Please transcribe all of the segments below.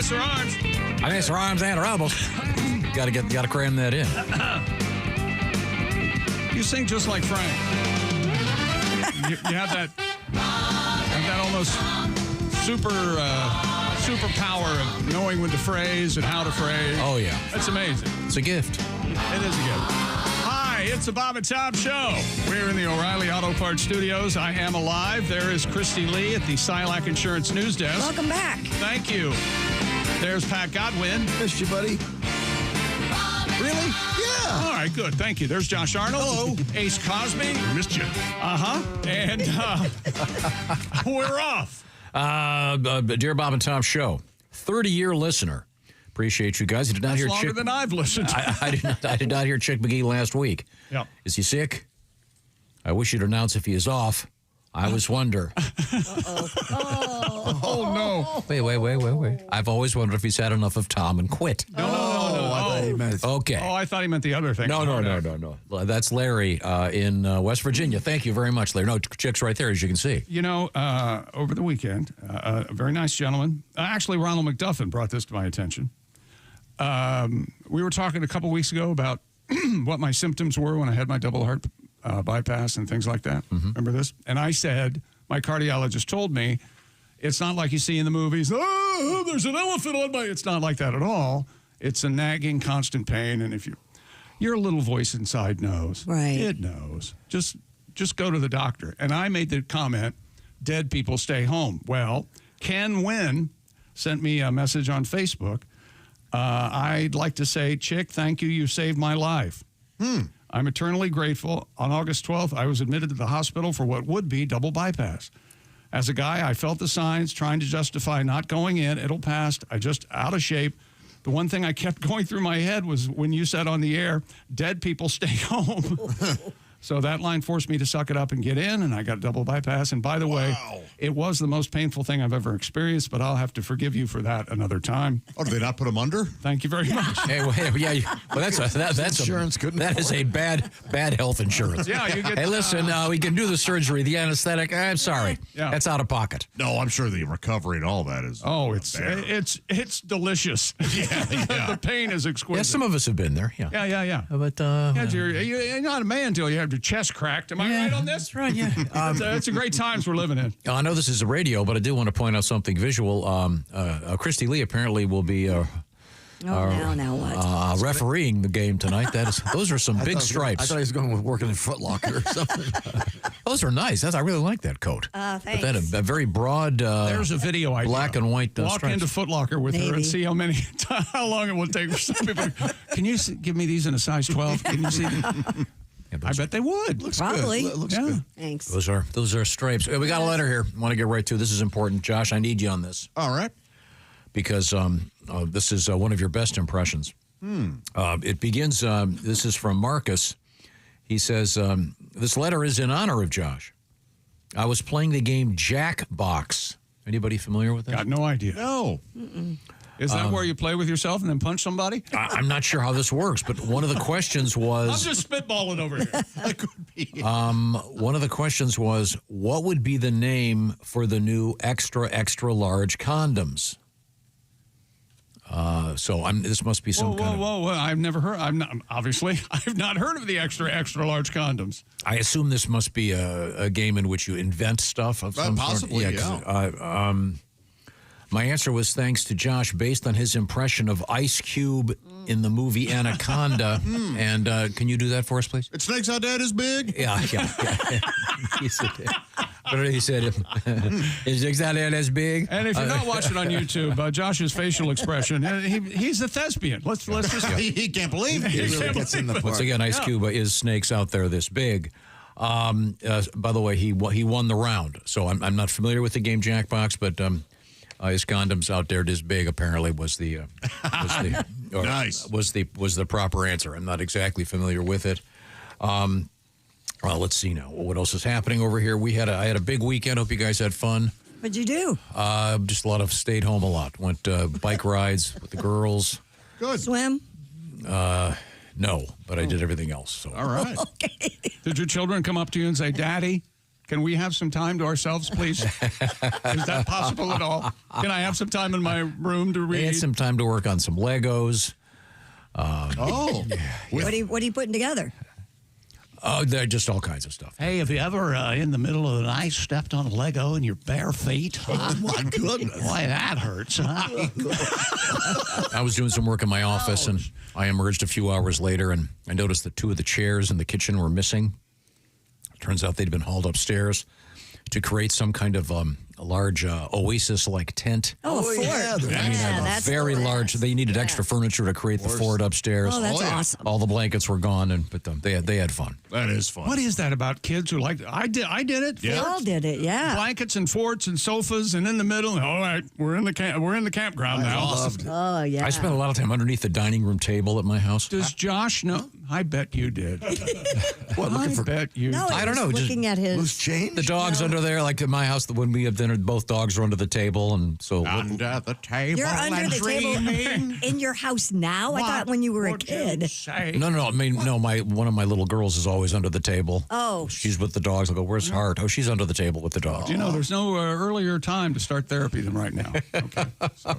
Mr. Arms. I'm Mr. Arms and Rumbles. Gotta cram that in. You sing just like Frank. You have that almost superpower of knowing when to phrase and how to phrase. Oh, yeah. That's amazing. It's a gift. It is a gift. Hi, it's the Bob and Tom Show. We're in the O'Reilly Auto Parts Studios. I am alive. There is Christy Lee at the Silac Insurance News Desk. Welcome back. Thank you. There's Pat Godwin. Missed you, buddy. Really? Yeah. All right, good. Thank you. There's Josh Arnold. Hello. Ace Cosby. Missed you. And we're off. Dear Bob and Tom Show, 30-year listener. Appreciate you guys. I did not That's hear longer Chick. than I've listened. I did not hear Chick McGee last week. Yep. Is he sick? I wish you'd announce if he is off. I always wonder. Oh, no. Wait. I've always wondered if he's had enough of Tom and quit. No. I thought he meant Okay. Oh, I thought he meant the other thing. No. That's Larry in West Virginia. Thank you very much, Larry. No, Chick's right there, as you can see. You know, over the weekend, a very nice gentleman, actually Ronald McDuffin brought this to my attention. We were talking a couple weeks ago about what my symptoms were when I had my double heart bypass and things like that. Mm-hmm. Remember this? And I said, my cardiologist told me, it's not like you see in the movies, oh, there's an elephant on my... It's not like that at all. It's a nagging, constant pain, and if your little voice inside knows. Right. It knows. Just go to the doctor. And I made the comment, dead people stay home. Well, Ken Wynn sent me a message on Facebook. I'd like to say, Chick, thank you. You saved my life. I'm eternally grateful. On August 12th, I was admitted to the hospital for what would be double bypass. As a guy, I felt the signs, trying to justify not going in. It'll pass. I just out of shape. The one thing I kept going through my head was when you said on the air, dead people stay home. So that line forced me to suck it up and get in, and I got double bypass. And by the way, it was the most painful thing I've ever experienced, but I'll have to forgive you for that another time. Oh, did they not put him under? Thank you very much. Hey, well, that's insurance couldn't that is a bad health insurance. Yeah, you get. Hey, listen, we can do the surgery, the anesthetic. I'm sorry, that's out of pocket. No, I'm sure the recovery and all that is. Oh, it's delicious. Yeah. The pain is exquisite. Yeah, some of us have been there. Yeah. Yeah. But You're not a man until you have your chest cracked. Am I right on this? That's right. Yeah. It's a great times we're living in. I know this is a radio, but I do want to point out something visual. Christy Lee apparently will be now what? refereeing the game tonight. Those are some big stripes. I thought he was going with working in Foot Locker or something. Those are nice. I really like that coat. Thanks. But then a very broad. There's a video idea. Black and white Walk stripes. into Foot Locker with her and see how long it will take for some people. Can you give me these in a size 12? Can you see them? I bet they would. Looks Probably. good. Looks good. Thanks. Those are stripes. We got a letter here. I want to get right to. This is important, Josh. I need you on this All right. because this is one of your best impressions. It begins. This is from Marcus. He says this letter is in honor of Josh. I was playing the game Jackbox. Anybody familiar with that? Got no idea. No. Is that where you play with yourself and then punch somebody? I'm not sure how this works, but one of the questions was. I'm just spitballing over here. That could be. One of the questions was, what would be the name for the new extra large condoms? This must be some kind of. Whoa! I've never heard. I've not heard of the extra large condoms. I assume this must be a game in which you invent stuff of some possibly, sort. Yeah. My answer was thanks to Josh, based on his impression of Ice Cube in the movie Anaconda. And can you do that for us, please? It snakes out dad is big. Yeah. He said, what did he say? Is it not as big? And if you're not watching on YouTube, Josh's facial expression, he's a thespian. Let's just. He can't believe it. He really gets in the part. Once again, Ice Cube is snakes out there this big. By the way, he won the round. So I'm not familiar with the game Jackbox, but his condoms out there this big apparently was the Nice. was the proper answer. I'm not exactly familiar with it. Well, let's see now. What else is happening over here? I had a big weekend. Hope you guys had fun. What'd you do? Just a lot of stayed home a lot. Went bike rides with the girls. Good. Swim? No, but I did everything else. So All right. Okay. Did your children come up to you and say, "Daddy, Can we have some time to ourselves, please? Is that possible at all? Can I have some time in my room to read? They had some time to work on some Legos. Oh. What are you putting together? They're just all kinds of stuff. Hey, have you ever, in the middle of the night, stepped on a Lego in your bare feet? Oh, my goodness. Boy, that hurts, huh? I was doing some work in my office, and I emerged a few hours later, and I noticed that 2 of the chairs in the kitchen were missing. Turns out they'd been hauled upstairs to create some kind of a large oasis-like tent. Oh, a fort. yeah, That's Very cool. large. They needed extra furniture to create the fort upstairs. Oh, that's yeah. awesome. All the blankets were gone, but they had fun. That is fun. What is that about kids who like? I did it. We all did it, yeah. Blankets and forts and sofas, and in the middle. All right, we're in the campground now. Oh, yeah. I spent a lot of time underneath the dining room table at my house. Does Josh know? I bet you did. What, looking for bet you. No, I don't know, just Looking at loose his. change? The dogs under there, like at my house, when we have dinner, both dogs are under the table, and so Under the table. You're under and the table dreaming. in your house now? I thought when you were a Would you kid. say? no. I mean, no. One of my little girls is always under the table. Oh. She's with the dogs. I go, "Where's Hart?" Oh, she's under the table with the dogs. You know, there's no earlier time to start therapy than right now. Okay. So.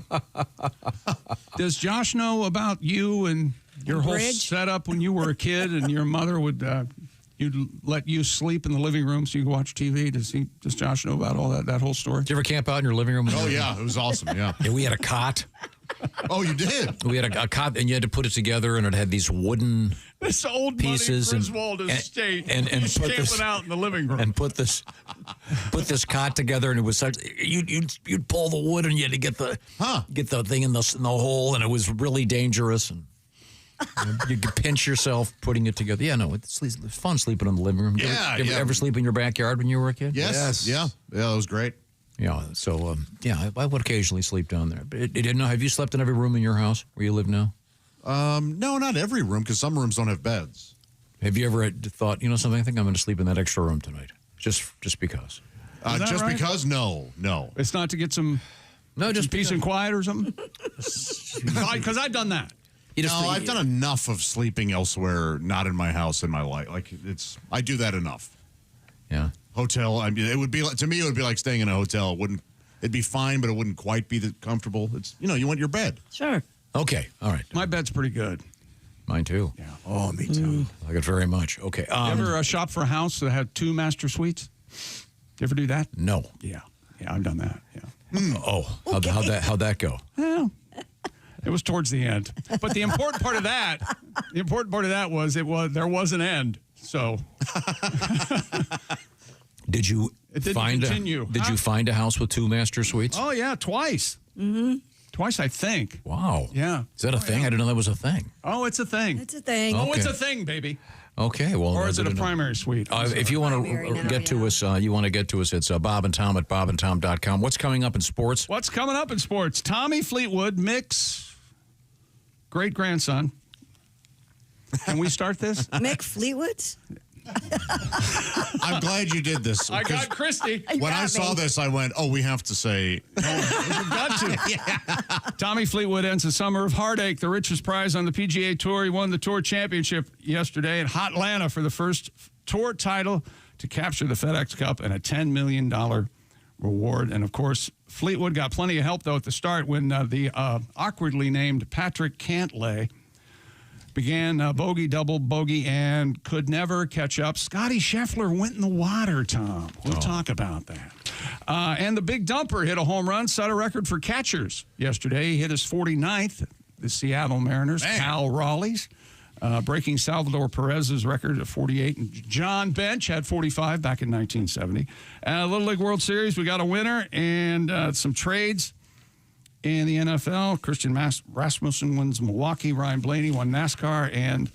Does Josh know about you and your whole Bridge? setup when you were a kid and your mother would you'd let you sleep in the living room so you could watch TV? Does Josh know about all that whole story? Did you ever camp out in your living room? Oh, yeah. It was awesome. Yeah. Yeah, we had a cot. Oh, you did? We had a cot, and you had to put it together, and it had these wooden This old pieces money and- Griswold estate. and He's put camping this- out in the living room. and put this cot together, and it was such you'd pull the wood, and you had to get the thing in the hole, and it was really dangerous, and you could pinch yourself putting it together. Yeah, no, it's fun sleeping in the living room. Yeah, Did you yeah. ever sleep in your backyard when you were a kid? Yes. Yeah. Yeah, that was great. Yeah. So I would occasionally sleep down there. But it didn't know. Have you slept in every room in your house where you live now? No, not every room, because some rooms don't have beds. Have you ever thought, something? I think I'm going to sleep in that extra room tonight, just because. Is that Just right? because? No. It's not to get some No, just peace and quiet or something? Because I've done that. You No, I've done enough of sleeping elsewhere, not in my house in my life. Like I do that enough. Yeah. Hotel. I mean, it would be to me. It would be like staying in a hotel. It'd be fine, but it wouldn't quite be that comfortable. It's you want your bed. Sure. Okay. All right. My bed's pretty good. Mine too. Yeah. Oh, me too. I like it very much. Okay. You ever shop for a house that had 2 master suites? You ever do that? No. Yeah, I've done that. Yeah. Oh, how'd that go? Well, it was towards the end. But the important part of that, was there was an end. So Did you It didn't find continue. Did you find a house with 2 master suites? oh yeah, twice. Mm-hmm. Twice, I think. Wow. Yeah. Is that a thing? yeah. I didn't know that was a thing. Oh, it's a thing. It's a thing. Oh, it's Okay. a thing, baby. Okay. Well, Or I is it a didn't know. primary suite? If you want Primary to now, get to yeah. us, it's Bob and Tom at bobandtom.com. What's coming up in sports? What's coming up in sports? Tommy Fleetwood, Mick's great-grandson. Can we start this? Mick Fleetwood's? I'm glad you did this. I because got Christy. when I saw this, I went, "Oh, we have to say." We've got to. Tommy Fleetwood ends a summer of heartache. The richest prize on the PGA Tour. He won the Tour Championship yesterday in Hotlanta for the first Tour title to capture the FedEx Cup and a $10 million reward. And, of course, Fleetwood got plenty of help, though, at the start when the awkwardly named Patrick Cantlay began bogey, double bogey, and could never catch up. Scotty Scheffler went in the water, Tom. We'll talk about that. And the Big Dumper hit a home run, set a record for catchers yesterday. He hit his 49th, the Seattle Mariners, Cal Raleigh's, breaking Salvador Perez's record of 48. And John Bench had 45 back in 1970. Little League World Series, we got a winner and some trades. In the NFL, Christian Rasmussen wins Milwaukee. Ryan Blaney won NASCAR. And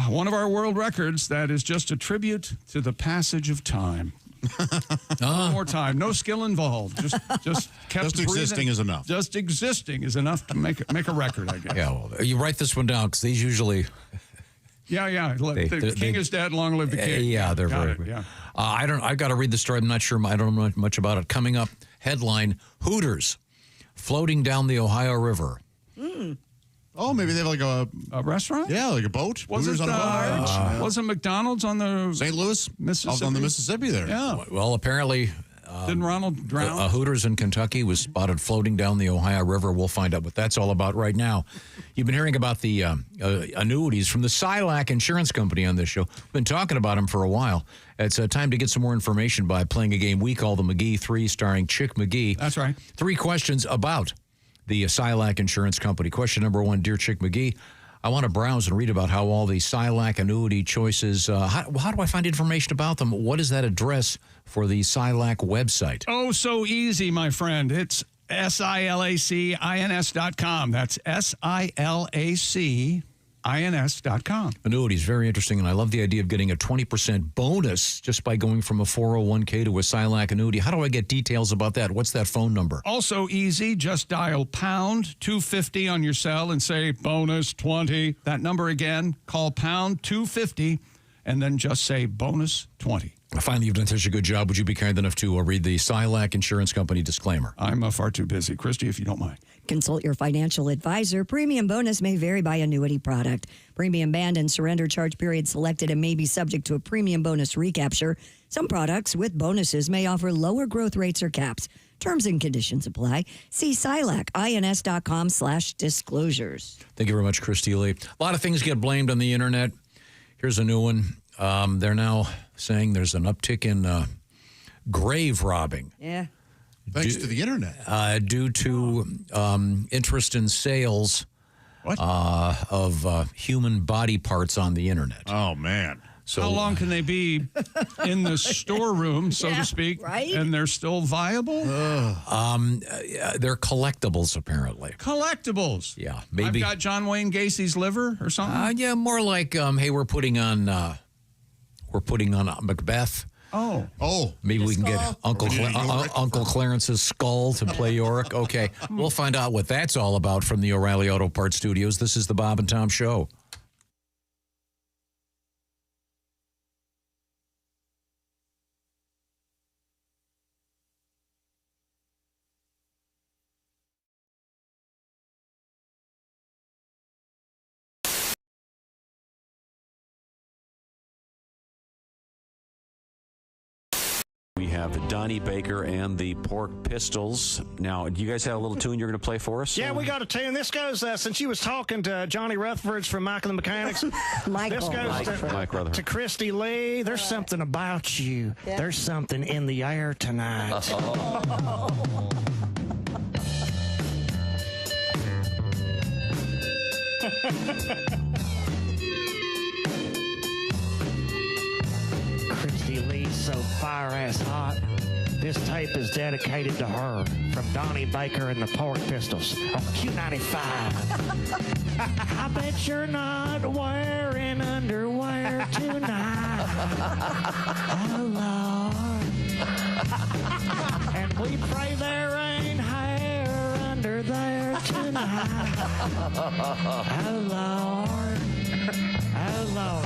one of our world records that is just a tribute to the passage of time. One more time. No skill involved. Just kept Just breathing. existing is enough. Just existing is enough to make a record, I guess. Yeah, well, you write this one down because these usually. Yeah. The king is dead. Long live the king. Yeah, they're Got very it, good. yeah. I've got to read the story. I'm not sure. I don't know much about it. Coming up, headline: Hooters floating down the Ohio River. Oh, maybe they have like A restaurant? yeah, like a boat. Hooters on a boat. Was it McDonald's on the St. Louis, Mississippi? on the Mississippi there. Yeah. Well, apparently, Didn't Ronald drown? a Hooters in Kentucky was spotted floating down the Ohio River. We'll find out what that's all about right now. You've been hearing about the annuities from the Silac Insurance Company on this show. We've been talking about them for a while. It's time to get some more information by playing a game we call the McGee 3, starring Chick McGee. That's right. 3 questions about the Silac Insurance Company. Question number 1, Dear Chick McGee, I want to browse and read about how all the Silac annuity choices, how do I find information about them? What is that address for the Silac website? Oh, so easy, my friend. It's SILACINS.com. That's SILACINS.com. Annuities, very interesting, and I love the idea of getting a 20% bonus just by going from a 401k to a Silac annuity. How do I get details about that? What's that phone number? Also easy. Just dial pound 250 on your cell and say bonus 20. That number again, call pound 250 and then just say bonus 20. Finally, you've done such a good job. Would you be kind enough to read the Silac Insurance Company disclaimer? I'm far too busy. Christy, if you don't mind. Consult your financial advisor. Premium bonus may vary by annuity product. Premium band and surrender charge period selected and may be subject to a premium bonus recapture. Some products with bonuses may offer lower growth rates or caps. Terms and conditions apply. See SILACINS.com/disclosures. Thank you very much, Christy Lee. A lot of things get blamed on the internet. Here's a new one. They're now saying there's an uptick in grave robbing. Yeah. Thanks to the internet. Due to interest in sales of human body parts on the internet. Oh, man. So, how long can they be in the storeroom, so to speak, right? and they're still viable? they're collectibles, apparently. Collectibles. Yeah, maybe. I've got John Wayne Gacy's liver or something. Yeah, more like, hey, we're putting on Macbeth. Oh. Maybe we can get Uncle Yorick. Uncle Clarence's skull to play Yorick. Okay, we'll find out what that's all about from the O'Reilly Auto Parts Studios. This is the Bob and Tom Show. We have Donnie Baker and the Pork Pistols. Now, do you guys have a little tune you're going to play for us? Yeah, we got a tune. This goes, since you was talking to Johnny Rutherford from Michael and the Mechanics, Michael. this goes Mike Rutherford. to Christy Lee. There's something about you. Yeah. There's something in the air tonight. Christy Lee's so fire-ass hot. This tape is dedicated to her from Donnie Baker and the Pork Pistols on Q95. I bet you're not wearing underwear tonight. Oh, Lord. And we pray there ain't hair under there tonight. Oh, Lord. Oh, Lord.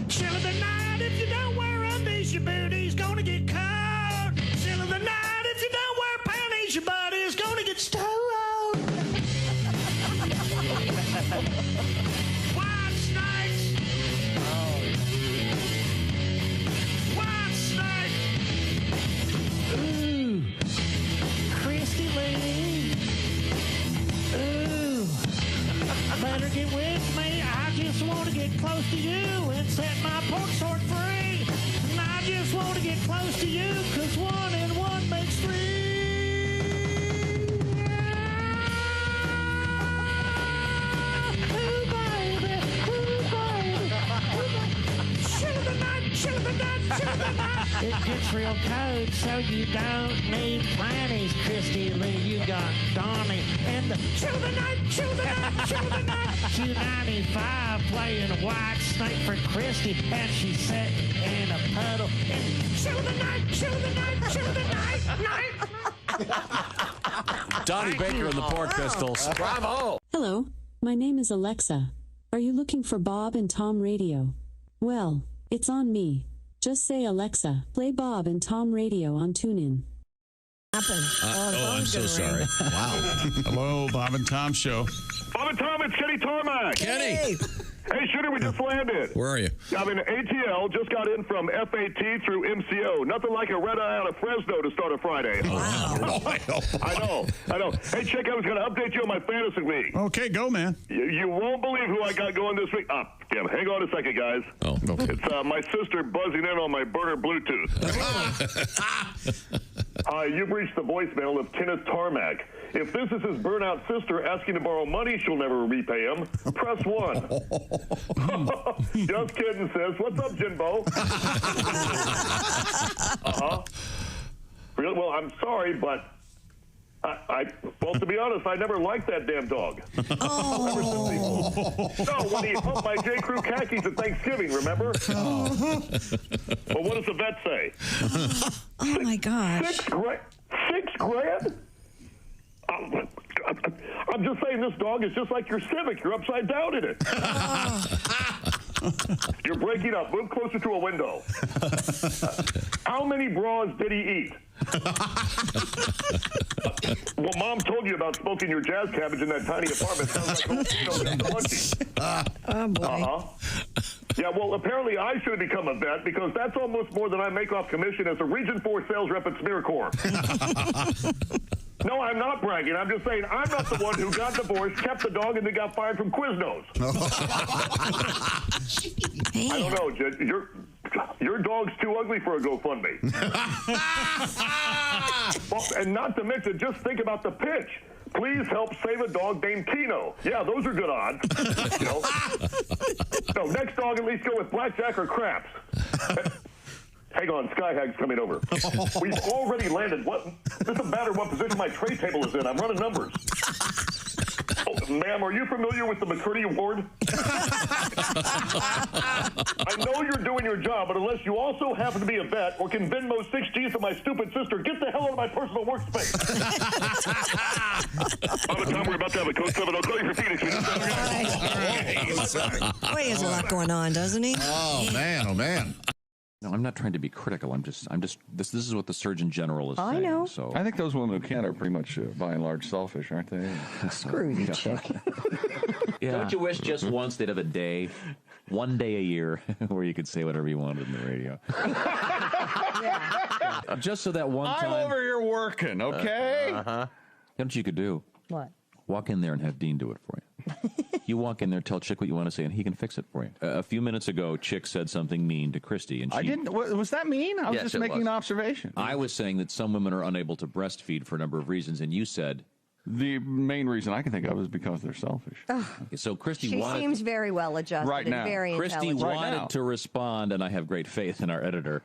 Chill of the night, if you don't wear undies, your booty's gonna get cold. Chill of the night, if you don't wear panties, your body's gonna get stoned. White snakes. White snake. Ooh. Christy Lee. Ooh. Better get with me. I just want to get close to you and set my pork sword free. And I just want to get close to you, 'cause 1 and 1 makes 3. Ooh, baby. Ooh, baby. Chill of the night, chill of the night, chill of the night. It gets real cold, so you don't need planties, Christy Lee. You got Donnie and the chill of the night, chill of the night, chill of the night. Q95 playing White Snake for Christy, and she's sitting in a puddle. And chill of the night, chill of the night, chill of the night. Donnie Baker and the Pork Pistols. Bravo! Hello, my name is Alexa. Are you looking for Bob and Tom Radio? Well, it's on me. Just say, Alexa, play Bob and Tom Radio on TuneIn. happened? I'm so sorry. Wow. Hello, Bob and Tom Show. Bob and Tom, it's Kenny Tarmac. Kenny, Hey, Shooter, we just landed. where are you? I'm in ATL, just got in from FAT through MCO. Nothing like a red eye out of Fresno to start a Friday. Wow. I know. Hey, Chick, I was going to update you on my fantasy league. Okay, go, man. You won't believe who I got going this week. Damn, hang on a second, guys. Oh, okay. It's my sister buzzing in on my burner Bluetooth. You've reached the voicemail of Kenneth Tarmac. If this is his burnout sister asking to borrow money she'll never repay him, press 1. Just kidding, sis. What's up, Jinbo? Really? Well, I'm sorry, but well, to be honest, I never liked that damn dog. No, when he humped my J. Crew khakis at Thanksgiving, remember? Well, what does the vet say? Oh, my gosh. $6 grand? I'm just saying this dog is just like your Civic. You're upside down in it. You're breaking up. Move closer to a window. How many bras did he eat? Well, Mom told you about smoking your jazz cabbage in that tiny apartment. Sounds like Oh, boy. Yeah, well, apparently I should have become a vet because that's almost more than I make off commission as a Region 4 sales rep at SmearCorp. No, I'm not bragging. I'm just saying I'm not the one who got divorced, kept the dog, and then got fired from Quiznos. I don't know, Jed. Your dog's too ugly for a GoFundMe. Well, and not to mention, just think about the pitch. Please help save a dog named Keno. Yeah, those are good odds. No, next dog at least go with blackjack or craps. Hang on, Skyhag's coming over. We've already landed. What? It doesn't matter what position my tray table is in. I'm running numbers. Oh, ma'am, are you familiar with the McCurdy Award? I know you're doing your job, but unless you also happen to be a vet or can Venmo 6 G's to my stupid sister, get the hell out of my personal workspace. By the time we're about to have a Code 7, I'll call you for Phoenix. Boy, he has a lot going on, doesn't he? Oh, man. Oh, man. No, I'm not trying to be critical. I'm just. This is what the Surgeon General is saying. I know. So I think those women who can't are pretty much, by and large, selfish, aren't they? Screw you, Chick. Yeah. Don't you wish just once they'd have a day, one day a year, where you could say whatever you wanted in the radio? Just so that one time. I'm over here working, okay? You know what you could do? What? Walk in there and have Dean do it for you. You walk in there, tell Chick what you want to say, and he can fix it for you. A few minutes ago, Chick said something mean to Christy, and she, I didn't. Was that mean? I was Yes, just it making was. an observation. I was saying that some women are unable to breastfeed for a number of reasons, and you said The main reason I can think of is because they're selfish. okay, so Christy She wanted. seems very well adjusted Right and now. very Christy intelligent. wanted to respond, and I have great faith in our editor.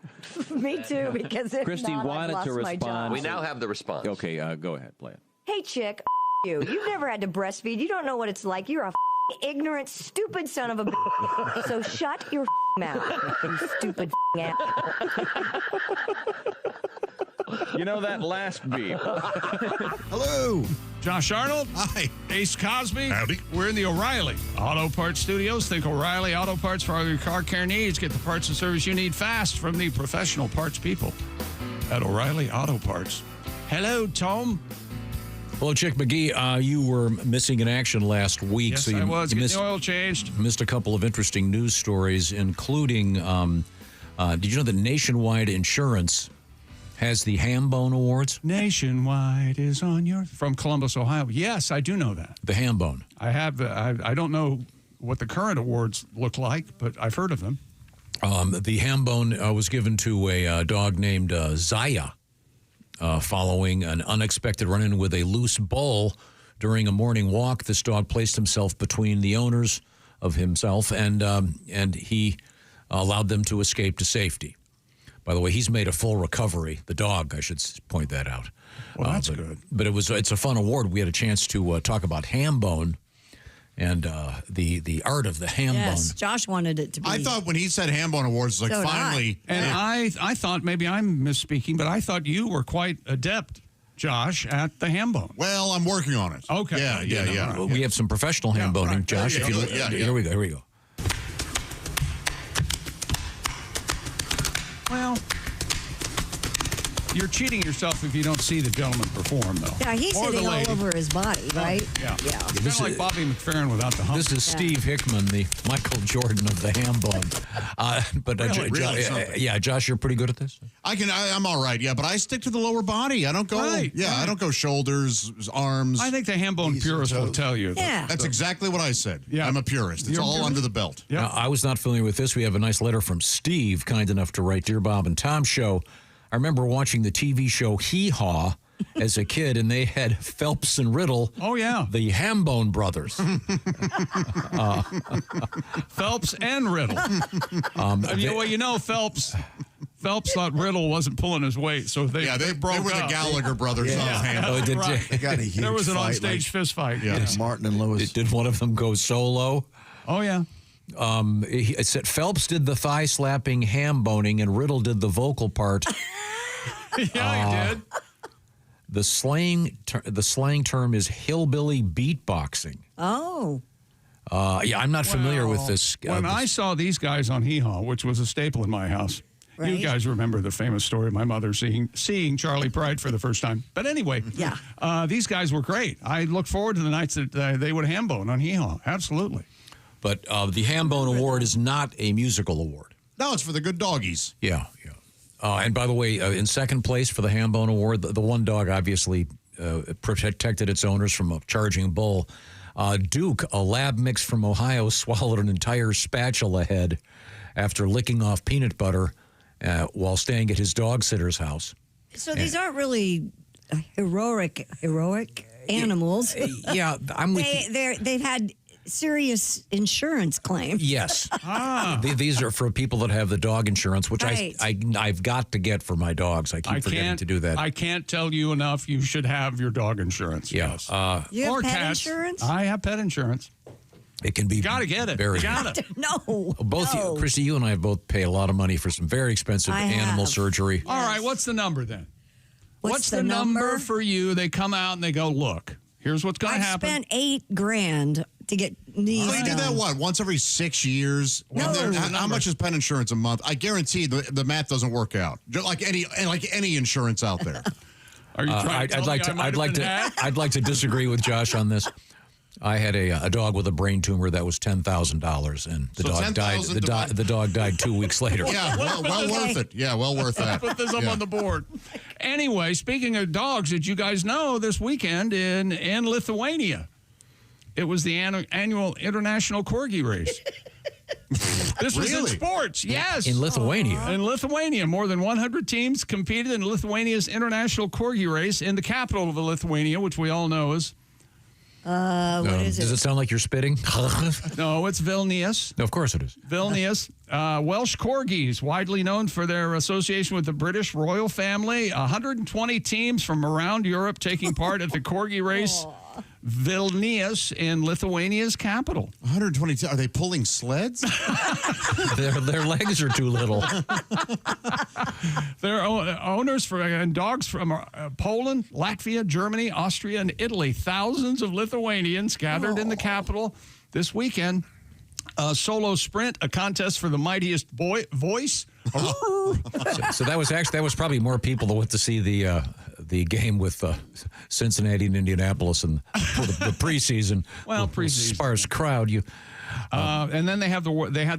Me too, because if Christy not, I've wanted lost to my respond. job. We now have the response. Okay, go ahead, play it. Hey, chick, you. You've never had to breastfeed. You don't know what it's like. You're a ignorant, stupid son of a So shut your mouth, you stupid ass. You know that last beep. Hello. Josh Arnold. Hi. Ace Cosby. Howdy. We're in the O'Reilly Auto Parts Studios. Think O'Reilly Auto Parts for all your car care needs. Get the parts and service you need fast from the professional parts people at O'Reilly Auto Parts. Hello, Tom. Hello, Chick McGee. You were missing in action last week. Yes, so you I was. Getting missed, the oil changed. missed a couple of interesting news stories, including, did you know that Nationwide Insurance has the Hambone Awards? Nationwide is on your... From Columbus, Ohio. Yes, I do know that. The Hambone. I have. I don't know what the current awards look like, but I've heard of them. The Hambone was given to a dog named Zaya following an unexpected run-in with a loose bull during a morning walk. This dog placed himself between the owners of himself, and he allowed them to escape to safety. By the way, he's made a full recovery. The dog, I should point that out. Well, that's good. But it's a fun award. We had a chance to talk about Hambone and the art of the Hambone. Yes, Josh wanted it to be. I thought when he said Hambone Awards, it's like So did finally. And I thought, maybe I'm misspeaking, but I thought you were quite adept, Josh, at the Hambone. Well, I'm working on it. Okay. Yeah. Well, we have some professional Hamboning, right. Josh. Yeah, If you yeah, look, yeah, here we go. Well, You're cheating yourself if you don't see the gentleman perform, though. Yeah, he's Or the sitting all lady. over his body, right? Yeah. Yeah. It's kind of like Bobby McFerrin without the hump. This is Steve Hickman, the Michael Jordan of the ham bone. Really? Josh, you're pretty good at this. I'm all right. Yeah, but I stick to the lower body. I don't go. I don't go shoulders, arms. I think the ham bone purist will tell you. Yeah. That's exactly what I said. Yeah. I'm a purist. It's You're a all purist? under the belt. Yeah. Now, I was not familiar with this. We have a nice letter from Steve, kind enough to write, Dear Bob and Tom Show. I remember watching the TV show Hee Haw as a kid, and they had Phelps and Riddle. Oh, yeah. The Hambone brothers. Phelps and Riddle. Phelps thought Riddle wasn't pulling his weight, so they broke they were up. the Gallagher brothers. Right. They got a huge There was an fight, on-stage fist fight. Yeah. Martin and Lewis. Did one of them go solo? Oh, yeah. It said Phelps did the thigh slapping, ham boning, and Riddle did the vocal part. Yeah, he did. The slang term is hillbilly beatboxing. Oh. I'm not familiar with this. When I saw these guys on Hee Haw, which was a staple in my house, Right. you guys remember the famous story of my mother seeing Charlie Pride for the first time. But anyway, these guys were great. I look forward to the nights that they would ham bone on Hee Haw. Absolutely. But the Hambone Award is not a musical award. No, it's for the good doggies. Yeah. And by the way, in second place for the Hambone Award, the one dog obviously protected its owners from a charging bull. Duke, a lab mix from Ohio, swallowed an entire spatula head after licking off peanut butter while staying at his dog sitter's house. So these aren't really heroic animals. Yeah, I'm with you. They've had serious insurance claims. Yes. These are for people that have the dog insurance, which Right. I've got to get for my dogs. I keep forgetting to do that. I can't tell you enough. You should have your dog insurance. Yeah. Yes. You have Or pet cats. insurance? I have pet insurance. It can be. You got to get it. Very You got it. No. Both no. Christy, you and I have both paid a lot of money for some very expensive I animal have. surgery. All right. What's the number then? What's the number for you? They come out and they go, look, here's what's going to I've happen. spent $8,000 to get these Well, you do done. that once every 6 years. No. And then how much is pet insurance a month? I guarantee the math doesn't work out. Just like any insurance out there. Are you trying to tell me I might have been hacked? I'd like to disagree with Josh on this. I had a dog with a brain tumor that was $10,000, and the So dog died. $10,000 The dog died 2 weeks later. Yeah, well worth it. Yeah, well worth that. Put this up on the board. Anyway, speaking of dogs, did you guys know this weekend in Lithuania, it was the annual International Corgi Race. This was in Really? sports, yes. In Lithuania. In Lithuania, more than 100 teams competed in Lithuania's International Corgi Race in the capital of Lithuania, which we all know is... What is Does it sound like you're spitting? No, it's Vilnius. No, of course it is. Vilnius. Welsh Corgis, widely known for their association with the British royal family. 120 teams from around Europe taking part at the Corgi race. Vilnius in Lithuania's capital. 122. Are they pulling sleds? Their legs are too little. Their owners and dogs from Poland, Latvia, Germany, Austria, and Italy. Thousands of Lithuanians gathered in the capital this weekend. A solo sprint, a contest for the mightiest voice. So that was probably more people that went to see the game with Cincinnati and Indianapolis and for the preseason. Well, preseason. Sparse crowd. And then they had the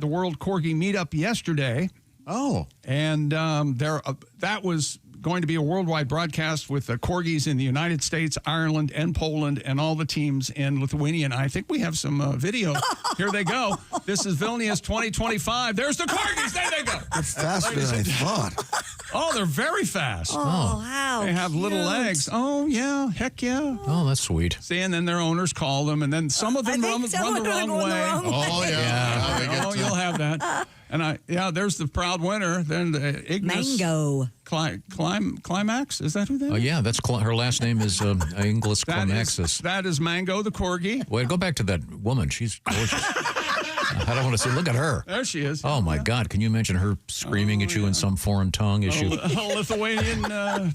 World Corgi meetup yesterday. Oh, and that was going to be a worldwide broadcast with the Corgis in the United States, Ireland, and Poland, and all the teams in Lithuania. And I think we have some video. Here they go. This is Vilnius 2025. There's the Corgis. There they go. They're faster than I thought. Oh, they're very fast. Oh, how They have little cute. legs. Oh, yeah. Heck yeah. Oh, that's sweet. See, and then their owners call them, and then some of them run the wrong way. Oh, yeah. Oh, you'll have that. And there's the proud winner. Then the Ignis Mango. Climax. Is that who that is? Oh, yeah, that's her last name is Inglis Climaxis. That is Mango the Corgi. Wait, go back to that woman. She's gorgeous. I don't want to say. Look at her. There she is. Oh my God! Can you imagine her screaming at you in some foreign tongue as you Lithuanian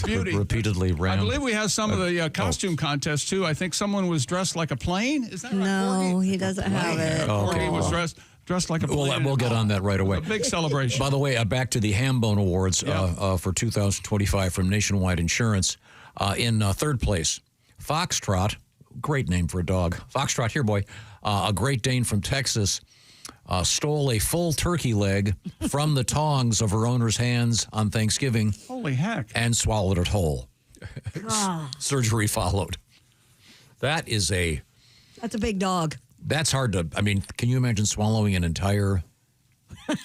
beauty. repeatedly I ran? believe we have some of the costume contests too. I think someone was dressed like a plane. Is that right? No, Corgi? he doesn't have it. Oh, okay. Corgi was dressed. dressed like a plane. We'll get on that right away. A big celebration. By the way, back to the Hambone Awards for 2025 from Nationwide Insurance. In third place, Foxtrot, great name for a dog. Foxtrot, here, boy. A Great Dane from Texas stole a full turkey leg from the tongs of her owner's hands on Thanksgiving. Holy heck. And swallowed it whole. Surgery followed. That's a big dog. That's hard to, I mean, can you imagine swallowing an entire...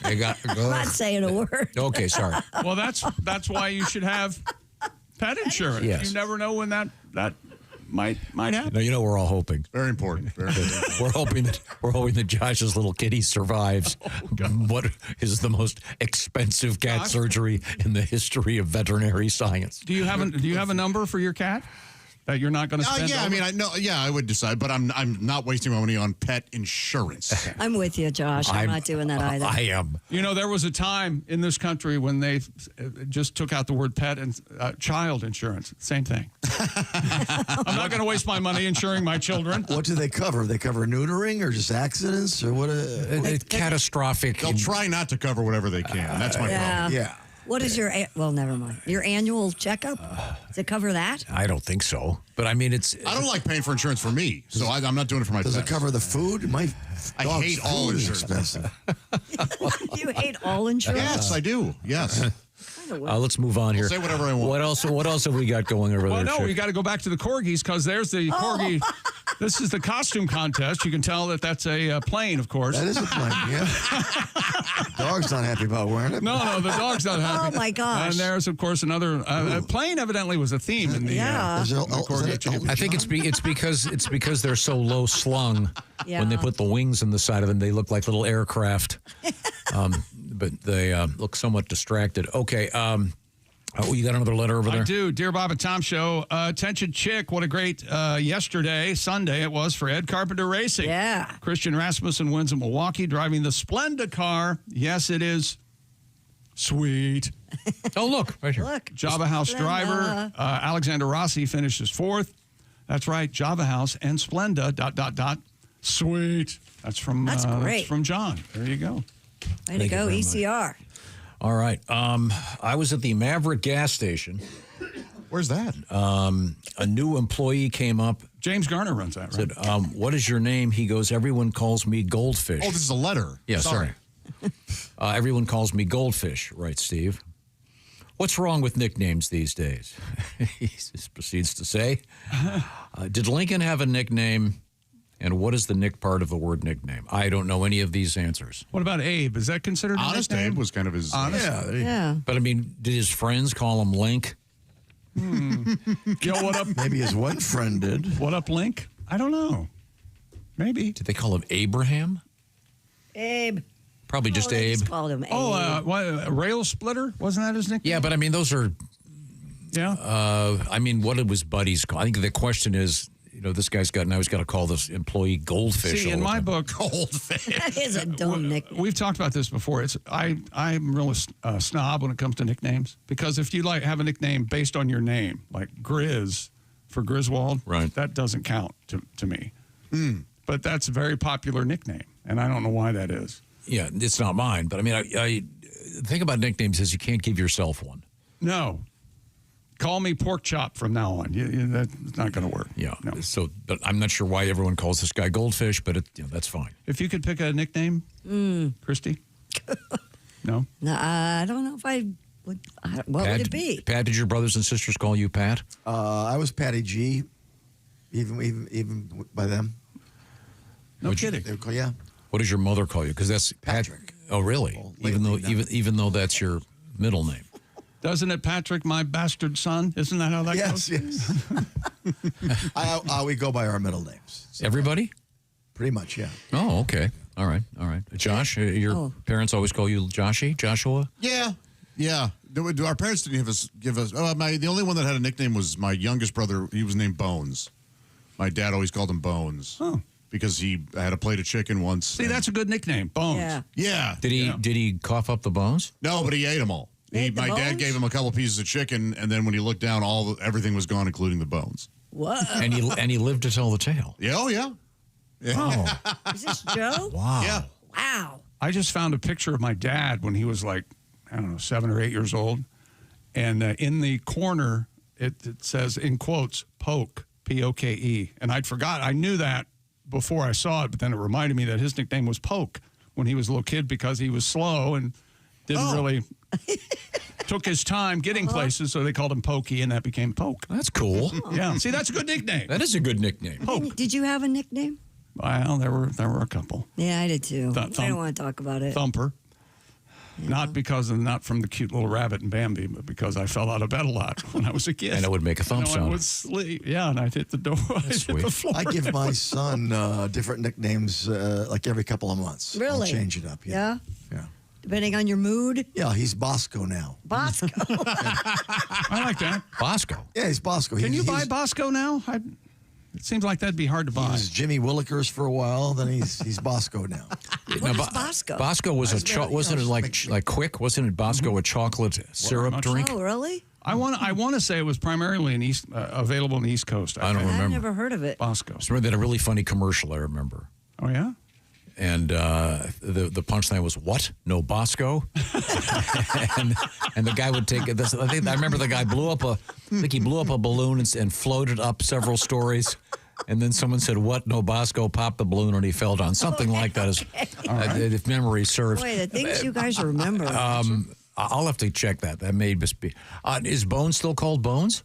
I'm not saying a word. Okay, sorry. Well, that's why you should have pet insurance. Yes. You never know when that might happen. No, you know we're all hoping. Very important. Very important. We're hoping that Josh's little kitty survives what is the most expensive cat surgery in the history of veterinary science. Do you have a number for your cat that you're not going to spend? Yeah, over? I would decide, but I'm not wasting my money on pet insurance. I'm with you, Josh. I'm not doing that either. I am. You know, there was a time in this country when they just took out the word pet and child insurance. Same thing. I'm not going to waste my money insuring my children. What do they cover? They cover neutering or just accidents or what? Catastrophic. They'll try not to cover whatever they can. That's my problem. Yeah. What is your, well, never mind. Your annual checkup? Does it cover that? I don't think so. But I mean, I don't like paying for insurance for me, so I'm not doing it for my Does pets. it cover the food? I hate all food is insurance. expensive. You hate all insurance? Yes, I do. Yes. Let's move on here. I'll say whatever I want. What else have we got going over Well, there? no, we got to go back to the corgis because there's the corgi. This is the costume contest. You can tell that that's a plane, of course. That is a plane, yeah. Dog's not happy about wearing it. No, the dog's not happy. Oh, my gosh. And there's, of course, another plane. Evidently, was a theme in the corgi championship. I think it's because they're so low slung. Yeah. When they put the wings in the side of them, they look like little aircraft. But they look somewhat distracted. Okay. You got another letter over there? I do. Dear Bob and Tom Show, attention chick, what a great Sunday it was for Ed Carpenter Racing. Yeah. Christian Rasmussen wins in Milwaukee driving the Splenda car. Yes, it is sweet. Oh, look, right here. Look. Java House Splenda. driver Alexander Rossi finishes fourth. That's right, Java House and Splenda, ... Sweet. That's from That's great. That's from John. There you go. Way to go, ECR. All right. I was at the Maverick gas station. Where's that? A new employee came up. James Garner runs that, right? Said, what is your name? He goes, everyone calls me Goldfish. Oh, this is a letter. Yeah, sorry. Everyone calls me Goldfish, right, Steve? What's wrong with nicknames these days? He just proceeds to say, did Lincoln have a nickname? And what is the Nick part of the word nickname? I don't know any of these answers. What about Abe? Is that considered a Honest nickname? Abe was kind of his... Honest? Yeah. But, I mean, did his friends call him Link? Yo, what up? Maybe his one friend did. What up, Link? I don't know. Maybe. Did they call him Abraham? Abe. Probably just They Abe. just called him Abe. Rail Splitter? Wasn't that his nickname? Yeah, but I mean, those are... Yeah. I mean, what did his buddies call? I think the question is, this guy's got to call this employee Goldfish. See, in my book, Goldfish. That is a dumb nickname. We've talked about this before. I'm really snob when it comes to nicknames because if you have a nickname based on your name, like Grizz for Griswold, right, that doesn't count to me. But that's a very popular nickname, and I don't know why that is. Yeah, it's not mine, but I mean, I think about nicknames is you can't give yourself one. No. Call me Pork Chop from now on. That's not going to work. Yeah. No. So, but I'm not sure why everyone calls this guy Goldfish, but that's fine. If you could pick a nickname, Christy? No? No, I don't know if I would. What Pat, would it be? Pat, did your brothers and sisters call you Pat? I was Patty G, even by them. No kidding. They would call, yeah. What does your mother call you? Because that's Patrick. Oh, really? Well, even though that's your middle name. Doesn't it, Patrick, my bastard son? Isn't that how that goes? Yes. We go by our middle names. So Everybody? pretty much, yeah. Oh, okay. All right. Josh, your parents always call you Joshua? Yeah. Our parents didn't give us. The only one that had a nickname was my youngest brother. He was named Bones. My dad always called him Bones. Oh. Because he had a plate of chicken once. See, that's a good nickname, Bones. Yeah. Did he cough up the bones? No, but he ate them all. My dad gave him a couple pieces of chicken, and then when he looked down, everything was gone, including the bones. What? And he lived to tell the tale. Yeah, oh yeah. Oh, Is this Joe? wow. Yeah. Wow. I just found a picture of my dad when he was like, I don't know, 7 or 8 years old. And in the corner, it says, in quotes, Poke, P-O-K-E. And I'd forgot. I knew that before I saw it, but then it reminded me that his nickname was Poke when he was a little kid because he was slow and didn't really... took his time getting places, so they called him Pokey, and that became Poke. That's cool. Yeah. See, that's a good nickname. That is a good nickname. Poke. Did you have a nickname? Well, there were a couple. Yeah, I did too. I Thump. don't want to talk about it. Thumper. Yeah. Not from the cute little rabbit and Bambi, but because I fell out of bed a lot when I was a kid. And it would make a thump sound. I would sleep. Yeah, and I'd hit the door. I'd hit the floor. I give my son different nicknames like every couple of months. Really? I'll change it up. Yeah? Yeah. Depending on your mood? Yeah, he's Bosco now. Bosco. I like that. Bosco. Yeah, he's Bosco. Can you buy Bosco now? It seems like that'd be hard to buy. He was Jimmy Willikers for a while, then he's Bosco now. What is Bosco? Bosco was wasn't it like quick? Wasn't it Bosco a chocolate syrup drink? Oh, really? I want to say it was primarily available in the East Coast. I don't remember. I've never heard of it. Bosco. So they had a really funny commercial, I remember. Oh, yeah? And the punchline was, what? No Bosco? and the guy would take this. I remember the guy blew up a balloon and floated up several stories. And then someone said, what? No Bosco, popped the balloon and he fell down. Something like that, if memory serves. Boy, the things you guys remember. I'll have to check that. That may just be. Is Bones still called Bones?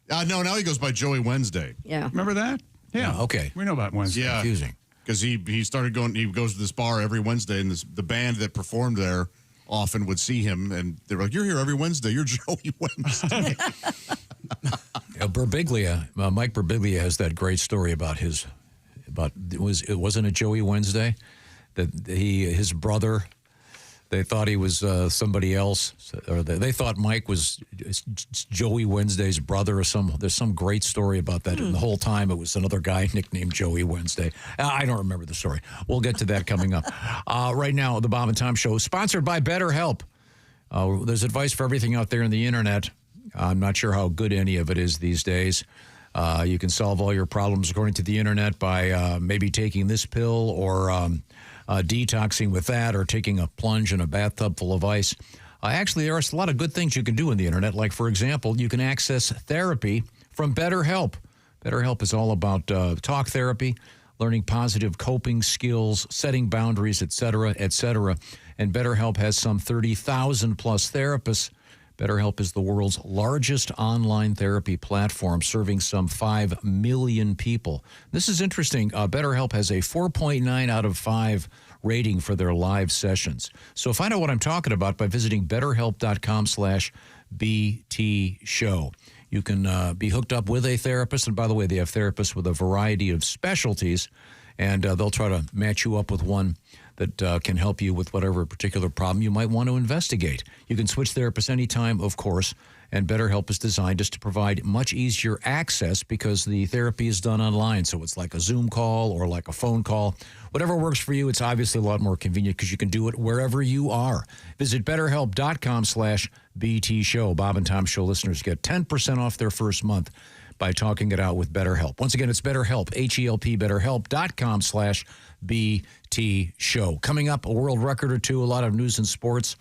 No, now he goes by Joey Wednesday. Yeah. Remember that? Yeah. Okay. We know about Wednesday. Yeah. Confusing. Because he started going, he goes to this bar every Wednesday, and the band that performed there often would see him, and they were like, you're here every Wednesday. You're Joey Wednesday. Birbiglia, Mike Birbiglia has that great story about wasn't it Joey Wednesday? That his brother, they thought he was somebody else, or they thought Mike was Joey Wednesday's brother or there's some great story about that. And the whole time it was another guy nicknamed Joey Wednesday. I don't remember the story. We'll get to that coming up. Right now, the Bob and Tom Show, sponsored by BetterHelp. There's advice for everything out there in the internet. I'm not sure how good any of it is these days. You can solve all your problems according to the internet by maybe taking this pill or detoxing with that, or taking a plunge in a bathtub full of ice. Actually, there are a lot of good things you can do on the internet. Like, for example, you can access therapy from BetterHelp. BetterHelp is all about talk therapy, learning positive coping skills, setting boundaries, et cetera, et cetera. And BetterHelp has some 30,000 plus therapists. BetterHelp is the world's largest online therapy platform, serving some 5 million people. This is interesting. BetterHelp has a 4.9 out of 5 rating for their live sessions. So find out what I'm talking about by visiting BetterHelp.com/BT show. You can be hooked up with a therapist. And by the way, they have therapists with a variety of specialties, and they'll try to match you up with one that can help you with whatever particular problem you might want to investigate. You can switch therapists anytime, of course, and BetterHelp is designed just to provide much easier access because the therapy is done online. So it's like a Zoom call or like a phone call. Whatever works for you, it's obviously a lot more convenient because you can do it wherever you are. Visit BetterHelp.com/BT show. Bob and Tom Show listeners get 10% off their first month by talking it out with BetterHelp. Once again, it's BetterHelp, H-E-L-P, BetterHelp.com/BT show. Coming up, a world record or two, a lot of news and sports.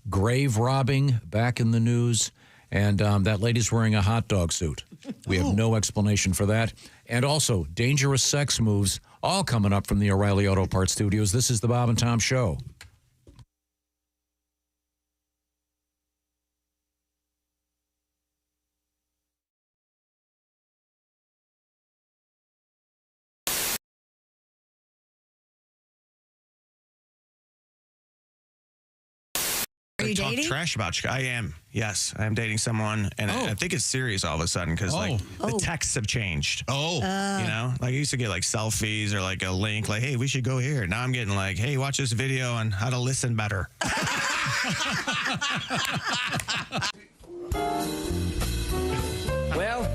Grave robbing back in the news. And that lady's wearing a hot dog suit. We have no explanation for that. And also, dangerous sex moves, all coming up from the O'Reilly Auto Parts Studios. This is the Bob and Tom Show. Are you talk dating? trash about you. I am. Yes, I am dating someone, and I think it's serious all of a sudden because the texts have changed. You know, like I used to get like selfies or like a link, like, "Hey, we should go here." Now I'm getting like, "Hey, watch this video on how to listen better." Well,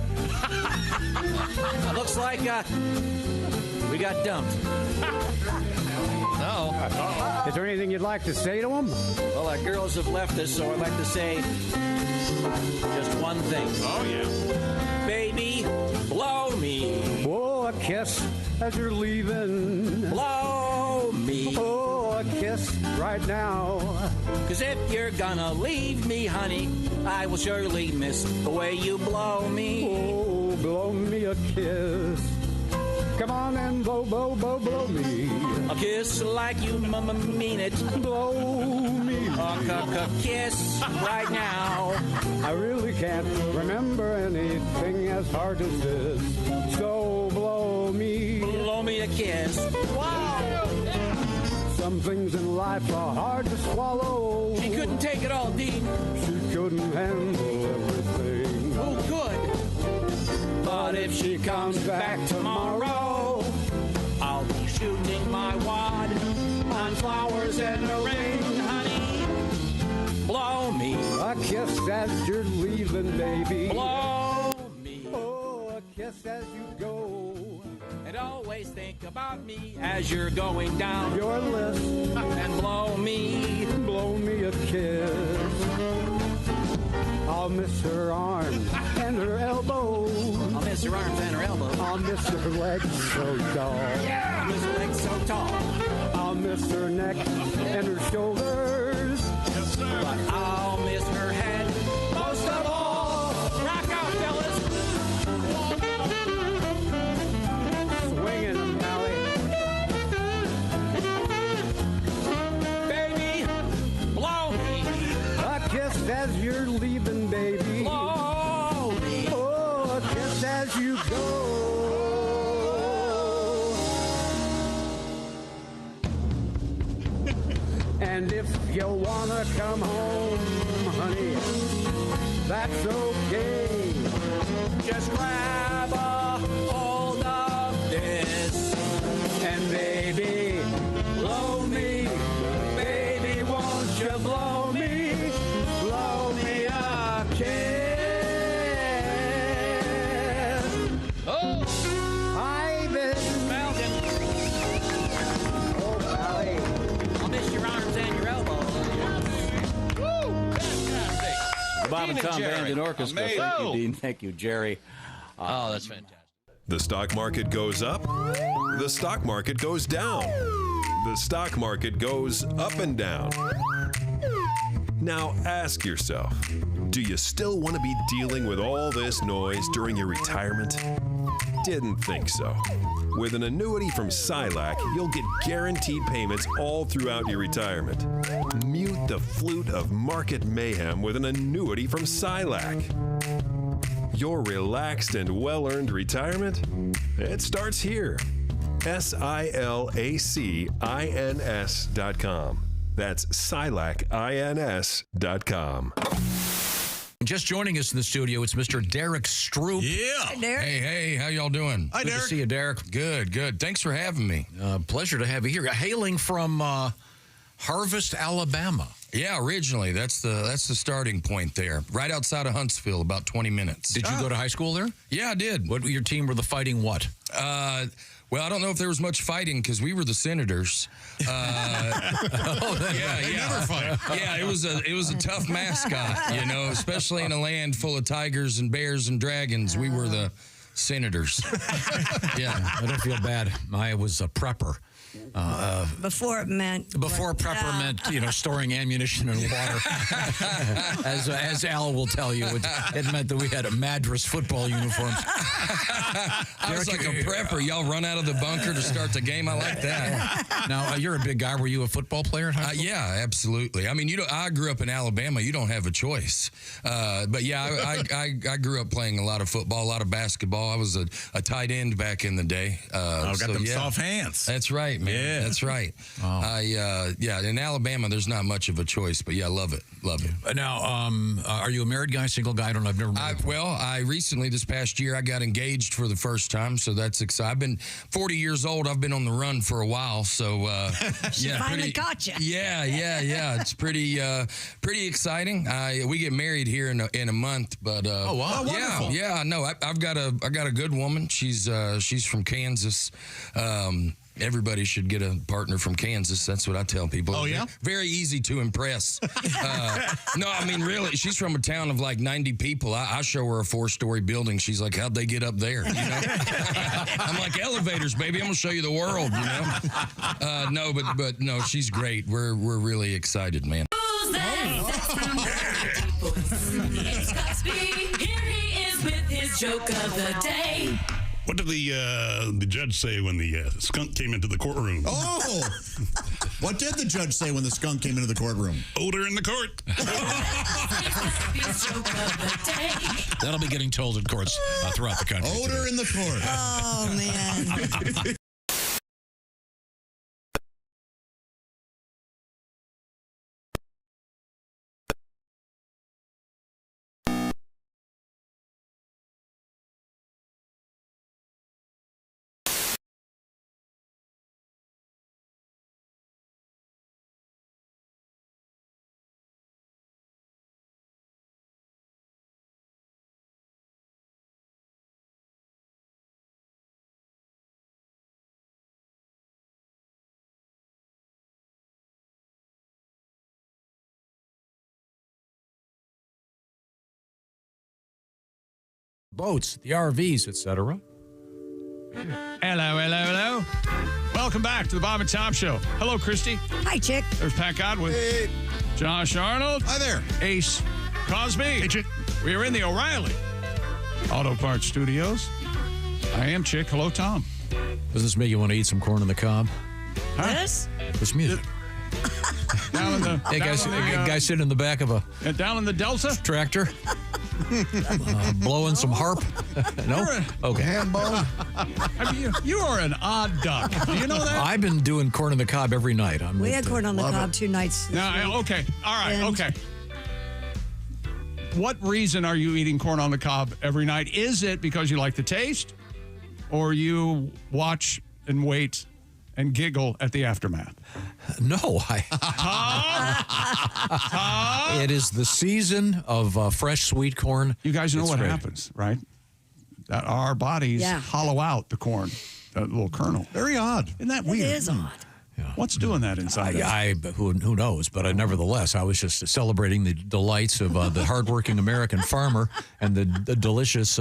looks like we got dumped. Is there anything you'd like to say to them? Well, our girls have left us, so I'd like to say just one thing. Oh, yeah. Baby, blow me. Oh, a kiss as you're leaving. Blow me. Oh, a kiss right now. 'Cause if you're gonna leave me, honey, I will surely miss the way you blow me. Oh, blow me a kiss. Come on and blow, blow, blow, blow me. A kiss like you mean it. Blow me. A kiss right now. I really can't remember anything as hard as this. So blow me. Blow me a kiss. Wow. Some things in life are hard to swallow. She couldn't take it all, Dean. She couldn't handle everything. Who could? But if she comes back tomorrow, I'll be shooting my wad on flowers and the rain, honey. Blow me. A kiss as you're leaving, baby. Blow me. Oh, a kiss as you go. And always think about me as you're going down your list. And blow me. Blow me a kiss. I'll miss her arms and her elbows. I'll miss her arms and her elbows. I'll miss her legs so tall. Yeah, I'll miss her legs so tall. I'll miss her neck and her shoulders. Yes, sir. But I'll miss her head most of all. Rock out, fellas. Swinging them, Pally. Baby, blow me. A kiss as you're leaving, baby. Blow me. Oh, a kiss as you go. And if you wanna come home, honey, that's okay. Just grab a hold of this. And baby, blow me. Baby, won't you blow me? Blow me a kiss. Oh, I've been Malcolm. oh, Pally. I'll miss your arms and your elbows. Woo! Fantastic. Bob and Dean and Tom Jerry. Band and Orchestra. Amazing. Thank you, Dean. Thank you, Jerry. Oh, that's fantastic. The stock market goes up, the stock market goes down, the stock market goes up and down. Now ask yourself, do you still want to be dealing with all this noise during your retirement? Didn't think so. With an annuity from Silac, you'll get guaranteed payments all throughout your retirement. Mute the flute of market mayhem with an annuity from Silac. Your relaxed and well-earned retirement? It starts here. SILACINS.com. That's SILACINS.com. Just joining us in the studio, it's Mr. Derek Stroop. Yeah. Hi, Derek. Hey, how y'all doing? Good to see you, Derek. Good. Thanks for having me. Pleasure to have you here. Hailing from Harvest, Alabama. Yeah, originally that's the starting point there, right outside of Huntsville, about 20 minutes. Did you go to high school there? Yeah, I did. What your team were the Fighting what? Well, I don't know if there was much fighting because we were the Senators. Yeah. Never fight. Yeah, it was a tough mascot, especially in a land full of tigers and bears and dragons. We were the Senators. Yeah, I don't feel bad. I was a prepper. Before it meant prepper meant storing ammunition and water. as Al will tell you, it meant that we had a Madras football uniforms. I was like a prepper. Y'all run out of the bunker to start the game. I like that. Now you're a big guy. Were you a football player in high school? Yeah, absolutely. I mean, I grew up in Alabama. You don't have a choice. But yeah, I grew up playing a lot of football, a lot of basketball. I was a tight end back in the day. Got them soft hands. That's right, man. Yeah. That's right. Oh. In Alabama, there's not much of a choice, but yeah, love it. Now, are you a married guy, single guy? I've never met you. Well, I recently, this past year, I got engaged for the first time, so that's exciting. I've been 40 years old. I've been on the run for a while, so she finally caught you. Yeah. It's pretty exciting. We get married here in a month, but oh wow, wonderful. Yeah. No, I've got a good woman. She's from Kansas. Everybody should get a partner from Kansas. That's what I tell people. Oh, yeah? Very easy to impress. No, I mean, really, she's from a town of like 90 people. I show her a 4-story building. She's like, how'd they get up there? You know? I'm like, elevators, baby. I'm going to show you the world, you know? No, but no, she's great. We're really excited, man. It's Cosby. Here he is with his joke of the day. What did the judge say when the skunk came into the courtroom? Oh! What did the judge say when the skunk came into the courtroom? Odor in the court. That'll be getting told in courts throughout the country. Odor in the court. Oh, man. Boats, the RVs, etc. Hello. Welcome back to the Bob and Tom Show. Hello, Christy. Hi, Chick. There's Pat Godwin. Hey. Josh Arnold. Hi there. Ace Cosby. Hey, Chick. We are in the O'Reilly Auto Parts Studios. I am Chick. Hello, Tom. Does this make you want to eat some corn on the cob? Yes? This music. Down in the... Hey, guys sitting in the back of a... down in the Delta? Tractor. Blowing some harp. No? Okay. Handball. I mean, you are an odd duck. Do you know that? I've been doing corn on the cob every night. We had corn on the cob 2 nights. Okay. All right. And- Okay. What reason are you eating corn on the cob every night? Is it because you like the taste, or you watch and wait and giggle at the aftermath? No, it is the season of fresh sweet corn. You guys know It's what great. happens, right? That our bodies hollow out the corn, that little kernel. Very odd. Isn't that weird? It is odd. What's doing that inside us? Who knows? But nevertheless, I was just celebrating the delights of the hardworking American farmer and the delicious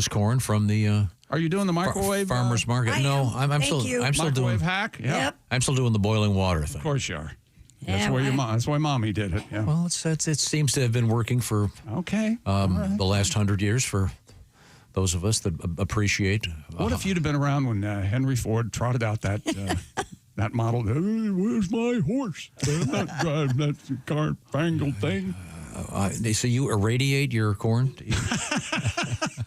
corn from the. Are you doing the microwave farmers market? No, I'm still doing microwave hack. Yeah. Yep. I'm still doing the boiling water thing. Of course you are. Yeah, That's why Mommy did it. Yeah. Well, it seems to have been working for the last 100 years for those of us that appreciate. What if you'd have been around when Henry Ford trotted out that that model? Hey, where's my horse? I'm not driving that car fangled thing. So you irradiate your corn?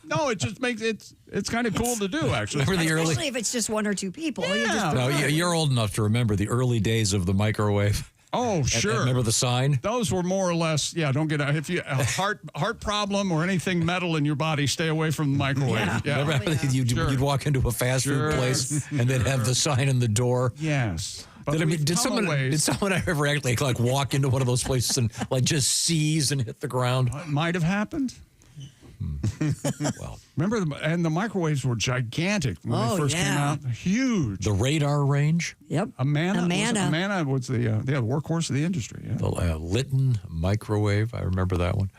No, it just makes it's kind of cool to do, actually. Especially if it's just 1 or 2 people. Yeah. You're old enough to remember the early days of the microwave. Oh, sure. Remember the sign? Those were more or less, don't get if you a heart problem or anything metal in your body, stay away from the microwave. Yeah. Remember you'd walk into a fast food place and they'd have the sign in the door. Yes. Did someone ever actually like walk into one of those places and like just seize and hit the ground? It might have happened. Well, remember, the microwaves were gigantic when they first came out. Huge. The radar range. Yep. Amana was the workhorse of the industry. Yeah. The Lytton microwave. I remember that one.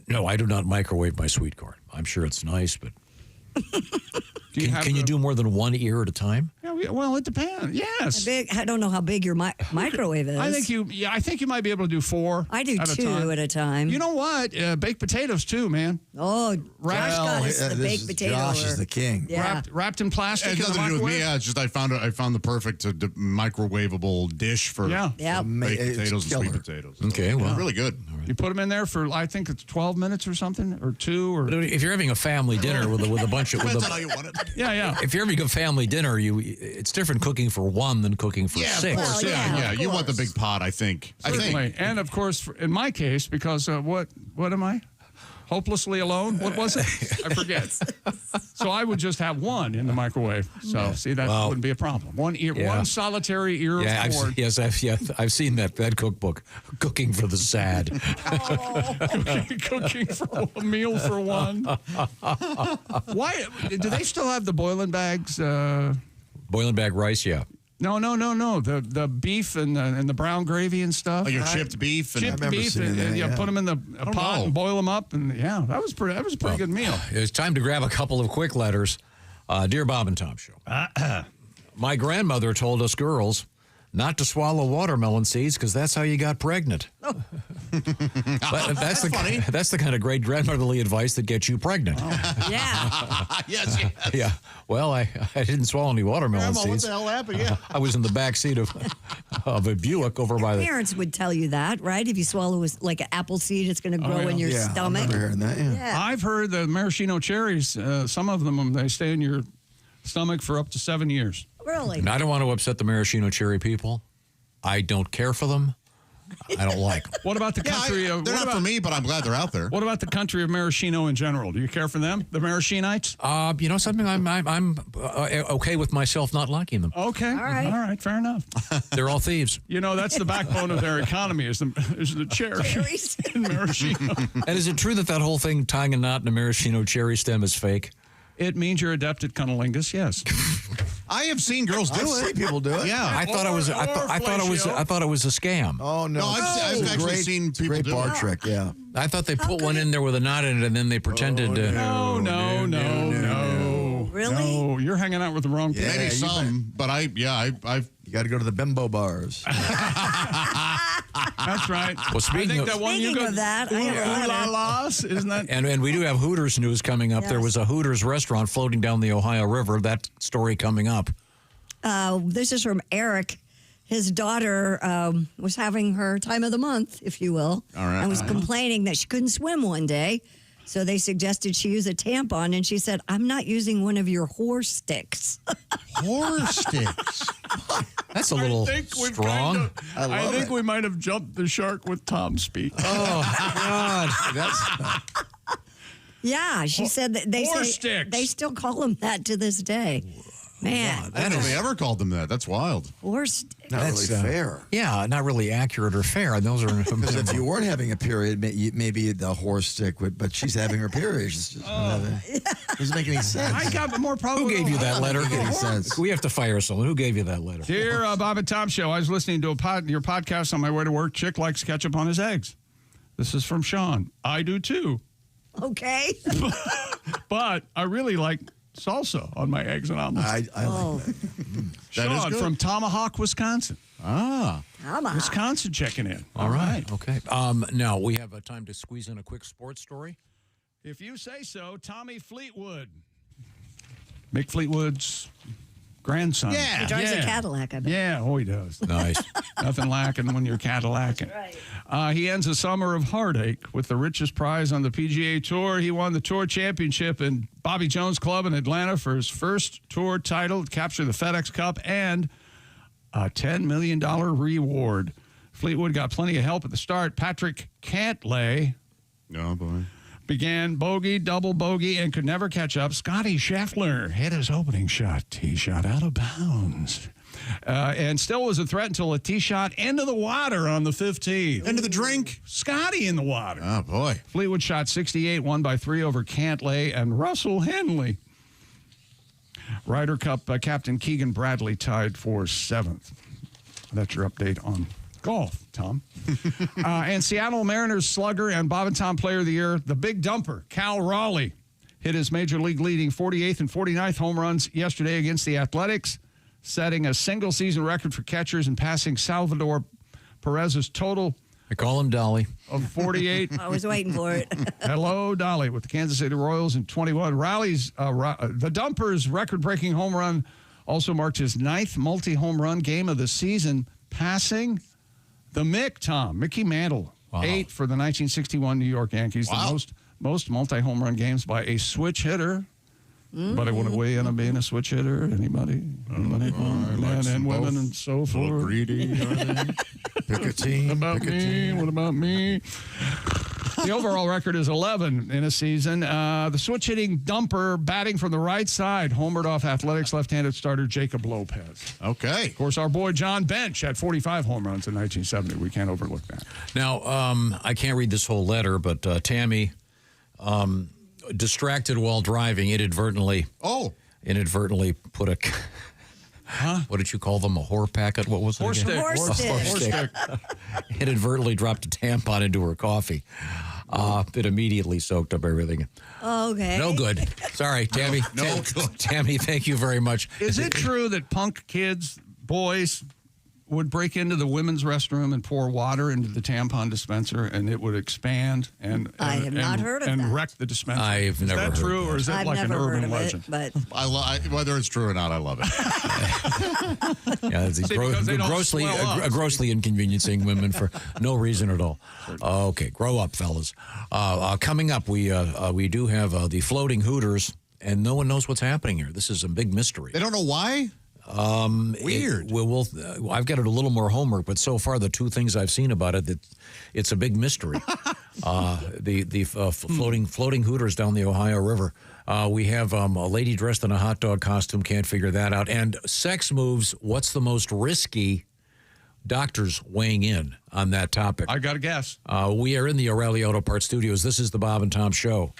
No, I do not microwave my sweet corn. I'm sure it's nice, but can you do more than 1 ear at a time? Yeah, well, it depends. Yes. I don't know how big your microwave is. I think you might be able to do 4. I do 2 at a time. You know what? Baked potatoes too, man. Oh, Josh got us the baked potato. Josh is the king. Yeah. Wrapped in plastic. It has nothing to do with me. Yeah, it's just I found the perfect microwavable dish for baked potatoes and sweet potatoes. Okay, well, really good. You put them in there for I think it's 12 minutes or something, or 2, or if you're having a family dinner with a bunch of depends on how you want it. Yeah. If you're having a family dinner, it's different cooking for 1 than cooking for 6. Of course. Yeah. You want the big pot, I think. Certainly. And of course, in my case, because what am I? Hopelessly alone? What was it? I forget. So I would just have one in the microwave. So see, that wouldn't be a problem. One solitary ear of corn. I've seen that cookbook, Cooking for the Sad. Cooking for a meal for one. Why do they still have the boiling bags? Boiling bag rice, yeah. No. The beef and the brown gravy and stuff. Oh, your chipped beef. Chipped beef. Put them in the pot and boil them up, and that was a pretty good meal. It's time to grab a couple of quick letters. Dear Bob and Tom Show. My grandmother told us girls not to swallow watermelon seeds because that's how you got pregnant. But that's the kind of great grandmotherly advice that gets you pregnant. Yes. Yeah. Well, I didn't swallow any watermelon Grandma, seeds. what the hell happened? Yeah. I was in the back seat of a Buick over by the. Parents would tell you that, right? If you swallow like an apple seed, it's going to grow in your stomach. I remember hearing that. Yeah. I've heard the maraschino cherries. Some of them they stay in your stomach for up to 7 years. Really? And I don't want to upset the maraschino cherry people. I don't care for them. I don't like them. What about the country? They're not for me, but I'm glad they're out there. What about the country of maraschino in general? Do you care for them, the maraschinites? You know something? I'm okay with myself not liking them. Okay. All right. Fair enough. They're all thieves. You know, that's the backbone of their economy is the cherries and maraschino. And is it true that whole thing tying a knot in a maraschino cherry stem is fake? It means you're adept at cunnilingus. Yes. I have seen girls do I've it. seen people do it. Yeah. I thought it was a scam. Oh no! I've actually seen people great do bar it. trick. Yeah. I thought they put one in there with a knot in it, and then they pretended to. No. Really? No, you're hanging out with the wrong people. Maybe some, but I've. You got to go to the bimbo bars. That's right. Well, speaking of that, I have la las, isn't that? And we do have Hooters news coming up. Yes. There was a Hooters restaurant floating down the Ohio River. That story coming up. This is from Eric. His daughter was having her time of the month, if you will, and was complaining that she couldn't swim one day. So they suggested she use a tampon, and she said, "I'm not using one of your horse sticks." Horse sticks. That's a little strong. I think we might have jumped the shark with Tom's speech. Oh God, Yeah, she said that they still call them that to this day. Man, I don't know if they ever called them that. That's wild. Horse. Not really fair. Yeah, not really accurate or fair. And those are because if you weren't having a period, maybe the horse stick would. But she's having her period. Doesn't make any sense. I got more problems. Who gave you that letter? Any sense. We have to fire someone. Who gave you that letter? Dear Bob and Tom Show, I was listening to your podcast on my way to work. Chick likes ketchup on his eggs. This is from Sean. I do too. Okay. But I really like salsa on my eggs and omelets. I like that. Sean from Tomahawk, Wisconsin. Tomahawk. Wisconsin checking in. All right. Okay. Now we have time to squeeze in a quick sports story. If you say so, Tommy Fleetwood. Mick Fleetwood's grandson. Yeah. He drives a Cadillac, I bet. Yeah, he does. Nice. Nothing lacking when you're Cadillacing. Right. He ends a summer of heartache with the richest prize on the PGA Tour. He won the Tour Championship in Bobby Jones Club in Atlanta for his first Tour title, capture the FedEx Cup, and a $10 million reward. Fleetwood got plenty of help at the start. Patrick Cantlay began bogey, double bogey, and could never catch up. Scotty Scheffler hit his opening shot. Tee shot out of bounds. And still was a threat until a tee shot into the water on the 15th. Into the drink. Scotty in the water. Oh, boy. Fleetwood shot 68, won by 3 over Cantlay and Russell Henley. Ryder Cup captain Keegan Bradley tied for 7th. That's your update on golf, Tom. And Seattle Mariners slugger and Bob and Tom Player of the Year, the big dumper, Cal Raleigh, hit his major league leading 48th and 49th home runs yesterday against the Athletics, setting a single-season record for catchers and passing Salvador Perez's total. I call him Dolly. Of 48. I was waiting for it. Hello, Dolly, with the Kansas City Royals in 21. Raleigh's, the dumper's record-breaking home run also marked his 9th multi-home run game of the season, passing the Mickey Mantle. Wow. 8 for the 1961 New York Yankees. Wow. The most multi-home run games by a switch hitter. But I want to weigh in on being a switch hitter. Anybody? Men and women and so forth. A little greedy. Pick a team. What about me? The overall record is 11 in a season. The switch-hitting dumper batting from the right side homered off Athletics left-handed starter Jacob Lopez. Okay. Of course, our boy John Bench had 45 home runs in 1970. We can't overlook that. Now, I can't read this whole letter, but Tammy, distracted while driving, inadvertently put a... Huh? What did you call them? A whore packet? What was it? Horse again? stick. Inadvertently dropped a tampon into her coffee. It immediately soaked up everything. Okay. No good. Sorry, Tammy. No. Tammy, thank you very much. Is it true that punk kids, boys, would break into the women's restroom and pour water into the tampon dispenser and it would expand and I have not heard of that. wreck the dispenser? I've never heard Is that true, of that. or is that I've like an never heard urban of legend? it, but Whether it's true or not, I love it. Yeah, it's because they don't swell up. grossly inconveniencing women for no reason at all. Okay, grow up, fellas. Coming up, we do have the floating Hooters, and no one knows what's happening here. This is a big mystery. They don't know why? Weird. I've got it a little more homework, but so far the two things I've seen about it, it's a big mystery. Floating Hooters down the Ohio River. We have a lady dressed in a hot dog costume. Can't figure that out. And sex moves. What's the most risky? Doctors weighing in on that topic. I got to guess. We are in the O'Reilly Auto Parts Studios. This is the Bob and Tom Show.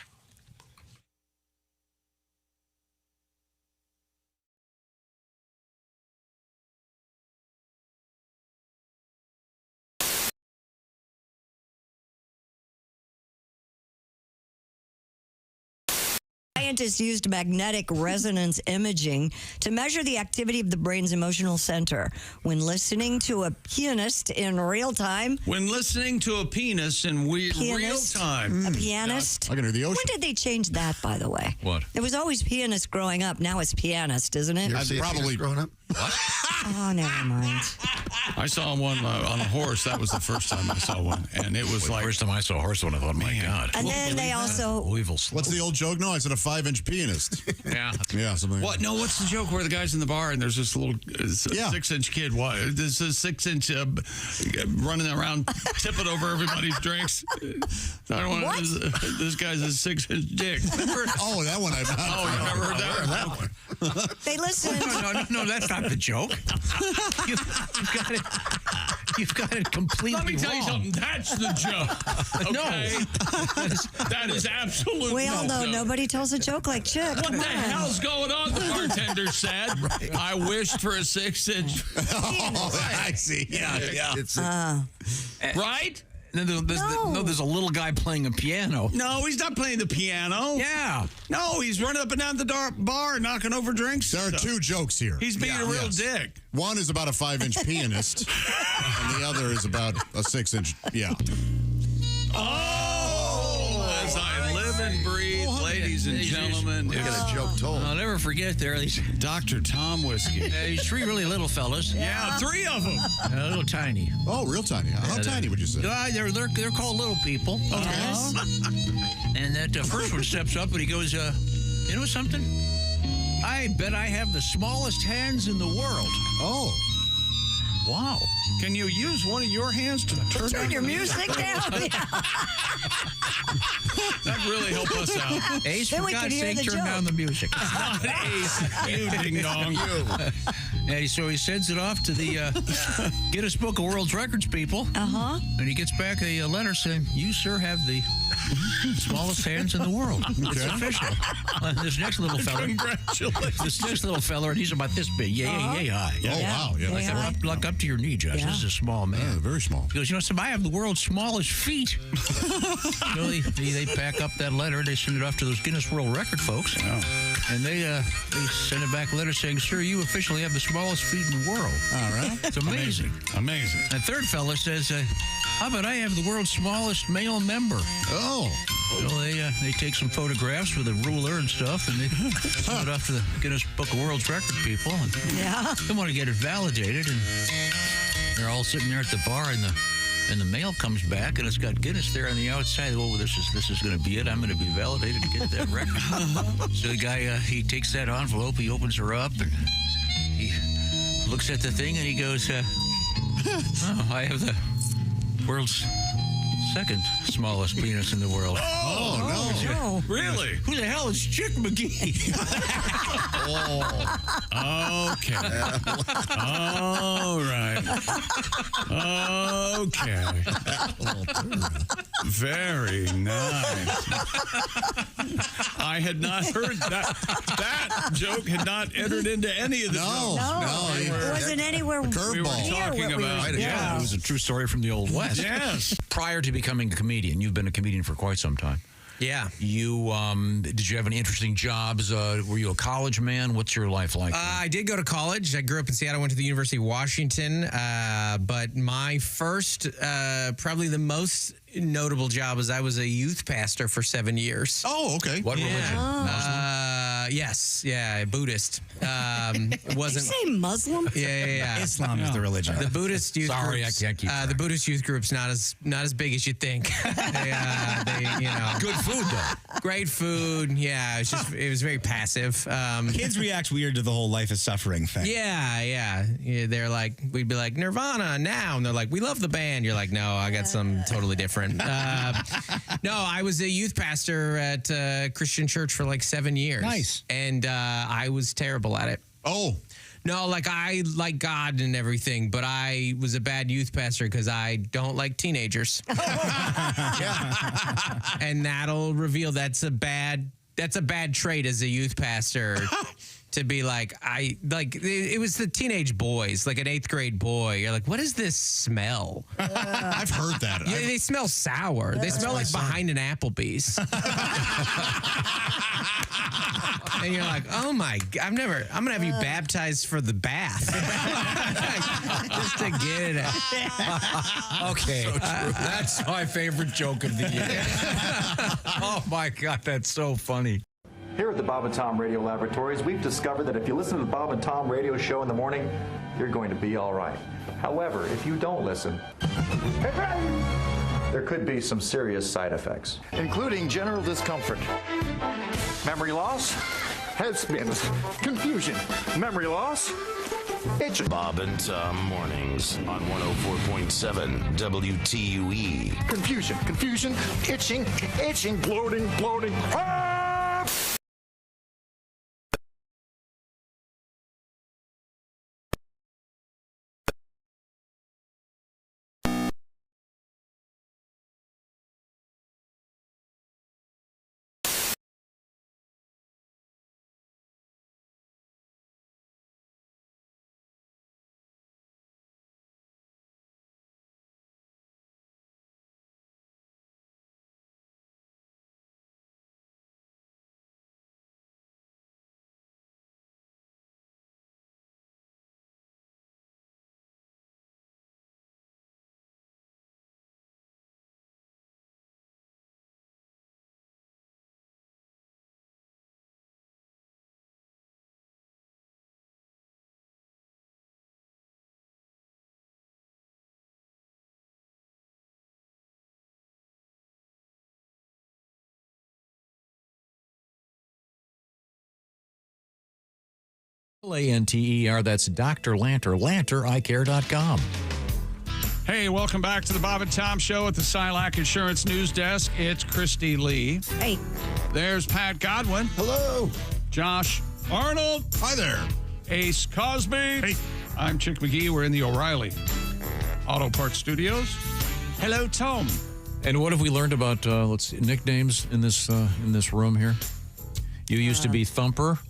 Scientists used magnetic resonance imaging to measure the activity of the brain's emotional center when listening to a pianist in real time. When listening to a penis in real time. A pianist. I can hear the ocean. When did they change that, by the way? What? It was always pianist growing up. Now it's pianist, isn't it? You ever see a penis growing up? Oh, never mind. I saw one on a horse. That was the first time I saw one. And it was like... First time I saw a horse one, I thought, my God. And then they also... Louisville. What's the old joke? No, I said a 5-inch pianist. Yeah. Yeah, something like What? No, what's the joke where the guy's in the bar and there's this little 6-inch kid? What? This is 6-inch running around tipping over everybody's drinks. I don't want this guy's a 6-inch dick. Oh, that one I've not. Oh, you never heard that one? They listened. No, that's not the joke. You've got it completely Let me tell you wrong. something. That's the joke. Okay? That is absolutely We all know joke. nobody tells a joke like Chick. What Come the on. hell's going on? The bartender said. I wished for a 6-inch. I see. Yeah. Right? There's a little guy playing a piano. No, he's not playing the piano. Yeah. No, he's running up and down the bar, knocking over drinks. There are two jokes here. He's being a real dick. One is about a 5-inch pianist, and the other is about a 6-inch. Yeah. Oh, as I live and breathe, ladies and gentlemen. Get a joke told. I'll never forget these Dr. Tom Whiskey. these three really little fellas. Yeah, 3 of them. A little tiny. Oh, real tiny. How tiny would you say? They're called little people. And that first one steps up and he goes, you know something? I bet I have the smallest hands in the world. Oh. Wow. Can you use one of your hands to turn Turn your music down. That really help us out. Ace, Then for we God's could hear sake, the turn joke. down the music. Not Ace. You ding dong. And so he sends it off to the Guinness Book of World Records people. Uh-huh. And he gets back a letter saying, you, sir, have the smallest hands in the world. It's official. This next little fella. Congratulations. This next little fella, and he's about this big. Yay high. Oh, wow. Yeah. Yay high. Look up to your knee, Josh. Yeah. This is a small man. Yeah, very small. He goes, you know, I have the world's smallest feet. So they pack up that letter. They send it off to those Guinness World Record folks. Yeah. And they send it back a letter saying, sir, you officially have the smallest feet in the world. All right. It's amazing. Amazing. And third fella says, how about I have the world's smallest male member? Oh. So they take some photographs with a ruler and stuff, and they send it off to the Guinness Book of World Record people. And they want to get it validated, and they're all sitting there at the bar, and the mail comes back, and it's got Guinness there on the outside. Oh, this is going to be it. I'm going to be validated to get that record. So the guy, he takes that envelope, he opens her up, and he looks at the thing, and he goes, oh, I have the world's second smallest penis in the world. Oh, no. Really? Who the hell is Chick McGee? Okay. All right. Okay. Very nice. I had not heard that. That joke had not entered into any of the jokes. It wasn't anywhere we were talking about. It was a true story from the Old West. Yes. Prior to becoming a comedian, you've been a comedian for quite some time. Yeah. You did you have any interesting jobs? Were you a college man? What's your life like? I did go to college. I grew up in Seattle. Went to the University of Washington. But my first, probably the most notable job was I was a youth pastor for 7 years. Oh, okay. What religion? Yes, yeah, Buddhist. It wasn't. Did you say Muslim? Yeah. Islam is the religion. The Buddhist youth. Sorry, groups, I can't keep track. the Buddhist youth group's not as big as you think. they, Good food though. Great food. Yeah, it was very passive. Kids react weird to the whole life is suffering thing. Yeah. They're like, we'd be like, Nirvana now. And they're like, we love the band. You're like, no, I got something totally different. No, I was a youth pastor at a Christian church for like 7 years. Nice. And I was terrible at it. Oh. No, like I like God and everything, but I was a bad youth pastor because I don't like teenagers. And that'll reveal that's a bad trait as a youth pastor. To be like, it was the teenage boys, like an 8th grade boy. You're like, what is this smell? I've heard that. Yeah, they smell sour. They smell like behind an Applebee's. And you're like, oh my, I'm going to have you baptized for the bath. Just to get it out. Okay. That's my favorite joke of the year. Oh my God, that's so funny. Here at the Bob and Tom Radio Laboratories, we've discovered that if you listen to the Bob and Tom Radio Show in the morning, you're going to be all right. However, if you don't listen, there could be some serious side effects, including general discomfort, memory loss, head spins, confusion, memory loss, itching. Bob and Tom mornings on 104.7 WTUE. Confusion, itching, bloating. Lanter, that's Dr. Lanter, LanterEyeCare.com. Hey, welcome back to the Bob and Tom Show at the Silac Insurance News Desk. It's Christy Lee. Hey. There's Pat Godwin. Hello. Josh Arnold. Hi there. Ace Cosby. Hey. I'm Chick McGee. We're in the O'Reilly Auto Parts Studios. Hello, Tom. And what have we learned about nicknames in this room here? You used to be Thumper.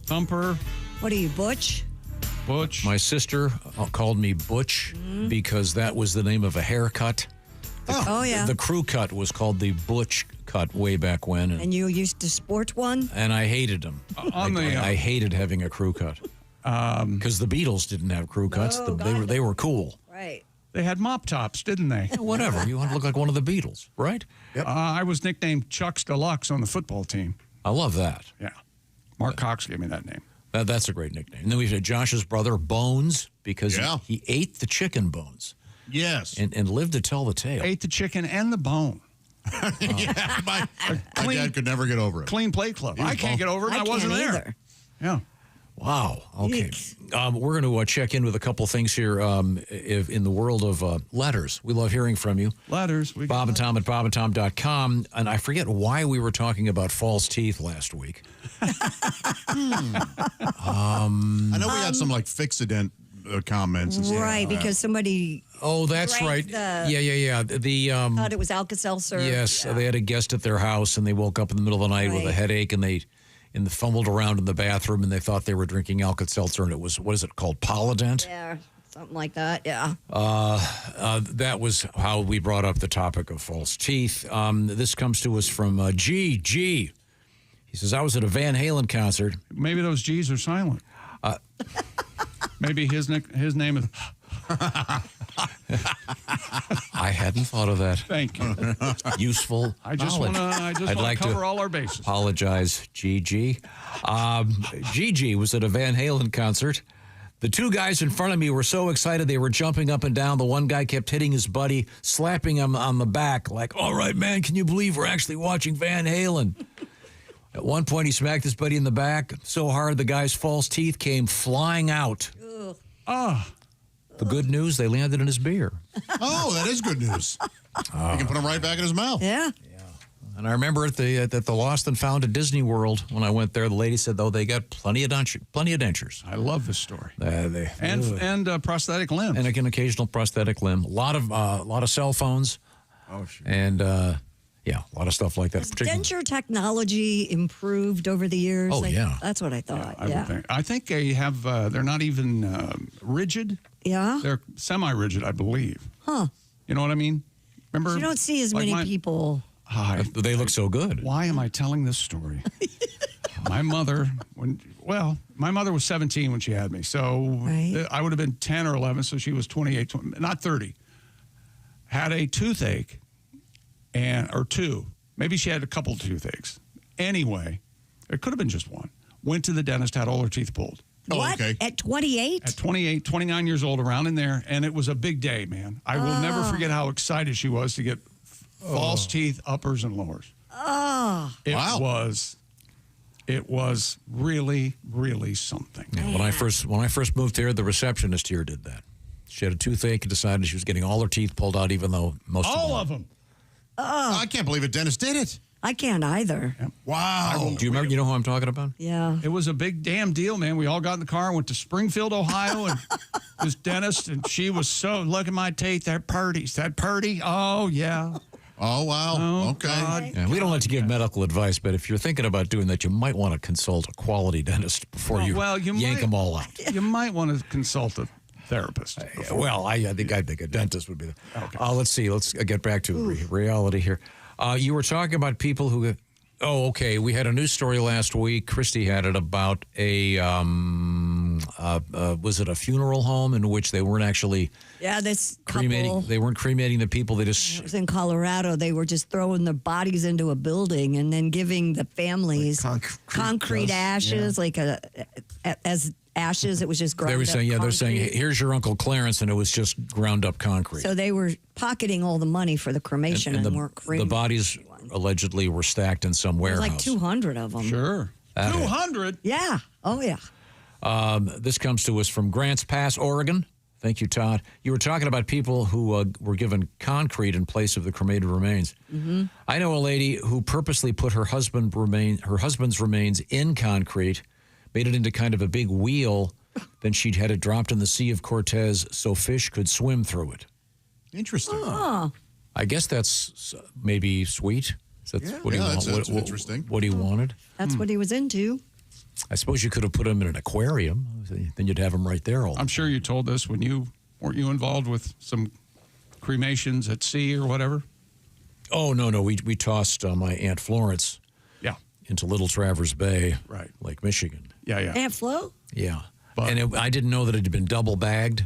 What are you, Butch? Butch. My sister called me Butch because that was the name of a haircut. Yeah. The crew cut was called the Butch cut way back when. And you used to sport one? And I hated them. I hated having a crew cut. Because the Beatles didn't have crew cuts. They were cool. Right. They had mop tops, didn't they? Yeah, whatever. You want to look like one of the Beatles, right? Yep. I was nicknamed Chuck's Deluxe on the football team. I love that. Yeah. Mark Cox gave me that name. That's a great nickname. And then we've had Josh's brother, Bones, because he ate the chicken bones. Yes. And lived to tell the tale. Ate the chicken and the bone. My dad could never get over it. Clean Plate Club. I can't get over it. I wasn't there. Yeah. Wow. Okay. We're going to check in with a couple things here if in the world of letters. We love hearing from you. Letters. Bob and Tom at bobandtom.com. And I forget why we were talking about false teeth last week. I know we had some like fixident comments. And stuff. Right, because somebody. Oh, that's right. Yeah. The thought it was Alka-Seltzer. Yes, they had a guest at their house, and they woke up in the middle of the night with a headache, and they fumbled around in the bathroom, and they thought they were drinking Alka-Seltzer, and it was, what is it called, Polident? Yeah, something like that, yeah. That was how we brought up the topic of false teeth. This comes to us from G. He says, I was at a Van Halen concert. Maybe those G's are silent. Maybe his name is... I hadn't thought of that. Thank you. Useful knowledge. I'd like to cover all our bases. Apologize, Gigi. Gigi was at a Van Halen concert. The two guys in front of me were so excited they were jumping up and down. The one guy kept hitting his buddy, slapping him on the back, like, all right, man, can you believe we're actually watching Van Halen? At one point, he smacked his buddy in the back so hard the guy's false teeth came flying out. The good news, they landed in his beer. Oh, that is good news. You can put them right back in his mouth. Yeah. And I remember at the Lost and Found at Disney World, when I went there, the lady said, though, they got plenty of dentures. I love this story. And prosthetic limbs. And an occasional prosthetic limb. A lot of cell phones. Oh, sure. And, a lot of stuff like that. Has denture technology improved over the years? Oh, yeah. That's what I thought, I think they have, they're not even rigid. Yeah? They're semi-rigid, I believe. Huh. You know what I mean? Remember? You don't see as many people. They look so good. Why am I telling this story? My mother was 17 when she had me. So I would have been 10 or 11. So she was 28, not 30. Had a toothache or two. Maybe she had a couple of toothaches. Anyway, it could have been just one. Went to the dentist, had all her teeth pulled. What? Okay. At 28? At 28, 29 years old, around in there. And it was a big day, man. I will never forget how excited she was to get false teeth, uppers and lowers. It was really, really something. Yeah, when I first moved here, the receptionist here did that. She had a toothache and decided she was getting all her teeth pulled out, even though most of them. I can't believe a dentist did it. I can't either. Yep. Wow. Do you remember? You know who I'm talking about? Yeah. It was a big damn deal, man. We all got in the car and went to Springfield, Ohio, and this dentist, and she was so, look at my teeth, they're purty. Oh, yeah. Oh, wow. Oh, okay. God. Yeah, we don't like to give medical advice, but if you're thinking about doing that, you might want to consult a quality dentist before you yank them all out. You might want to consult a therapist. I think a dentist would be the. Okay. Let's see. Let's get back to reality here. You were talking about people who. We had a news story last week. Christy had it about was it a funeral home in which they weren't actually. Yeah, this cremating. couple. They weren't cremating the people. They just. It was in Colorado. They were just throwing their bodies into a building and then giving the families concrete ashes, as ashes. It was just ground up. They're saying, here's your Uncle Clarence, and it was just ground up concrete. So they were pocketing all the money for the cremation and weren't cremating. The bodies allegedly were stacked in some warehouse. Like 200 of them. Sure. 200? Yeah. Oh, yeah. This comes to us from Grants Pass, Oregon. Thank you, Todd. You were talking about people who were given concrete in place of the cremated remains. Mm-hmm. I know a lady who purposely put her husband's remains in concrete, made it into kind of a big wheel. Then she'd had it dropped in the Sea of Cortez so fish could swim through it. Interesting. Oh. I guess that's maybe sweet. That's what he wanted. That's interesting. What he wanted. That's what he was into. I suppose you could have put him in an aquarium. Then you'd have him right there. I'm sure you told this weren't you involved with some cremations at sea or whatever? Oh, no. We tossed my Aunt Florence into Little Traverse Bay, right, Lake Michigan. Yeah. Aunt Flo? Yeah. I didn't know that it had been double bagged.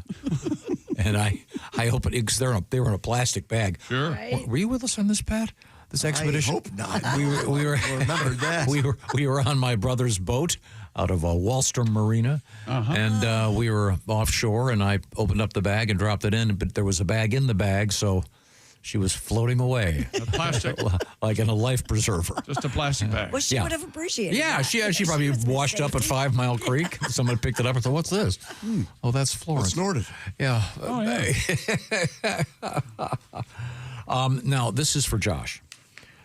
And I opened it because they were in a plastic bag. Sure. Right. Were you with us on this, Pat? This expedition? I hope not. We were remember that. We were on my brother's boat out of Wallstrom Marina, and we were offshore. And I opened up the bag and dropped it in, but there was a bag in the bag, so she was floating away. A plastic. Like in a life preserver. Just a plastic bag. Well, she would have appreciated Yeah, that. she probably washed up at 5 Mile Creek. Someone picked it up and said, "What's this?" Oh, that's Florence. Snorted. Yeah. Oh, yeah. Now, this is for Josh.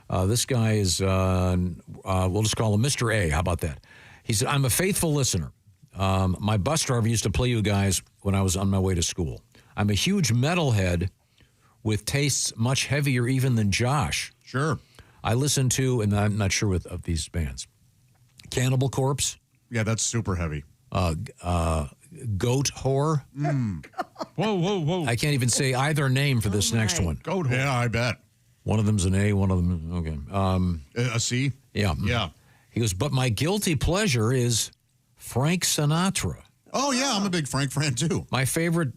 This guy is, we'll just call him Mr. A. How about that? He said, I'm a faithful listener. My bus driver used to play you guys when I was on my way to school. I'm a huge metalhead with tastes much heavier even than Josh. Sure. I listen to, and I'm not sure of these bands, Cannibal Corpse. Yeah, that's super heavy. Goat Whore. Whoa. I can't even say either name for this next one. Goat Whore. Yeah, I bet. One of them's an A, one of them, okay. A C? Yeah. Yeah. He goes, but my guilty pleasure is Frank Sinatra. Oh, yeah, I'm a big Frank fan, too. My favorite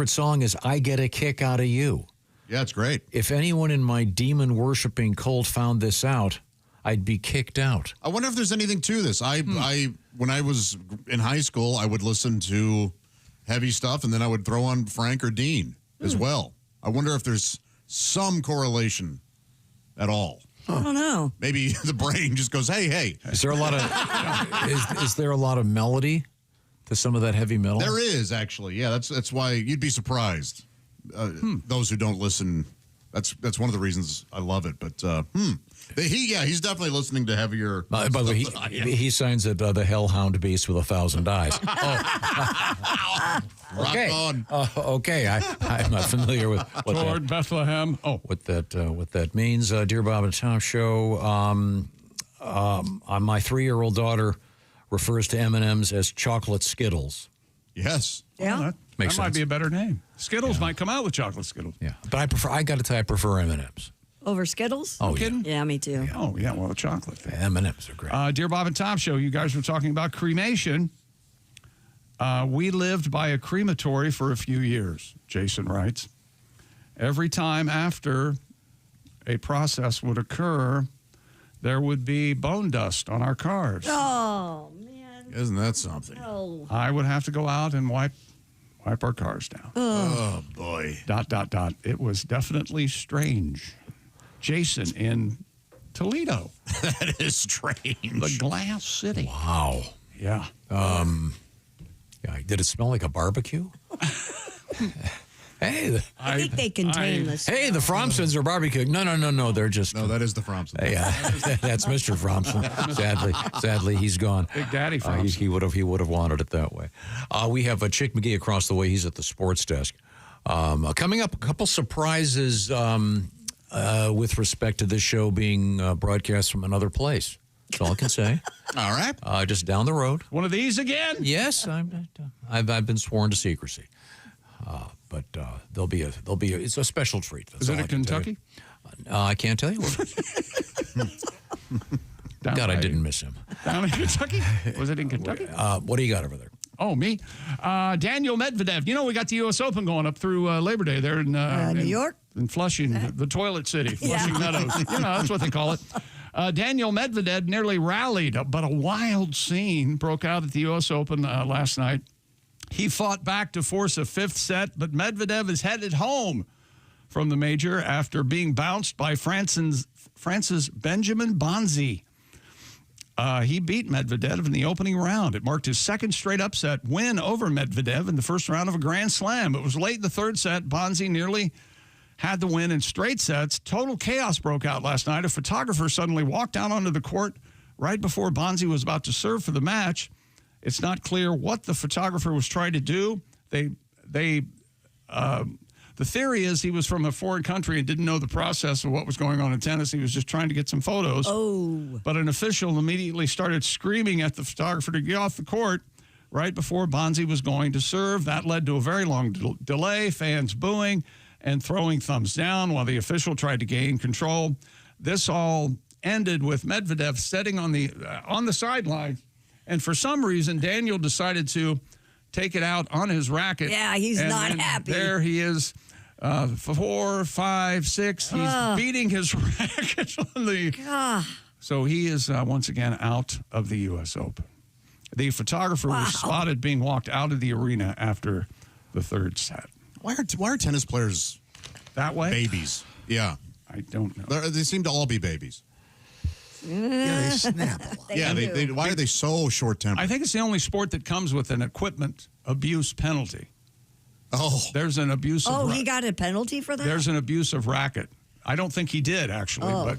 song is I Get a Kick Out of You. Yeah, it's great. If anyone in my demon-worshipping cult found this out, I'd be kicked out. I wonder if there's anything to this. When I was in high school, I would listen to heavy stuff, and then I would throw on Frank or Dean as well. I wonder if there's some correlation at all. I don't know. Maybe the brain just goes, hey. Is there a lot of is there a lot of melody to some of that heavy metal? There is, actually. Yeah, that's why you'd be surprised. Those who don't listen, that's one of the reasons I love it. But he's definitely listening to heavier. By the way, he signs it the Hellhound Beast with 1,000 eyes. Rock on. Okay, I'm not familiar with what Toward Bethlehem. what that means. Dear Bob and Tom Show, my 3-year-old daughter refers to M&Ms as chocolate Skittles. Yes. Yeah. That Makes might sense. be a better name. Skittles might come out with chocolate Skittles. Yeah, but I got to tell you, I prefer M&Ms. Over Skittles? Oh, kidding? Yeah, me too. Oh, yeah, well, the chocolate thing. M&Ms are great. Dear Bob and Tom Show, you guys were talking about cremation. We lived by a crematory for a few years, Jason writes. Every time after a process would occur, there would be bone dust on our cars. Oh, man. Isn't that something? No. I would have to go out and wipe our cars down. Oh, boy. ... It was definitely strange. Jason in Toledo. That is strange. The Glass City. Wow. Yeah. Yeah. Did it smell like a barbecue? Hey, I think they contain this. Hey, the Fromsons are barbecue. No. They're just. No, that is the Fromson. Yeah, that's Mr. Fromson. Sadly, he's gone. Big Daddy Fromson. He would have wanted it that way. We have Chick McGee across the way. He's at the sports desk. Coming up, a couple surprises with respect to this show being broadcast from another place. That's all I can say. All right. Just down the road. One of these again? Yes, I've been sworn to secrecy. But there'll be it's a special treat. That's Is it all in I can tell Kentucky? you. I can't tell you. God, I didn't miss him. Down in Kentucky? Was it in Kentucky? What do you got over there? Oh, me? Daniel Medvedev. You know, we got the U.S. Open going up through Labor Day there in New York? In Flushing, the toilet city, Flushing Meadows. That's what they call it. Daniel Medvedev nearly rallied, but a wild scene broke out at the U.S. Open last night. He fought back to force a fifth set, but Medvedev is headed home from the major after being bounced by France's Benjamin Bonzi. He beat Medvedev in the opening round. It marked his second straight upset win over Medvedev in the first round of a Grand Slam. It was late in the third set. Bonzi nearly had the win in straight sets. Total chaos broke out last night. A photographer suddenly walked down onto the court right before Bonzi was about to serve for the match. It's not clear what the photographer was trying to do. The theory is he was from a foreign country and didn't know the process of what was going on in tennis. He was just trying to get some photos. Oh. But an official immediately started screaming at the photographer to get off the court right before Bonzi was going to serve. That led to a very long delay, fans booing and throwing thumbs down while the official tried to gain control. This all ended with Medvedev sitting on the sideline. And for some reason, Daniel decided to take it out on his racket. Yeah, he's not happy. There he is, 4, 5, 6. He's beating his racket on the. So he is once again out of the U.S. Open. The photographer was spotted being walked out of the arena after the third set. Why are tennis players that way? Babies. Yeah. I don't know. They seem to all be babies. Yeah, they snap a lot. Yeah, why are they so short-tempered? I think it's the only sport that comes with an equipment abuse penalty. Oh. There's an abuse of he got a penalty for that? There's an abuse of racket. I don't think he did, actually, but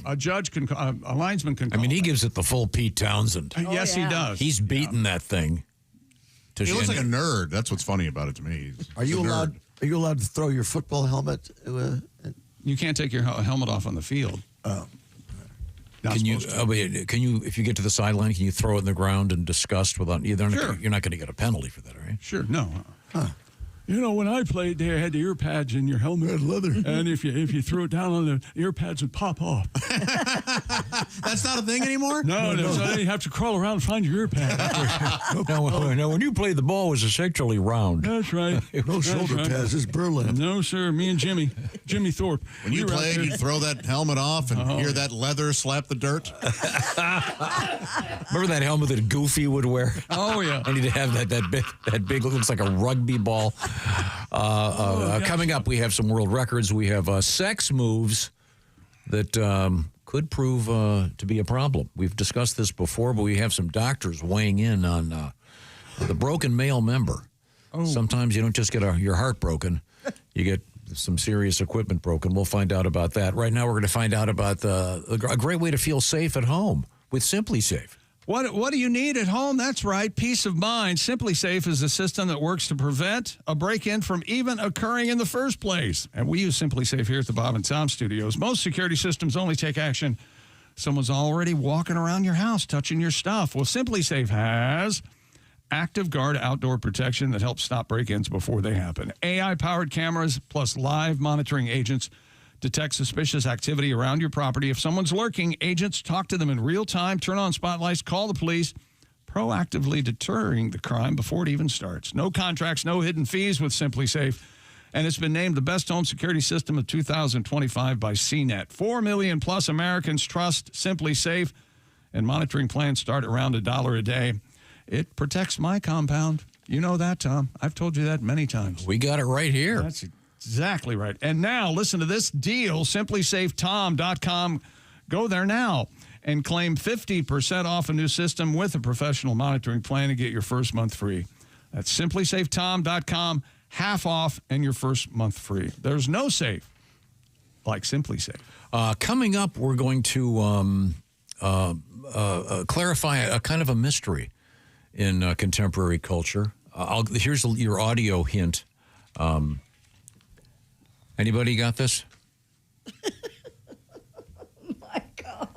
a judge can, a linesman can. He gives it the full Pete Townsend. Yes, he does. He's beaten that thing. He looks like a nerd. That's what's funny about it to me. Are you allowed to throw your football helmet? You can't take your helmet off on the field. Oh. Can you, if you get to the sideline, can you throw it in the ground in disgust without? You're not going to get a penalty for that, right? Sure, no. You know, when I played, they had the ear pads in your helmet, leather, and if you threw it down on the ear pads, would pop off. That's not a thing anymore. No. So then you have to crawl around and find your ear pad. Now, when you played, the ball was essentially round. That's right. No shoulder pads. It's Berlin. No, sir. Me and Jimmy Thorpe. When you played, you'd throw that helmet off and hear that leather slap the dirt. Remember that helmet that Goofy would wear? Oh yeah. And he'd have that big looks like a rugby ball. Coming up, we have some world records. We have sex moves that could prove to be a problem. We've discussed this before, but we have some doctors weighing in on the broken male member. Sometimes you don't just get your heart broken, you get some serious equipment broken. We'll find out about that. Right now, we're going to find out about a great way to feel safe at home with Simply Safe. What do you need at home? That's right, peace of mind. Simply Safe is a system that works to prevent a break-in from even occurring in the first place. And we use Simply Safe here at the Bob and Tom Studios. Most security systems only take action someone's already walking around your house, touching your stuff. Well, Simply Safe has Active Guard outdoor protection that helps stop break-ins before they happen. AI-powered cameras plus live monitoring agents detect suspicious activity around your property. If someone's lurking, agents talk to them in real time, turn on spotlights, call the police, proactively deterring the crime before it even starts. No contracts, no hidden fees with Simply Safe. And it's been named the best home security system of 2025 by CNET. 4 million plus Americans trust Simply Safe, and monitoring plans start around $1 a day. It protects my compound. You know that, Tom. I've told you that many times. We got it right here. That's exactly right. And now, listen to this deal, simplysafetom.com. Go there now and claim 50% off a new system with a professional monitoring plan and get your first month free. That's simplysafetom.com, half off and your first month free. There's no safe like Simply Safe. Coming up, we're going to clarify a kind of a mystery in contemporary culture. Here's your audio hint. Anybody got this? My God.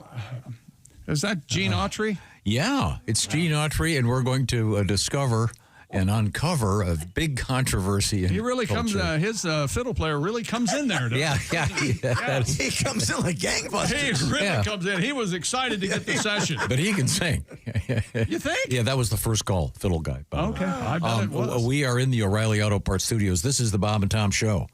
Is that Gene Autry? Yeah, it's Gene Autry, and we're going to discover and uncover a big controversy. He really comes, his fiddle player really comes in there. Yeah. He comes in like gangbusters. He really comes in. He was excited to get the session. But he can sing. You think? Yeah, that was the first call, fiddle guy. Okay, I bet it was. We are in the O'Reilly Auto Parts Studios. This is the Bob and Tom Show.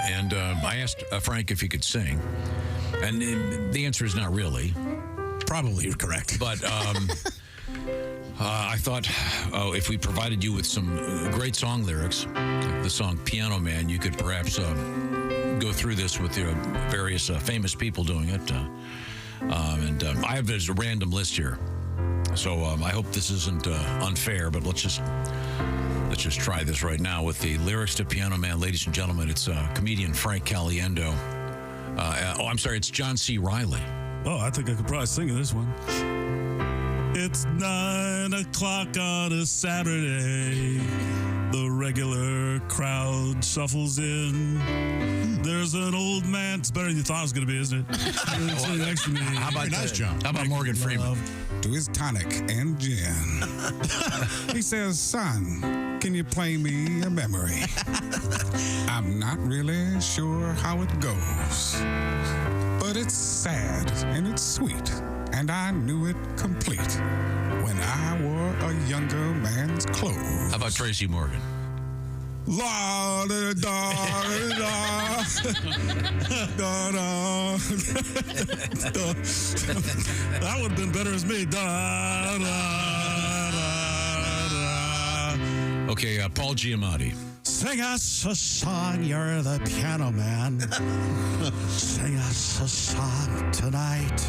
And I asked Frank if he could sing, and the answer is not really. Probably you're correct. But I thought if we provided you with some great song lyrics, like the song Piano Man, you could perhaps go through this with your various famous people doing it. And I have a random list here. So I hope this isn't unfair, but let's just try this right now with the lyrics to Piano Man. Ladies and gentlemen, it's comedian Frank Caliendo. I'm sorry, it's John C. Reilly. Oh, I think I could probably sing this one. It's 9 o'clock on a Saturday. The regular crowd shuffles in. There's an old man. It's better than you thought it was going to be, isn't it? Sitting next to me. How about nice, John? How about Morgan Freeman? To his tonic and gin. He says, son, can you play me a memory? I'm not really sure how it goes, but it's sad and it's sweet, and I knew it complete when I wore a younger man's clothes. How about Tracy Morgan? La da da da da da. That would have been better as me. Da da da. Okay, Paul Giamatti. Sing us a song, you're the piano man. Sing us a song tonight.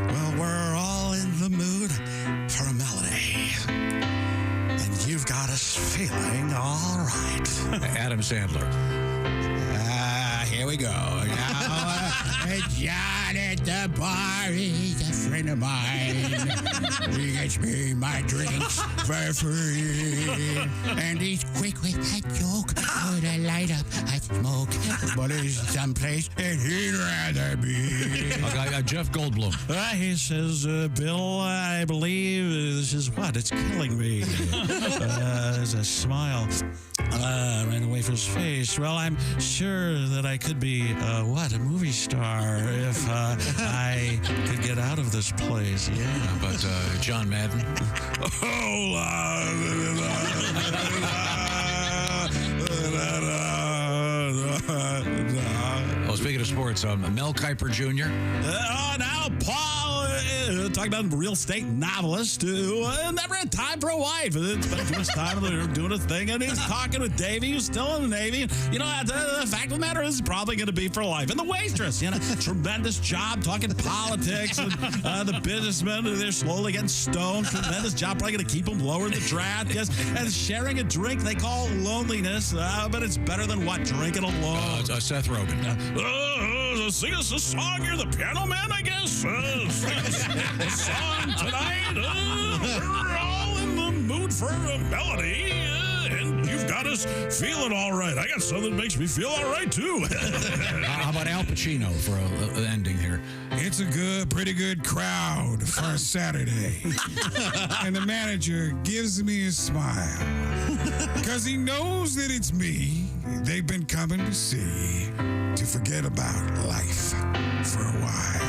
Well, we're all in the mood for a melody. And you've got us feeling all right. Adam Sandler. Here we go. Now, John at the bar is a friend of mine. He gets me my drinks for free. And he's quick with a joke. To light up a smoke. But he's someplace that he'd rather be. Jeff Goldblum. He says, Bill, I believe this is what? It's killing me. There's a smile right away from his face. Well, I'm sure that I could be, a movie star if I could get out of this place. Yeah. But John Madden. Oh, speaking of sports, Mel Kiper Jr. Now, Paul, talking about a real estate novelist who never had time for a wife. Spent too much time doing a thing, and he's talking with Davey, who's still in the Navy. You know, the fact of the matter is probably going to be for life. And the waitress, tremendous job talking politics, and the businessmen, they're slowly getting stoned. Tremendous job, probably going to keep them lower in the draft. Yes, and sharing a drink they call loneliness, but it's better than what? Drinking alone. Seth Rogen. Sing us a song, you're the piano man, I guess. Sing us a song tonight. We're all in the mood for a melody, and you've got us feeling all right. I got something that makes me feel all right, too. How about Al Pacino for an ending here? It's a pretty good crowd for a Saturday. And the manager gives me a smile because he knows that it's me they've been coming to see to forget about life for a while.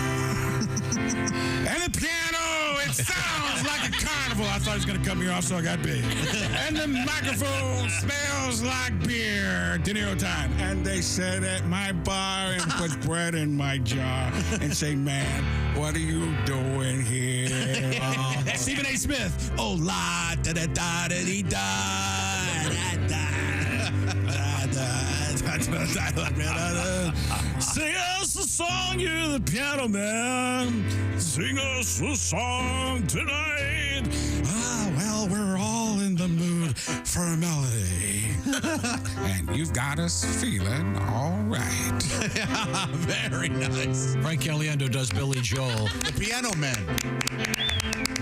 And the piano, it sounds like a carnival. I thought it was going to cut me off, so I got big. And the microphone smells like beer. Dinner time. And they sit at my bar and put bread in my jar and say, man, what are you doing here? Stephen A. Smith. Oh, la, da, da, da, da, dee, da, da, da. Sing us a song, you're the piano man. Sing us a song tonight. Well, we're all in the mood for a melody. And you've got us feeling all right. Very nice. Frank Caliendo does Billy Joel. The Piano Man.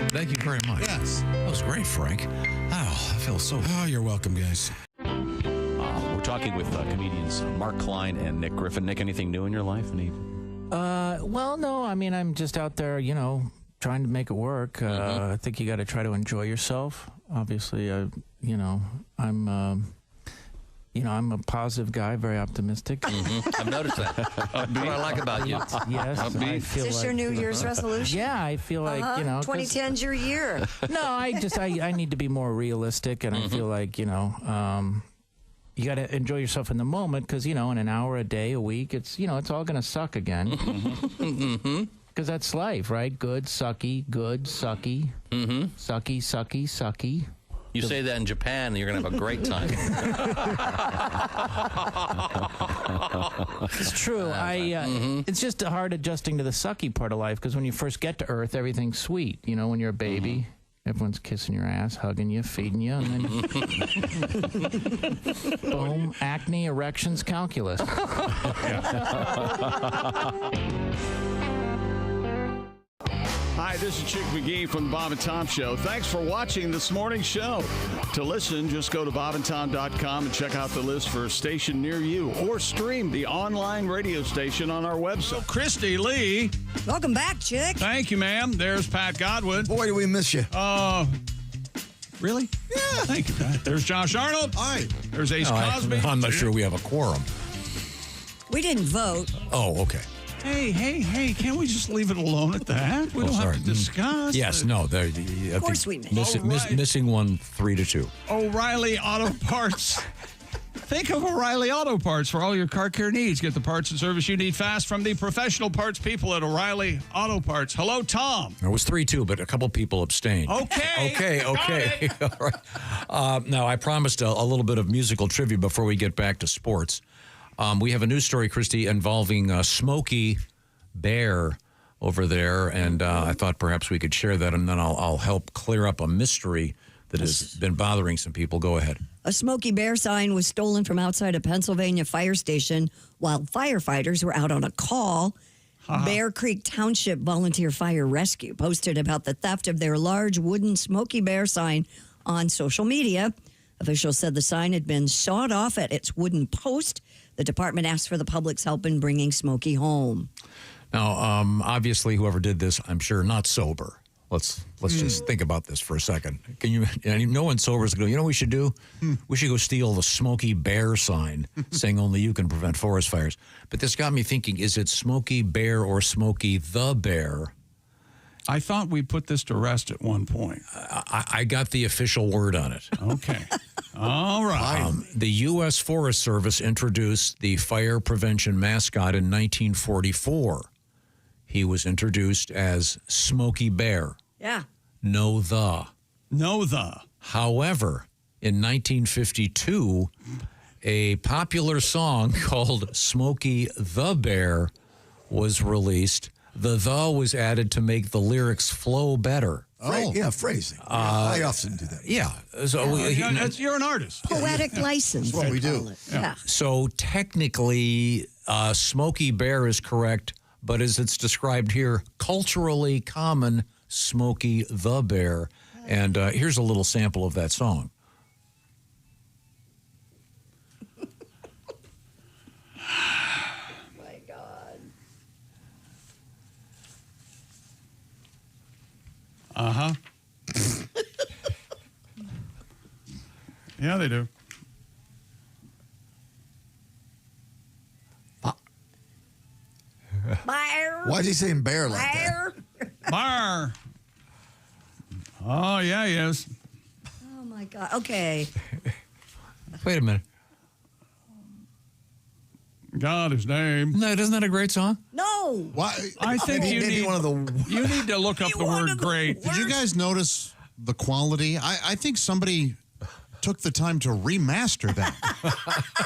Thank you very much. Yes. That was great, Frank. Oh, I feel so... Oh, you're welcome, guys. We're talking with comedians Mark Klein and Nick Griffin. Nick, anything new in your life? Well, no. I mean, I'm just out there, trying to make it work. I think you got to try to enjoy yourself. Obviously, I'm a positive guy, very optimistic. I've noticed that. That's what I like about you. Yes. I feel Is this your New Year's resolution? Yeah, I feel like, 2010's your year. No, I need to be more realistic, and I feel like, you got to enjoy yourself in the moment because, in an hour a day, a week, it's all going to suck again. Because that's life, right? Good, sucky, sucky, sucky, sucky, sucky. You say that in Japan, and you're going to have a great time. It's true. It's just hard adjusting to the sucky part of life because when you first get to Earth, everything's sweet. When you're a baby. Everyone's kissing your ass, hugging you, feeding you, and then boom, acne, erections, calculus. Hi, this is Chick McGee from the Bob and Tom Show. Thanks for watching this morning's show. To listen, just go to bobandtom.com and check out the list for a station near you, or stream the online radio station on our website. Christy Lee. Welcome back, Chick. Thank you, ma'am. There's Pat Godwin. Boy, do we miss you. Really? Yeah. Thank you, Pat. There's Josh Arnold. Hi. There's Ace Cosby. I'm not sure we have a quorum. We didn't vote. Oh, okay. Hey, can't we just leave it alone at that? We don't have to discuss. Yes, no. Of course we may. Missing one 3-2. O'Reilly Auto Parts Think of O'Reilly Auto Parts for all your car care needs. Get the parts and service you need fast from the professional parts people at O'Reilly Auto Parts. Hello, Tom. It was 3-2, but a couple people abstained. Okay. Okay. All right. Now, I promised a little bit of musical trivia before we get back to sports. We have a news story, Christy, involving Smokey Bear over there, and I thought perhaps we could share that, and then I'll help clear up a mystery that has been bothering some people. Go ahead. A Smokey Bear sign was stolen from outside a Pennsylvania fire station while firefighters were out on a call. Bear Creek Township Volunteer Fire Rescue posted about the theft of their large wooden Smokey Bear sign on social media. Officials said the sign had been sawed off at its wooden post. The department asked for the public's help in bringing Smokey home. Now, obviously, whoever did this, I'm sure not sober. Let's just think about this for a second. Can you? And no one sober is going to go, you know what we should do? We should go steal the Smokey Bear sign saying only you can prevent forest fires. But this got me thinking, is it Smokey Bear or Smokey the Bear? I thought we put this to rest at one point. I got the official word on it. Okay. All right. The U.S. Forest Service introduced the fire prevention mascot in 1944. He was introduced as Smokey Bear. Yeah. No the. However, in 1952, a popular song called Smokey the Bear was released. The was added to make the lyrics flow better. Phrasing. I often do that. Yeah. So you're an artist. Poetic license. That's what we do. Yeah. So technically, Smokey Bear is correct, but as it's described here, culturally common Smokey the Bear. And here's a little sample of that song. My God. Uh-huh. Yeah, they do. Bear. Why is he saying bear like that? Bar. Oh, yeah, he is. Oh, my God. Okay. Wait a minute. God, his name. No, isn't that a great song? No. Why? I think you need one of the. You need to look up the word great. Did you guys notice the quality? I think somebody took the time to remaster that.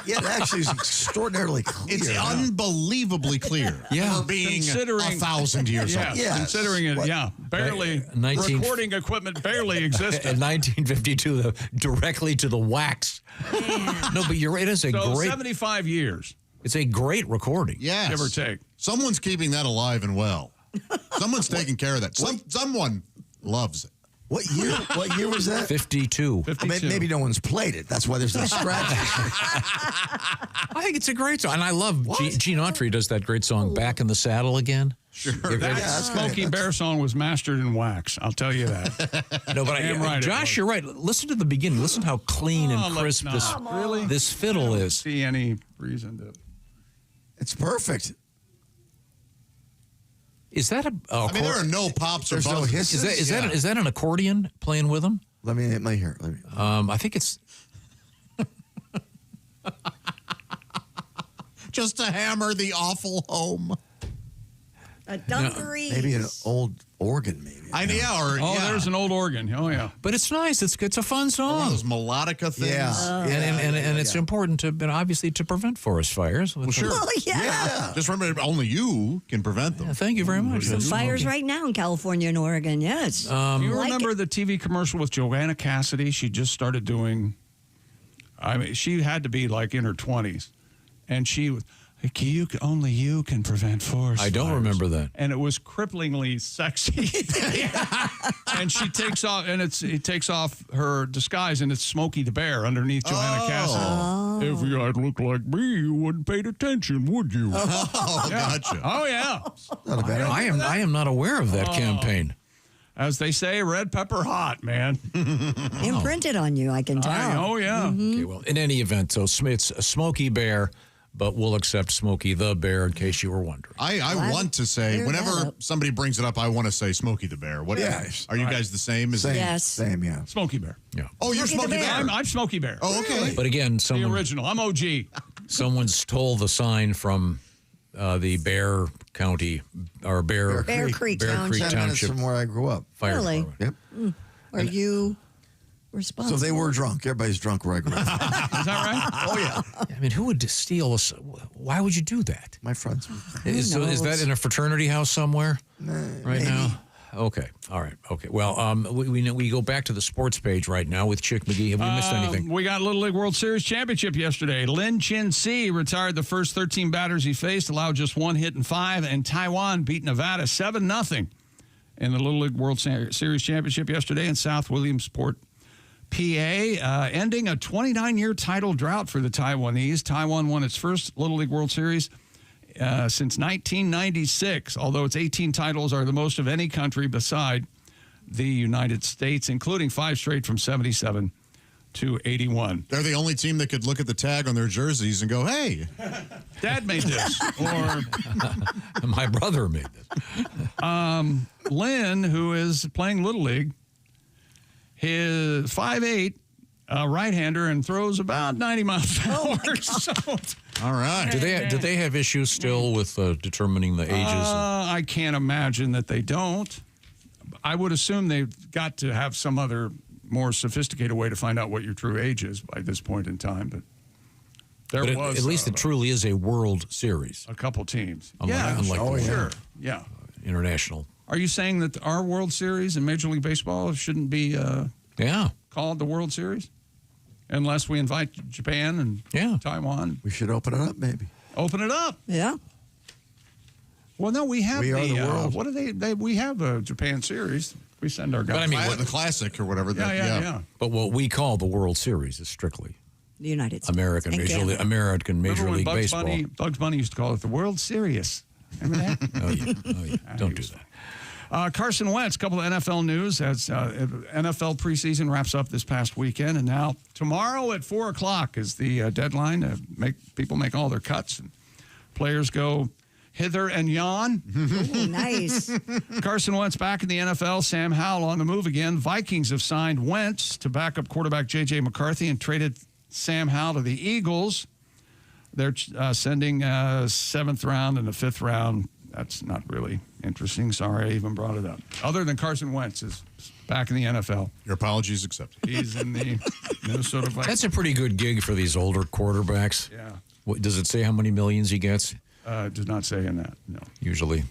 Yeah, it actually is extraordinarily clear. It's unbelievably clear. Yeah. For being 1,000 years old. Yes. Considering it, barely. Recording equipment barely existed. In 1952, directly to the wax. No, but you're right. It is a great. 75 years. It's a great recording. Yes. Give or take. Someone's keeping that alive and well. Someone's taking care of that. Someone loves it. What year was that? 52. Maybe no one's played it. That's why there's no scratches. I think it's a great song. And I love Gene Autry does that great song, Back in the Saddle Again. Sure. That Smokey Bear song was mastered in wax. I'll tell you that. No, but right, Josh, you're right. Listen to the beginning. Listen how clean and crisp this fiddle is. See any reason to. It's perfect. Is that I mean, there are no pops or buzzes. No hisses. Is that an accordion playing with them? Let me hear. I think it's just to hammer the awful home. A dungaree. Maybe an old organ, maybe. There's an old organ. Oh, yeah. But it's nice. It's a fun song. One of those melodica things. Yeah. And it's important to, obviously, to prevent forest fires. Well, sure. Oh, yeah. Just remember, only you can prevent them. Yeah, thank you very much. Some fires right now in California and Oregon, yes. Do you remember the TV commercial with Joanna Cassidy? She just started doing, she had to be like in her 20s. And she was, only you can prevent forest fires. I don't remember that. And it was cripplingly sexy. And she takes off, and it takes off her disguise, and it's Smokey the Bear underneath Joanna Cassidy. If you had looked like me, you wouldn't paid attention, would you? Gotcha. Oh, yeah. I am not aware of that campaign. As they say, red pepper hot, man. Imprinted on you, I can tell. Oh, yeah. Okay, well, in any event, so it's a Smokey Bear. but we'll accept Smokey the Bear in case you were wondering. I want to say, Clear that whenever up. somebody brings it up, I want to say Smokey the Bear. What? Yes. Are you guys the same? Same, Yes. same, yeah. Smokey Bear. Yeah. Oh, you're Smokey the Smokey Bear. Bear. I'm Smokey Bear. Oh, okay. But again, The original. I'm OG. someone stole the sign from the Bear County or Bear Creek Bear Township. Creek 10 minutes Township from where I grew up. Fire Really? Department. Yep. Are you So responsible? they were drunk. Everybody's drunk where I grew up. Is that right? Oh, yeah. I mean, who would steal us? Why would you do that? My friends. Is that in a fraternity house somewhere right now? Okay. All right. Okay. Well, we go back to the sports page right now with Chick McGee. Have we missed anything? We got Little League World Series championship yesterday. Lin Chin Si retired the first 13 batters he faced, allowed just 1 hit and 5, and Taiwan beat Nevada 7-0 in the Little League World Series championship yesterday in South Williamsport, PA, ending a 29-year title drought for the Taiwanese. Taiwan won its first Little League World Series since 1996, although its 18 titles are the most of any country beside the United States, including 5 straight from 77 to 81. They're the only team that could look at the tag on their jerseys and go, hey. Dad made this. Or my brother made this. Lynn, who is playing Little League, his 5'8", right-hander, and throws about 90 miles an hour. So, all right. Do they have issues still with determining the ages? I can't imagine that they don't. I would assume they've got to have some other more sophisticated way to find out what your true age is by this point in time. But there was at least it truly is a World Series. A couple teams. Unlike Sure. Yeah. International. Are you saying that our World Series in Major League Baseball shouldn't be called the World Series? Unless we invite Japan and Taiwan. We should open it up, maybe. Open it up. Yeah. Well, no, we have We are the world. What do they we have a Japan Series. We send our guys. But I mean, the Classic or whatever. Yeah. But what we call the World Series is strictly The United States. American And Major Canada. League Remember when Baseball. Bugs Bunny used to call it the World Series. Remember that? Oh yeah. Don't do that. Carson Wentz, a couple of NFL news as NFL preseason wraps up this past weekend. And now tomorrow at 4 o'clock is the deadline to make all their cuts. And players go hither and yon. Ooh, nice. Carson Wentz back in the NFL. Sam Howell on the move again. Vikings have signed Wentz to backup quarterback J.J. McCarthy and traded Sam Howell to the Eagles. They're sending a 7th round and a 5th round. That's not really interesting. Sorry I even brought it up. Other than Carson Wentz is back in the NFL. Your apologies accepted. He's in the Minnesota Vikings. That's a pretty good gig for these older quarterbacks. Yeah. Does it say how many millions he gets? It does not say in that, no. Usually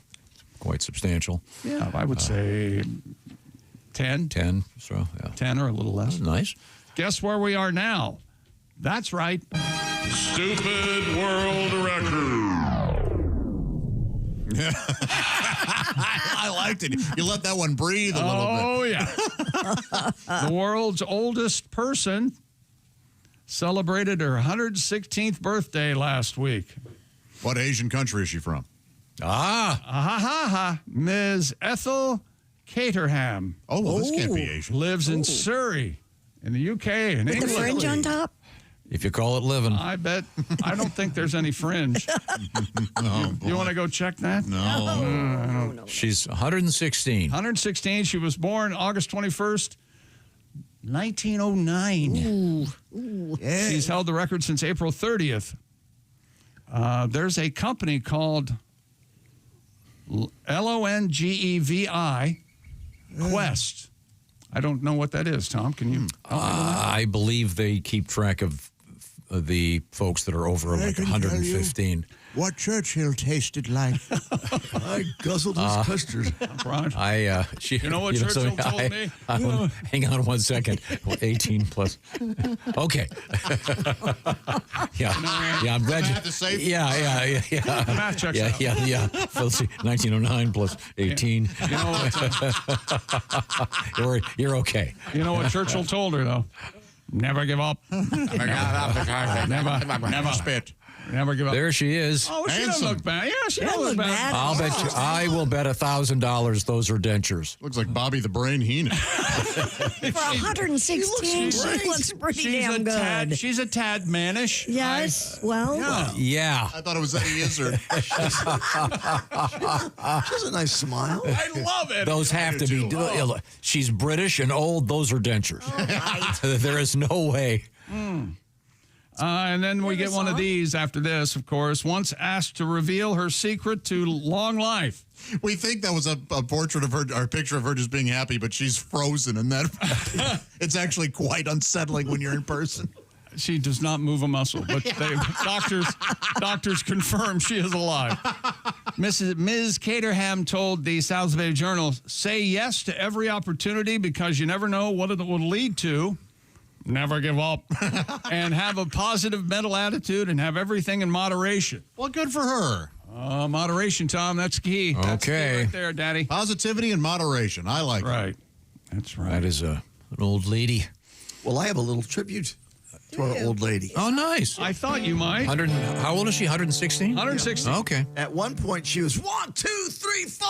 quite substantial. Yeah, I would say 10. 10, so yeah. 10 or a little less. Nice. Guess where we are now? That's right. Stupid world record. I liked it. You let that one breathe a little bit. Oh, yeah. The world's oldest person celebrated her 116th birthday last week. What Asian country is she from? Ms. Ethel Caterham. Oh, well, this can't be Asian. Lives in Surrey, in the UK, in With England. the fringe on top? If you call it living. I don't think there's any fringe. You want to go check that? No. She's 116. 116. She was born August 21st, 1909. Ooh. Yeah. She's held the record since April 30th. There's a company called LONGEVI Quest. I don't know what that is, Tom. Can you? I believe they keep track of the folks that are over like 115. What Churchill tasted like. I guzzled his custard. You know what Churchill told me? Hang on one second. 18 plus. Okay. I'm glad you. Yeah. The math checks out. Yeah. So let's see, 1909 plus 18. You know what? You're okay. You know what Churchill told her though? Never give up. Never spit. Never give up. There she is. Oh, she doesn't look bad. Yeah, she doesn't look bad. I'll bet you. I will bet $1,000 those are dentures. Looks like Bobby the Brain Heenan. For 116, she looks pretty damn good. She's a tad mannish. Yes. Well. Yeah. I thought it was Eddie Izzard. She has a nice smile. I love it. Those have to be. She's British and old. Those are dentures. There is no way. And then we get one of these after this, of course. Once asked to reveal her secret to long life. We think that was a portrait of her, or a picture of her just being happy, but she's frozen, and that it's actually quite unsettling when you're in person. She does not move a muscle, but doctors confirm she is alive. Ms. Caterham told the South Bay Journal, "Say yes to every opportunity because you never know what it will lead to. Never give up, and have a positive mental attitude, and have everything in moderation." Well, good for her. Moderation, Tom. That's key. That's key right there, Daddy. Positivity and moderation. I like it. That's right. That is an old lady. Well, I have a little tribute to our old lady. Oh, nice. I thought you might. How old is she? 116? 116. Okay. At one point, she was 1, 2, 3, 4.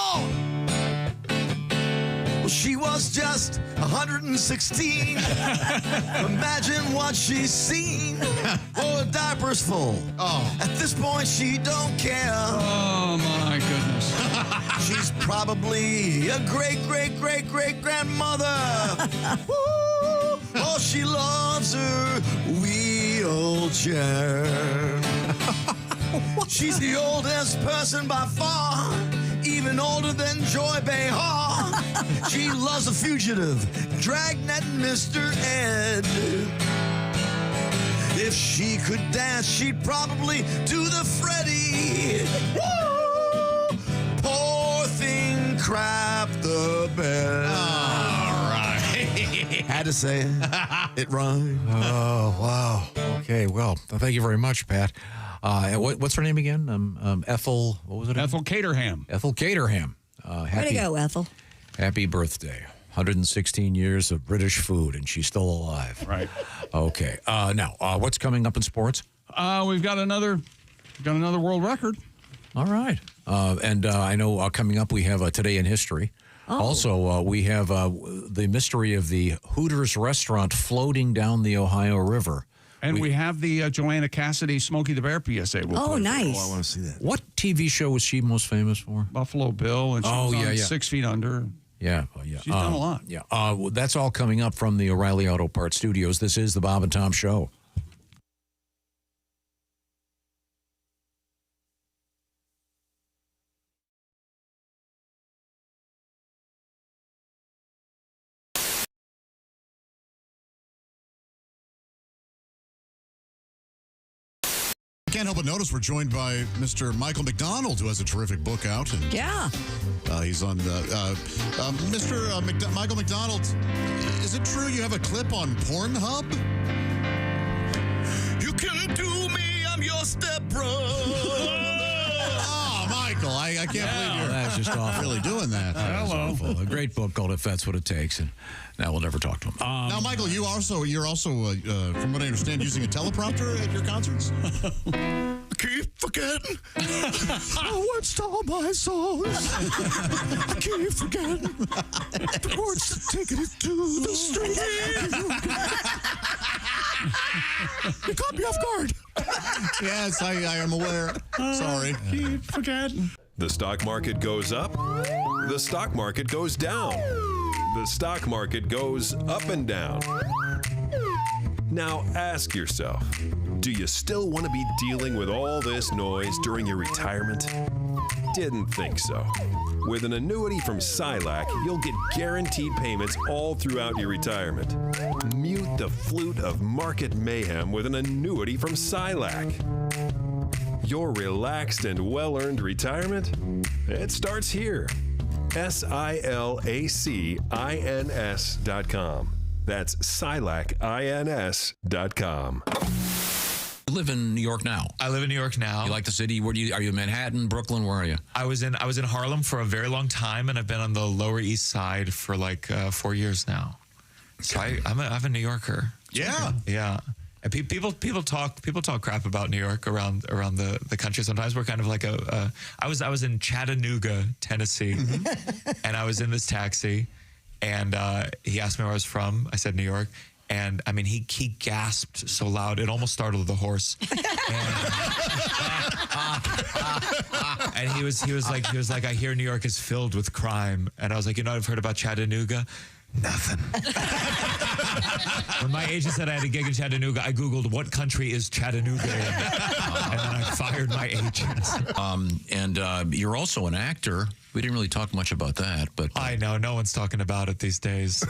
Well, she was just 116. Imagine what she's seen. Oh, her diaper's full. Oh. At this point, she don't care. Oh, my goodness. She's probably a great-great-great-great-grandmother. Oh, she loves her wheelchair. She's the oldest person by far, even older than Joy Behar. She loves The Fugitive, Dragnet, and Mr. Ed. If she could dance, she'd probably do the Freddy. Woo! Poor thing, crap the bed. All right. Had to say it. It rhymed. Oh, wow. Okay, well, thank you very much, Pat. What's her name again? Ethel, what was it? Ethel Caterham. Ethel Caterham. Way to go, Ethel. Happy birthday. 116 years of British food, and she's still alive. Right. Okay. Now, what's coming up in sports? We've got another world record. All right. And I know coming up we have Today in History. Oh. Also, we have the mystery of the Hooters restaurant floating down the Ohio River. And we have the Joanna Cassidy Smokey the Bear PSA. Oh, nice. Oh, I want to see that. What TV show was she most famous for? Buffalo Bill, and she was on 6 Feet Under. Yeah. She's done a lot. Yeah. That's all coming up from the O'Reilly Auto Parts Studios. This is the Bob and Tom Show. Can't help but notice we're joined by Mr. Michael McDonald, who has a terrific book out. And, Yeah. he's on Mr. Michael McDonald. Is it true you have a clip on Pornhub? You can do me, I'm your stepbrother. Oh, Michael, I can't believe you're That's just awful. really doing that. Hello. A great book called If That's What It Takes, and now we'll never talk to him. Now, Michael, you're also, from what I understand, using a teleprompter at your concerts? I keep forgetting the words to all my songs. I keep forgetting the words to taking it to the street. You caught me off guard. Yes, I am aware. Sorry. Keep forgetting. The stock market goes up, the stock market goes down, the stock market goes up and down. Now ask yourself, do you still want to be dealing with all this noise during your retirement? Didn't think so. With an annuity from Silac, you'll get guaranteed payments all throughout your retirement. Mute the flute of market mayhem with an annuity from Silac. Your relaxed and well-earned retirement? It starts here. SILACINS.com. That's SILACINS.com. You live in New York now. I live in New York now. You like the city? Are you in Manhattan, Brooklyn? Where are you? I was in Harlem for a very long time, and I've been on the Lower East Side for like 4 years now. So I'm a New Yorker. Yeah. Yeah. And people talk crap about New York around the country. Sometimes we're kind of like I was in Chattanooga, Tennessee, and I was in this taxi, and he asked me where I was from. I said New York. And I mean, he gasped so loud it almost startled the horse. And he was like, I hear New York is filled with crime. And I was like, you know what I've heard about Chattanooga? Nothing. When my agent said I had a gig in Chattanooga, I Googled what country is Chattanooga in. And then I fired my agent. You're also an actor. We didn't really talk much about that, but I know no one's talking about it these days.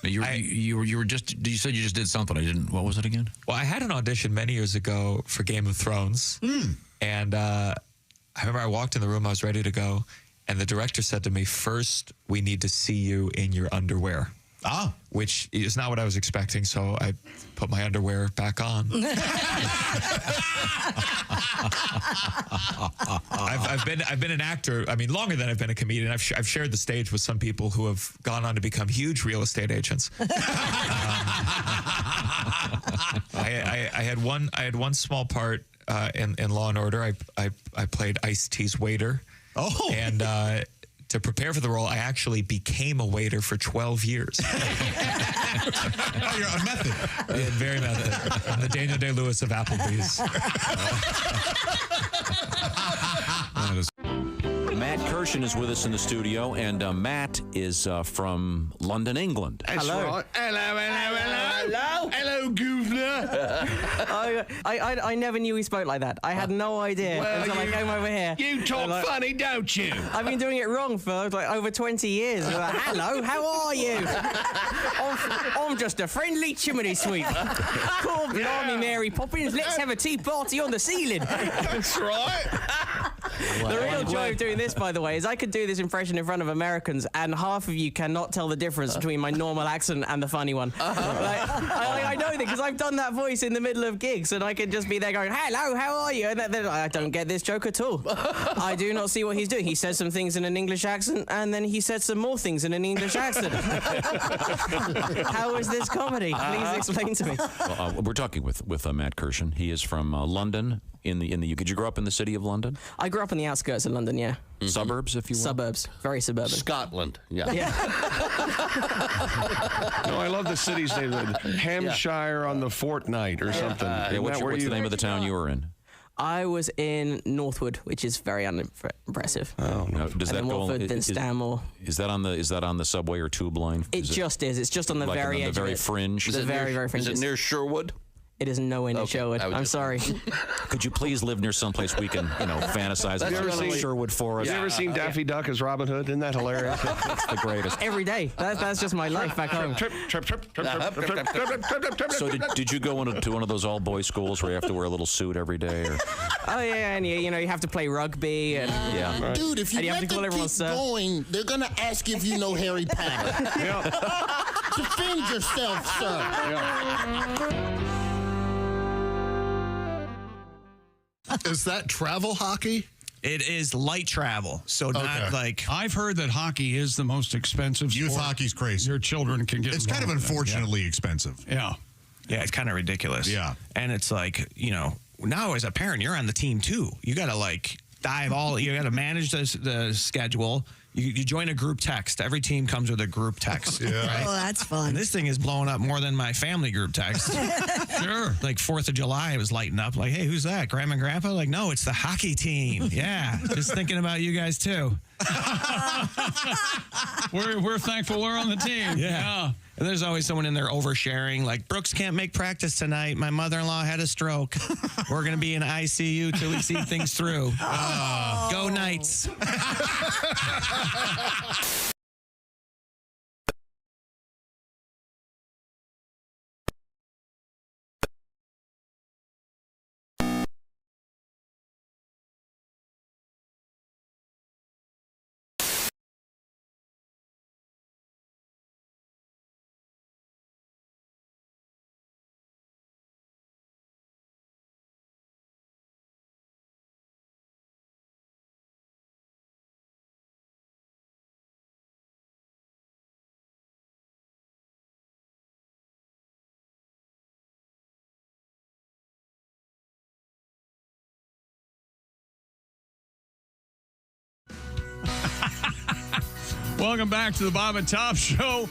You said you just did something. I didn't. What was it again? Well, I had an audition many years ago for Game of Thrones, and I remember I walked in the room. I was ready to go, and the director said to me, "First, we need to see you in your underwear." Which is not what I was expecting, so I put my underwear back on. I've been an actor. I mean, longer than I've been a comedian. I've shared the stage with some people who have gone on to become huge real estate agents. I had one small part in Law and Order. I played Ice-T's waiter. And to prepare for the role, I actually became a waiter for 12 years. You're a method. Very method. I'm the Daniel Day-Lewis of Applebee's. Matt Kirshen is with us in the studio, and Matt is from London, England. Hello. Right. Hello, governor. I never knew he spoke like that. I had no idea until I came over here. You talk funny, don't you? I've been doing it wrong for like over 20 years. Like, hello, how are you? I'm just a friendly chimney sweep. Cool, blimey, Mary Poppins. Let's have a tea party on the ceiling. That's right. The real joy of doing this, by the way, is I could do this impression in front of Americans, and half of you cannot tell the difference between my normal accent and the funny one. I know that because I've done that voice in the middle of gigs, and I could just be there going, hello, how are you? And then I don't get this joke at all. I do not see what he's doing. He says some things in an English accent, and then he said some more things in an English accent. How is this comedy? Please explain to me. Well, we're talking with Matt Kirshen. He is from London in the UK. Did you grow up in the city of London? I grew up on the outskirts of London, yeah. Mm-hmm. Suburbs, if you will? Suburbs. Very suburban. Scotland, yeah. No, I love the city's name. Hampshire on the Fortnight or something. What's the name of the town you were in? I was in Northwood, which is very unimpressive. Oh, no. Does that go Watford, then Stanmore. Is that on the subway or tube line? It's just on the like very edge. The very of it. fringe. The very fringe. Is it near Sherwood? It is nowhere near Sherwood. I'm sorry. Could you please live near someplace we can, fantasize about Sherwood for us? Have you ever seen Daffy Duck as Robin Hood? Isn't that hilarious? That's the greatest. Every day. That's just my life back home. So did you go into one of those all-boys schools where you have to wear a little suit every day? Or? Oh, yeah, and you have to play rugby. And, yeah. Dude, if you let them keep going, they're going to ask if you know Harry Potter. Defend yourself, sir. Is that travel hockey? It is light travel, so not like... I've heard that hockey is the most expensive sport. Youth hockey's crazy. Your children can get It's kind of unfortunately expensive. Yeah. Yeah, it's kind of ridiculous. Yeah. And it's like, now as a parent, you're on the team too. You got to you got to manage the schedule. You join a group text. Every team comes with a group text. Yeah. Right? Oh, that's fun. And this thing is blowing up more than my family group text. Sure. Like 4th of July, it was lighting up. Like, hey, who's that? Grandma and Grandpa? Like, no, it's the hockey team. Yeah. Just thinking about you guys too. We're thankful we're on the team. Yeah. And there's always someone in there oversharing, like, Brooks can't make practice tonight. My mother-in-law had a stroke. We're going to be in ICU till we see things through. Go Knights. Welcome back to the Bob and Tom Show.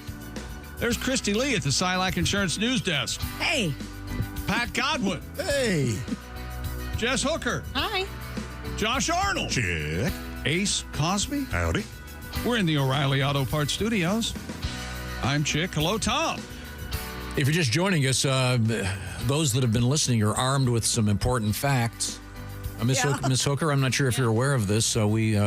There's Christy Lee at the Silac Insurance News Desk. Hey. Pat Godwin. Hey. Jess Hooker. Hi. Josh Arnold. Chick. Ace Cosby. Howdy. We're in the O'Reilly Auto Parts Studios. I'm Chick. Hello, Tom. If you're just joining us, those that have been listening are armed with some important facts. Miss Hooker, I'm not sure if you're aware of this. So we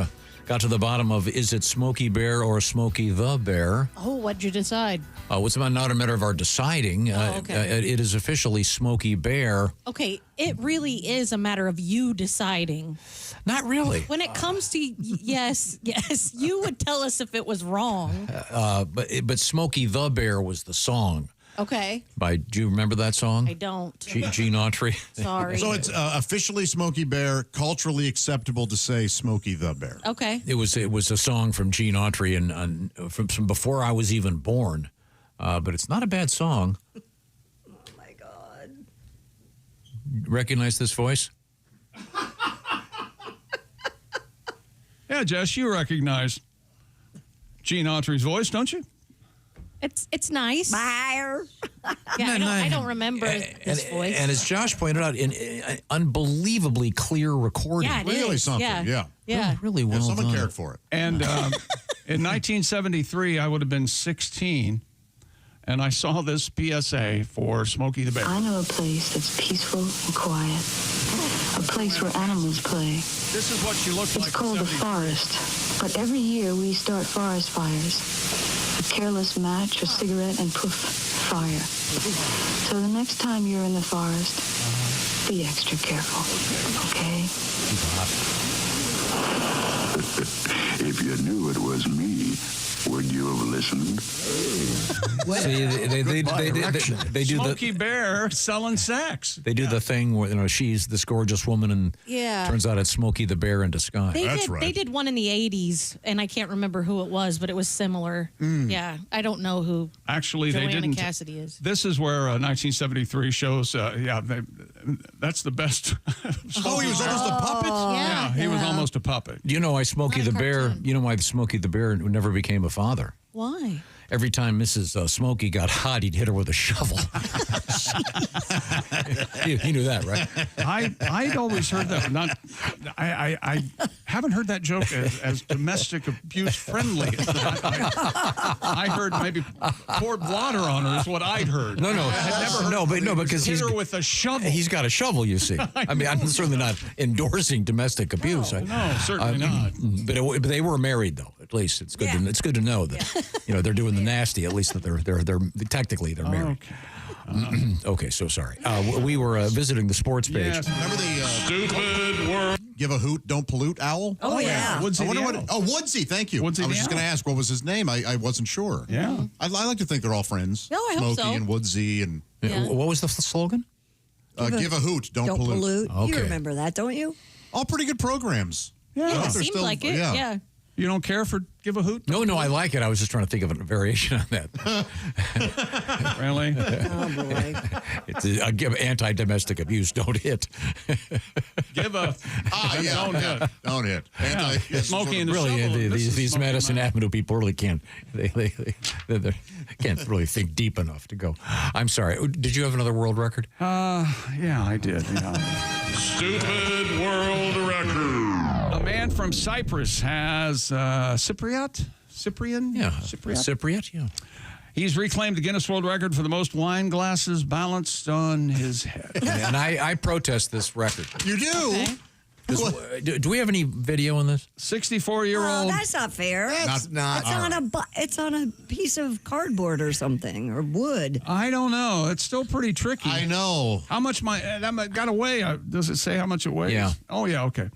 got to the bottom of, is it Smokey Bear or Smokey the Bear? Oh, what'd you decide? It's not a matter of our deciding. Okay. It is officially Smokey Bear. Okay, it really is a matter of you deciding. Not really. When it comes to yes, you would tell us if it was wrong. But Smokey the Bear was the song. Okay. Do you remember that song? I don't. Gene Autry. Sorry. So it's officially Smokey Bear, culturally acceptable to say Smokey the Bear. Okay. It was a song from Gene Autry and from before I was even born. But it's not a bad song. Oh, my God. Recognize this voice? Yeah, Jess, you recognize Gene Autry's voice, don't you? It's nice. Fire. I don't remember this voice. And as Josh pointed out, in unbelievably clear recording. Yeah, it really is. something. Yeah. Really well someone done. cared for it. And in 1973, I would have been 16, and I saw this PSA for Smokey the Bear. I know a place that's peaceful and quiet. A place where animals play. This is what she looked like. It's called the forest. But every year we start forest fires. A careless match, a cigarette, and poof, fire. So the next time you're in the forest, be extra careful, okay? If you knew it was me, would you have listened? See, they do Smokey Bear selling sex. They do the thing where she's this gorgeous woman, and turns out it's Smokey the Bear in disguise. They did one in the 80s, and I can't remember who it was, but it was similar. Yeah, I don't know who. Actually, Joanna they didn't. Cassidy is. This is where 1973 shows. That's the best. Oh, he was almost a puppet. Yeah, he was almost a puppet. Do you know why Smokey the Bear? You know why Smokey the Bear never became a father? Why? Every time Mrs. Smokey got hot, he'd hit her with a shovel. You knew that, right? I'd always heard that. I haven't heard that joke as domestic abuse friendly. I heard maybe poured water on her is what I'd heard. No, I had never heard because hit he's her with a shovel. He's got a shovel, you see. I mean, I'm certainly not endorsing domestic abuse. No, certainly not. But they were married, though. At least it's good. It's good to know that they're doing the nasty. At least that they're technically they're married. Okay, so sorry. We were visiting the sports page. Yes. Remember the stupid word? Give a hoot, don't pollute owl? Oh, yeah. Woodsy. Woodsy. Thank you. Woodsy I was the just going to owl. ask what was his name. I wasn't sure. Yeah. I like to think they're all friends. No, I hope Smokey so. and Woodsy and What was the slogan? give a hoot, don't pollute. You remember that, don't you? All pretty good programs. Yeah, it seemed like it. Yeah. You don't care for give a hoot? No, I like it. I was just trying to think of a variation on that. Really? Oh, boy. It's give anti-domestic abuse. Don't hit. Give a don't hit. Don't hit. Smokey and the really, shovel. these Madison Avenue people really can't. They can't really think deep enough to go. I'm sorry. Did you have another world record? Yeah, I did. Yeah. Stupid world record. A man from Cyprus has Cyprian? Yeah. Cypriot, yeah. He's reclaimed the Guinness World Record for the most wine glasses balanced on his head. And I protest this record. You do? Okay. Do we have any video on this? 64-year-old. Oh, that's not fair. It's on a piece of cardboard or something, or wood. I don't know. It's still pretty tricky. I know. How much that got to weigh? Does it say how much it weighs? Yeah. Oh, yeah, okay.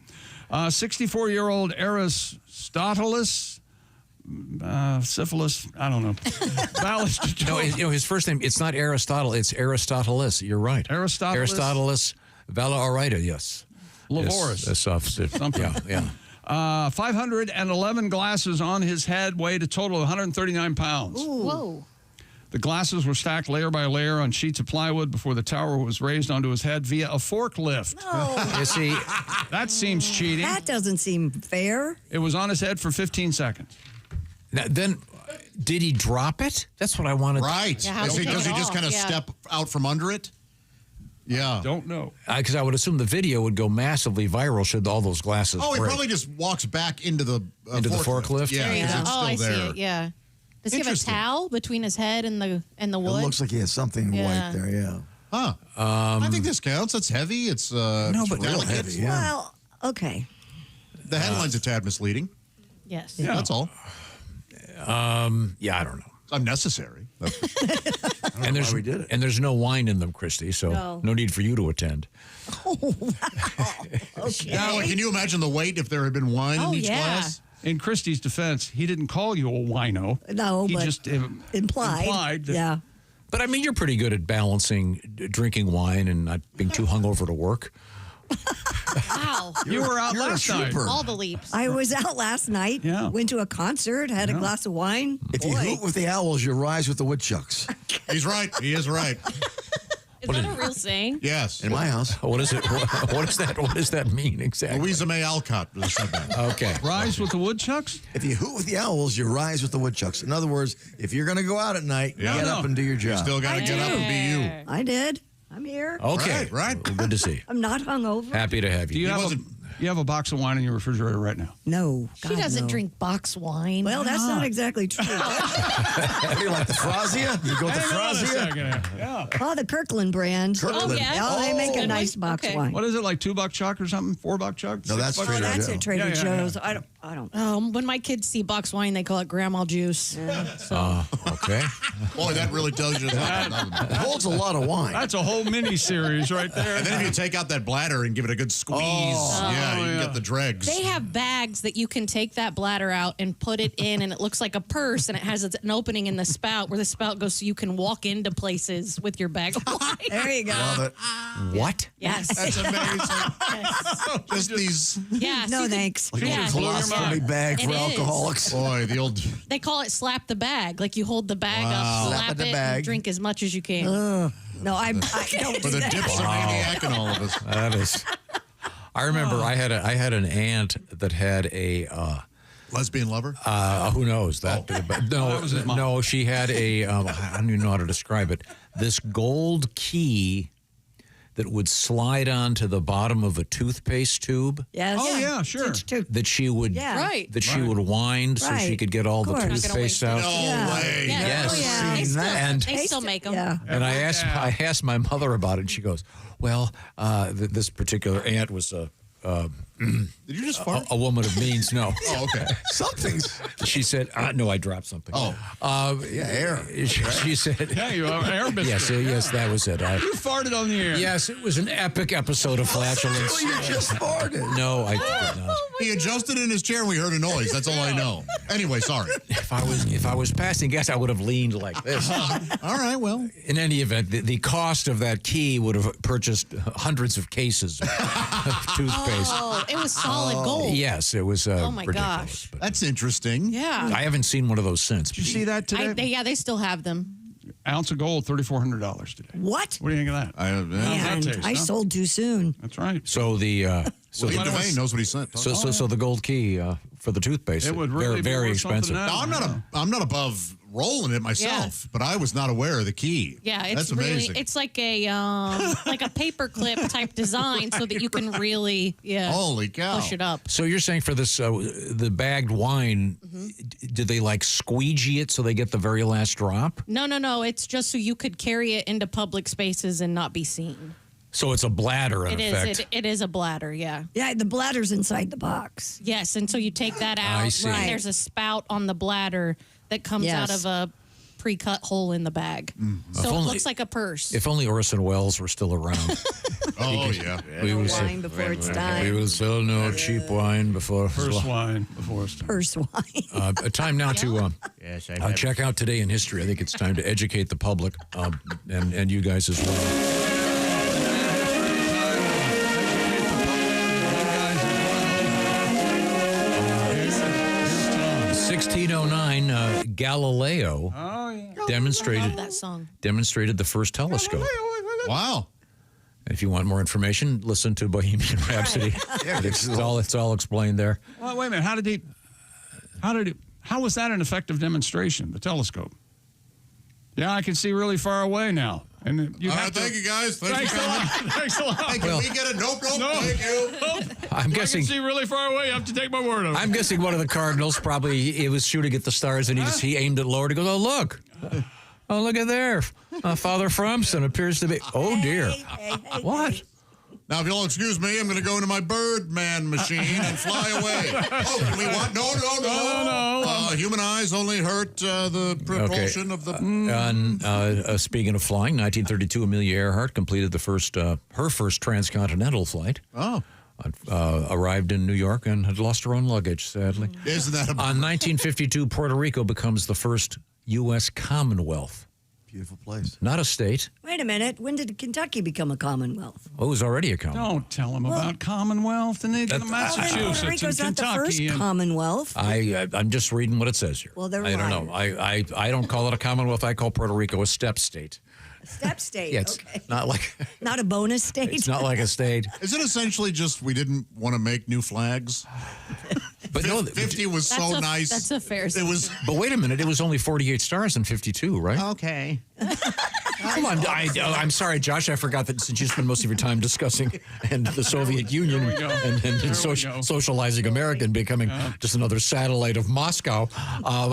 64-year-old Aristotelis, syphilis, I don't know. No, his first name, it's not Aristotle, it's Aristotelis. You're right. Aristotelis Valaorita, yes. Lavoris. Something. Yeah. 511 glasses on his head, weighed a total of 139 pounds. Ooh. Whoa. The glasses were stacked layer by layer on sheets of plywood before the tower was raised onto his head via a forklift. No. You see, that seems cheating. That doesn't seem fair. It was on his head for 15 seconds. Now, then, did he drop it? That's what I wanted. Right. Yeah, Does he just kind of Yeah. step out from under it? Yeah. Don't know. Because I would assume the video would go massively viral should all those glasses Oh, he break. probably just walks back into the forklift? Yeah, There you 'cause go. it's Oh, still I see there. it. Yeah. Does he have a Interesting. towel between his head and the It wood? looks like he has something Yeah. white there, yeah. Huh. I think this counts. It's heavy. It's No, but real delicate. heavy, yeah. Well, okay. The headline's a tad misleading. Yes. Yeah, that's all. Yeah, I don't know. It's unnecessary. And there's, we did it. and there's no wine in them, Christy, so no need for you to attend. Okay. Now, can you imagine the weight if there had been wine in each glass? In Christie's defense, he didn't call you a wino. No, he but just implied that yeah. But I mean, you're pretty good at balancing drinking wine and not being too hungover to work. Wow. You were out last night. All the leaps. I was out last night. Yeah. Went to a concert, had a glass of wine. If you hoot with the owls, you rise with the woodchucks. He's right. He is right. Is that a real saying? Yes. In my house. What is it? What is that? What does that mean exactly? Louisa May Alcott said that. Okay. Rise with the woodchucks? If you hoot with the owls, you rise with the woodchucks. In other words, if you're going to go out at night, get up and do your job. You still got to get up and be you. I did. I'm here. Okay. Right. Well, good to see you. I'm not hungover. Happy to have you. Do you have a box of wine in your refrigerator right now? No. She God, doesn't no. drink box wine. Well, that's not exactly true. You like the Frozia? You go with the Hang on a Frozia? second. Yeah. Oh, the Kirkland brand. Kirkland. Oh, yeah. Oh, they make a Good nice one. box Okay. wine. What is it, like $2 chuck or something? $4 chuck? No, that's $6 Trader That's Joe. at Trader Yeah, yeah, Joe's. I don't. When my kids see box wine, they call it grandma juice. So. Okay. Boy, that really tells you something. It holds a lot of wine. That's a whole mini series right there. And then if you take out that bladder and give it a good squeeze, yeah, you can get the dregs. They have bags that you can take that bladder out and put it in, and it looks like a purse, and it has an opening in the spout where the spout goes so you can walk into places with your bag of wine. There you go. Love it. What? Yes. That's amazing. Just these. Yeah. No, so thanks. Like Yeah. a colostomy bag It for is. alcoholics. Boy, the old. they call it slap the bag. Like you hold the bag Wow. up, Slap slap the it, bag. and drink as much as you can. No, I don't For do the that. dipsomaniac and all of us. That is. I remember I had an aunt that had a Lesbian lover? who knows that? But no, she had a I don't even know how to describe it. This gold key that would slide onto the bottom of a toothpaste tube. Yes. Oh, yeah, sure. That she would Right. that she would wind so she Right. could get all the Of course. Not gonna toothpaste waste it. out. No Yeah. way. Yeah. Yes. Oh, yeah. They Seen still, that. they still make them. Yeah. And I asked my mother about it, and she goes, "Well, this particular aunt was Did you just fart? a woman of means." No. Oh, okay. Something's. She said, "No, I dropped something." Oh. Yeah, air. She said, Yeah, you are air biscuit. yes, that was it. You farted on the air. Yes, it was an epic episode of flatulence. You just farted. No, I did not. He adjusted in his chair and we heard a noise. That's all I know. Anyway, sorry. If I was passing gas, I would have leaned like this. All right, well. In any event, the cost of that key would have purchased hundreds of cases of toothpaste. Oh, it was solid gold. Yes, it was. Oh my ridiculous. gosh. That's interesting. Yeah. I haven't seen one of those since. Did you see that today? They still have them. Ounce of gold, $3,400 today. What? What do you think of that? Man, How's that taste, I huh? sold too soon. That's right. So the so Lee the, Devane knows what he sent. so the gold key for the toothpaste. It would really very, be very worth something expensive. now. I'm not above rolling it myself, but I was not aware of the key. Yeah, it's That's really amazing. it's like a paperclip type design so that you can really Holy cow. push it up. So you're saying for this the bagged wine, do they like squeegee it so they get the very last drop? No. It's just so you could carry it into public spaces and not be seen. So it's a bladder in It effect. is. It is a bladder. Yeah. Yeah, the bladder's inside the box. Yes, and so you take that out. I see. And there's a spout on the bladder that comes Yes. out of a pre-cut hole in the bag. So If it only- looks like a purse. If only Orson Welles were still around. Oh, yeah. We would Wine before it's time. We will sell no cheap wine before First wine before it's time. Purse wine. Time now to Yes, I check out Today in History. I think it's time to educate the public and you guys as well. 1609, Galileo demonstrated that song. demonstrated the first telescope. Wow. If you want more information, listen to Bohemian Rhapsody. It's all explained there. Well, wait a minute. How did How was that an effective demonstration, the telescope? Yeah, I can see really far away now. And you All have right, to, thank you, guys. Thanks a lot. Thanks a lot. Hey, can we get a nope? No. Thank you. I'm I guessing. can see really far away. You have to take my word on it. I'm guessing one of the Cardinals probably he was shooting at the stars and he aimed it lower to go. Oh look, look at there, Father Fromson appears to be. Oh dear, what? Now, if you'll excuse me, I'm going to go into my Birdman machine and fly away. Oh, can we want? No. Human eyes only hurt the propulsion of the. Speaking of flying, 1932, Amelia Earhart completed her first transcontinental flight. Oh. Arrived in New York and had lost her own luggage, sadly. Isn't that a... On 1952, Puerto Rico becomes the first U.S. Commonwealth. Beautiful place. Not a state. Wait a minute. When did Kentucky become a Commonwealth? Oh, it was already a Commonwealth. Don't tell them about Commonwealth and they get Massachusetts Puerto Rico's and not the Kentucky. first Commonwealth. I'm just reading what it says here. Well, they're I don't know. I don't call it a Commonwealth. I call Puerto Rico a step state. A step state. Yeah, it's okay. not like Not a bonus state. it's not like a state. Is it essentially just we didn't want to make new flags? But no, 50 was so nice. That's a fair It was. But wait a minute, it was only 48 stars in 52, right? Okay. Come on, I'm sorry, Josh. I forgot that since you spend most of your time discussing and the Soviet Union and socializing America and becoming just another satellite of Moscow,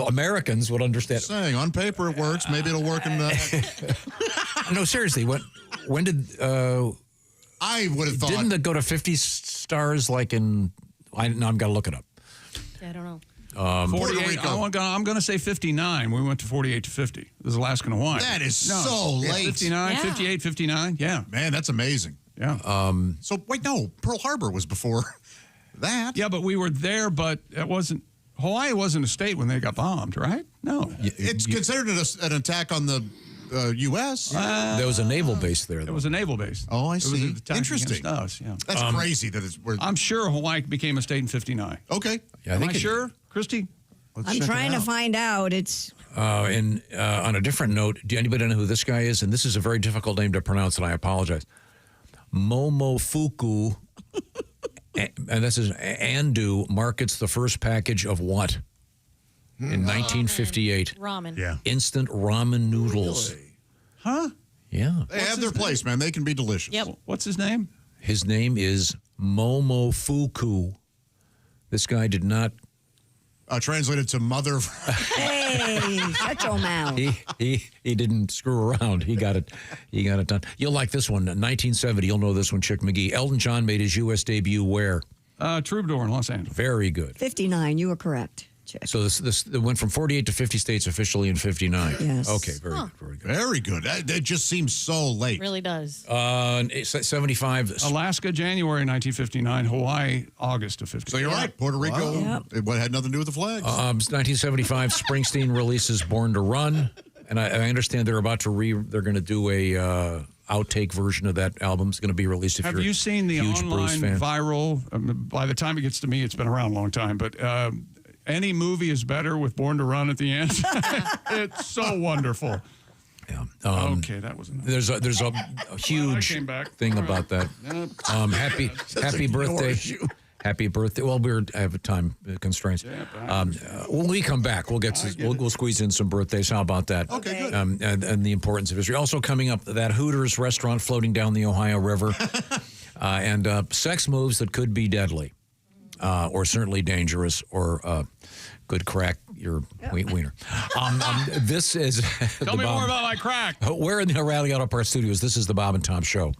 Americans would understand. Saying on paper it works. Maybe it'll work in the. No, seriously. When did I would have thought? Didn't it go to 50 stars like in? I've got to look it up. I don't know. 48. I'm going to say 59. We went to 48 to 50. This is Alaska and Hawaii. That is so late. 59, 58, 59. Yeah. Man, that's amazing. Yeah. So wait, no, Pearl Harbor was before that. Yeah, but we were there, but it wasn't. Hawaii wasn't a state when they got bombed, right? No. It's considered an attack on the U.S. There was a naval base there. There was a naval base. Oh, I It was see. an attack Interesting. against us, yeah. That's crazy that it's. I'm sure Hawaii became a state in 59. Okay. Yeah, Am I sure, Christy? I'm trying to find out. It's on a different note, do anybody know who this guy is? And this is a very difficult name to pronounce, and I apologize. Momofuku, and this is Andu, markets the first package of what? In 1958. Ramen. Yeah. Instant ramen noodles. Huh? Yeah. They have their place, man. They can be delicious. Yep. What's his name? His name is Momofuku. This guy did not. Translated to mother. hey, shut your mouth. He didn't screw around. He got it done. You'll like this one. 1970. You'll know this one, Chick McGee. Elton John made his U.S. debut where? Troubadour in Los Angeles. Very good. 59. You were correct. Check. So this went from 48 to 50 states officially in 59. Yes. Okay, very good, very good. Very good. That just seems so late. Really does. 75. Alaska, January 1959. Hawaii, August of 59. So you're right. Puerto Rico. Yep. It had nothing to do with the flags. 1975. Springsteen releases "Born to Run," and I understand they're about to they're going to do a outtake version of that album. It's going to be released. If Have you're you seen the a huge Bruce online fan. viral? By the time it gets to me, it's been around a long time, but. Any movie is better with Born to Run at the end. It's so wonderful. Yeah. Okay, that was enough. There's a huge came back. thing All right. about that. Yep. Happy birthday. Happy birthday. Well, I have time constraints. When we come back, we'll squeeze in some birthdays. How about that? Okay, good. And the importance of history. Also coming up, that Hooters restaurant floating down the Ohio River, and sex moves that could be deadly, or certainly dangerous, or could crack your wiener. This is Tell me more about my crack. We're in the Rally Auto Parts Studios. This is the Bob and Tom Show.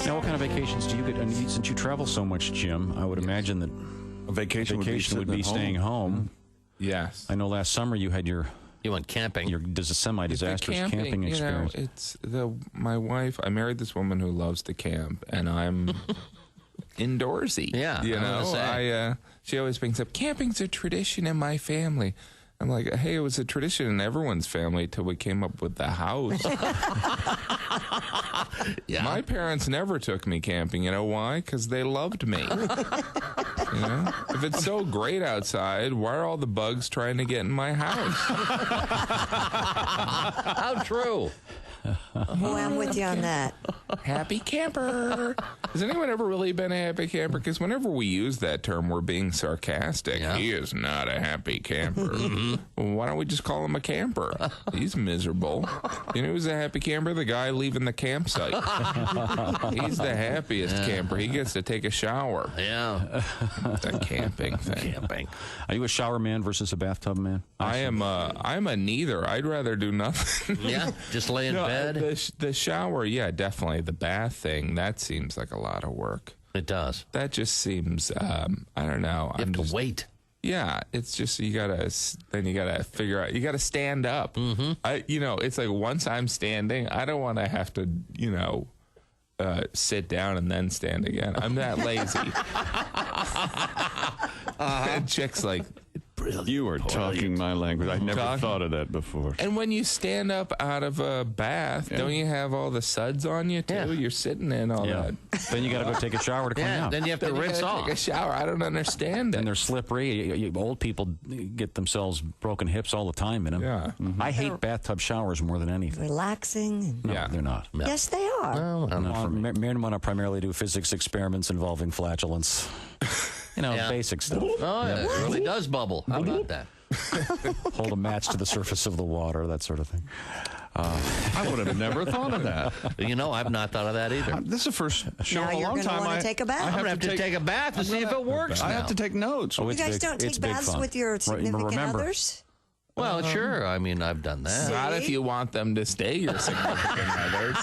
Now, what kind of vacations do you get? And since you travel so much, Jim, I would imagine that a vacation would be staying home. Yes. I know last summer you had you went camping. Your semi-disastrous camping experience. It's my wife. I married this woman who loves to camp, and I'm indoorsy. Yeah, you know. She always brings up camping's a tradition in my family. I'm like, hey, it was a tradition in everyone's family till we came up with the house. Yeah. My parents never took me camping. You know why? Because they loved me. You know? If it's so great outside, why are all the bugs trying to get in my house? How true. Boy, I'm with you on that. Happy camper. Has anyone ever really been a happy camper? Because whenever we use that term, we're being sarcastic. Yeah. He is not a happy camper. Well, why don't we just call him a camper? He's miserable. You know who's a happy camper? The guy leaving the campsite. He's the happiest camper. He gets to take a shower. Yeah. It's a camping thing. Camping. Are you a shower man versus a bathtub man? I'm a neither. I'd rather do nothing. Yeah, just lay in bed. The shower, yeah, definitely. The bath thing, that seems like a lot of work. It does. That just seems, I don't know. You have to wait. Yeah, it's just you gotta figure out. You gotta stand up. Mm-hmm. It's like once I'm standing, I don't want to have to, sit down and then stand again. I'm that lazy. And chick's like, brilliant. You are talking my language. I never thought of that before. And when you stand up out of a bath, don't you have all the suds on you too? Yeah. You're sitting in all that. Then you got to go take a shower to clean out. Then you have to rinse off. Take a shower. I don't understand it. And they're slippery. Old people get themselves broken hips all the time in them. Yeah. Mm-hmm. I hate bathtub showers more than anything. Relaxing. No, they're not. No. Yes, they are. No, for me. Mary and I primarily do physics experiments involving flatulence. Basic stuff. Oh, yeah. It really does bubble. How about that? Hold a match to the surface of the water, that sort of thing. I would have never thought of that. I've not thought of that either. This is the first show in a long time. Now you're going to want to take a bath. I'm going to have to take a bath to see if it works. I have to take notes. You guys don't take baths with your significant others? Well, sure. I mean, I've done that. Not if you want them to stay your significant others.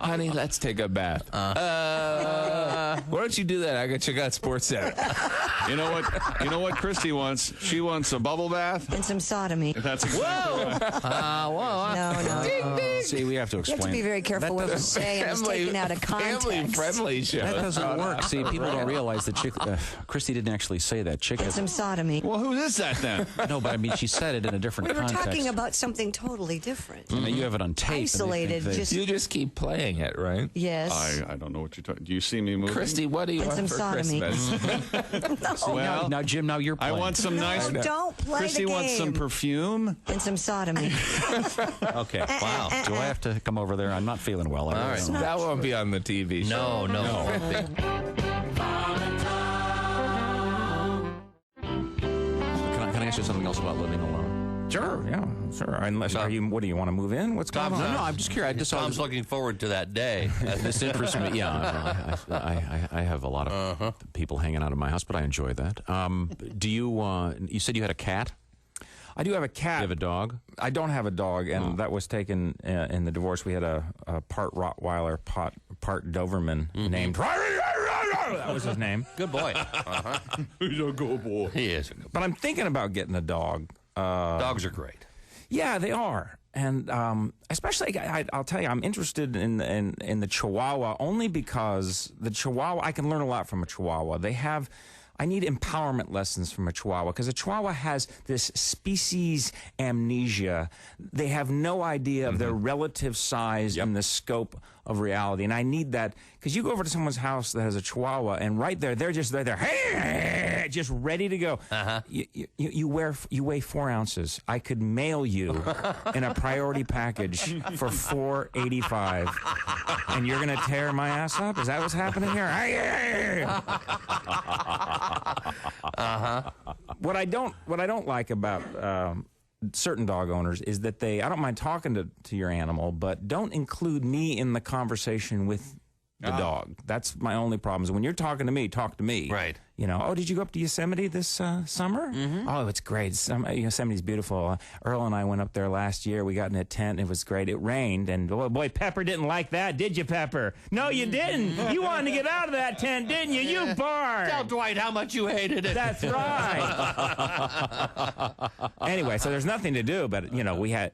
Honey, let's take a bath. Why don't you do that? I got check out Sports Center. You know what Christy wants? She wants a bubble bath and some sodomy. That's exactly No. See, we have to explain. You have to be very careful what you say, and it's taken out of context. Family-friendly show. That doesn't work. See, people don't realize that Christy didn't actually say that. Chick and some sodomy. Well, who is that then? No, but I mean, she said it in a different context. We were talking about something totally different. You have it on tape. Isolated. You just keep playing it, right? Yes. I don't know what you're talking. Do you see me moving? Christy, what do you want for Christmas? Well, now, Jim, now you're playing. I want some nice. Don't play Christy the game. wants some perfume and some sodomy. Okay. Wow. Do I have to come over there? I'm not feeling well. All right. That won't be on the TV show. No. Can I ask you something else about living alone? Sure. Unless, what do you want to move in? What's going on? No, I'm just curious. Tom's looking forward to that day. This interests me. Yeah, I have a lot of people hanging out at my house, but I enjoy that. Do you? You said you had a cat? I do have a cat. You have a dog? I don't have a dog, and that was taken in the divorce. We had a part Rottweiler, part Doberman named. That was his name. Good boy. He's a good boy. He is. But I'm thinking about getting a dog. Dogs are great. Yeah, they are. And especially, I'll tell you, I'm interested in the Chihuahua only because the Chihuahua, I can learn a lot from a Chihuahua. I need empowerment lessons from a Chihuahua because a Chihuahua has this species amnesia. They have no idea of their relative size and the scope of reality. And I need that because you go over to someone's house that has a Chihuahua and right there, they're just hey, just ready to go. You weigh 4 ounces. I could mail you in a priority package for $4.85, and you're gonna tear my ass up. Is that what's happening here? What I don't like about certain dog owners is that I don't mind talking to your animal, but don't include me in the conversation with the dog. That's my only problem. Is when you're talking to me, talk to me. Right. Did you go up to Yosemite this summer? Mm-hmm. Oh, it's great. Yosemite's beautiful. Earl and I went up there last year. We got in a tent. It was great. It rained, and boy, Pepper didn't like that, did you, Pepper? No, you didn't. You wanted to get out of that tent, didn't you? You barred. Tell Dwight how much you hated it. That's right. Anyway, so there's nothing to do, but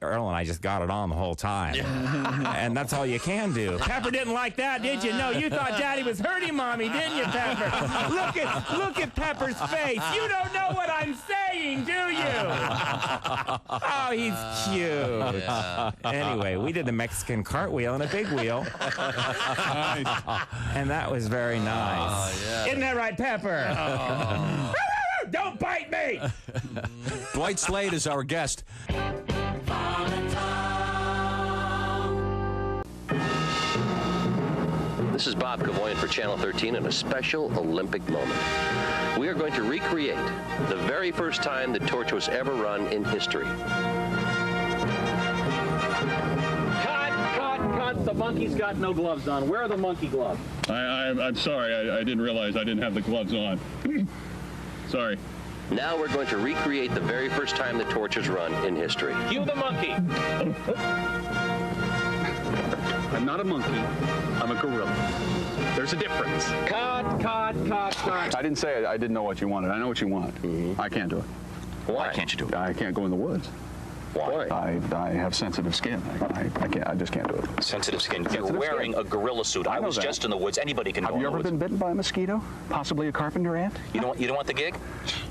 Earl and I just got it on the whole time, and that's all you can do. Pepper didn't like that, did you? No, you thought Daddy was hurting Mommy, didn't you, Pepper? Look at Pepper's face. You don't know what I'm saying, do you? Oh, he's cute. Anyway, we did the Mexican cartwheel and a big wheel. And that was very nice. Isn't that right, Pepper? Don't bite me! Dwight Slade is our guest. This is Bob Cavoyan for Channel 13 in a special Olympic moment. We are going to recreate the very first time the torch was ever run in history. Cut! The monkey's got no gloves on. Where are the monkey gloves? I'm sorry. I didn't realize I didn't have the gloves on. Sorry. Now we're going to recreate the very first time the torch was run in history. Cue the monkey. I'm not a monkey. I'm a gorilla. There's a difference. Cut. I didn't say I didn't know what you wanted. I know what you want. I can't do it. Why can't you do it? I can't go in the woods. Why? I have sensitive skin. I can't. I just can't do it. Sensitive skin. You're Sensitive wearing a gorilla suit. I was that. just in the woods. Anybody can go Have in you the ever woods. been bitten by a mosquito? Possibly a carpenter ant? You don't want the gig?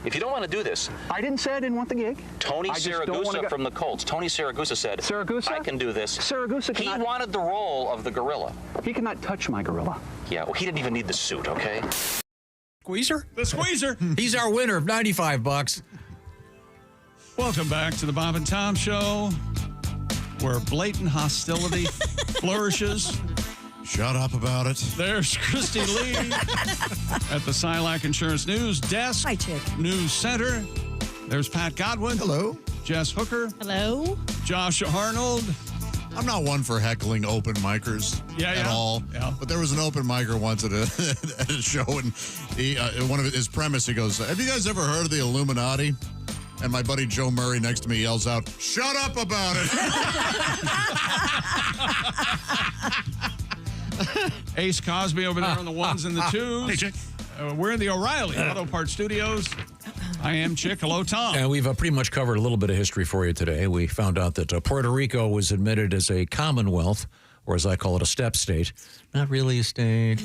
If you don't want to do this, I didn't say I didn't want the gig. Tony I just don't wanna Saragusa go- from the Colts. Tony Saragusa said, Saragusa? I can do this. Saragusa He cannot- wanted the role of the gorilla. He cannot touch my gorilla. Yeah, well, he didn't even need the suit, okay? Squeezer? The Squeezer. He's our winner of $95. Welcome back to the Bob and Tom Show, where blatant hostility flourishes. Shut up about it. There's Christy Lee at the Silac Insurance News Desk. Hi, Chick. News Center. There's Pat Godwin. Hello. Jess Hooker. Hello. Josh Arnold. I'm not one for heckling open micers at all. Yeah. But there was an open micer once at a show, and he, one of his premise, he goes, "Have you guys ever heard of the Illuminati?" And my buddy Joe Murray next to me yells out, "Shut up about it!" Ace Cosby over there on the ones and the twos. Hey, Chick. We're in the O'Reilly Auto Parts Studios. I am Chick. Hello, Tom. And we've pretty much covered a little bit of history for you today. We found out that Puerto Rico was admitted as a commonwealth, or as I call it, a step state. Not really a state.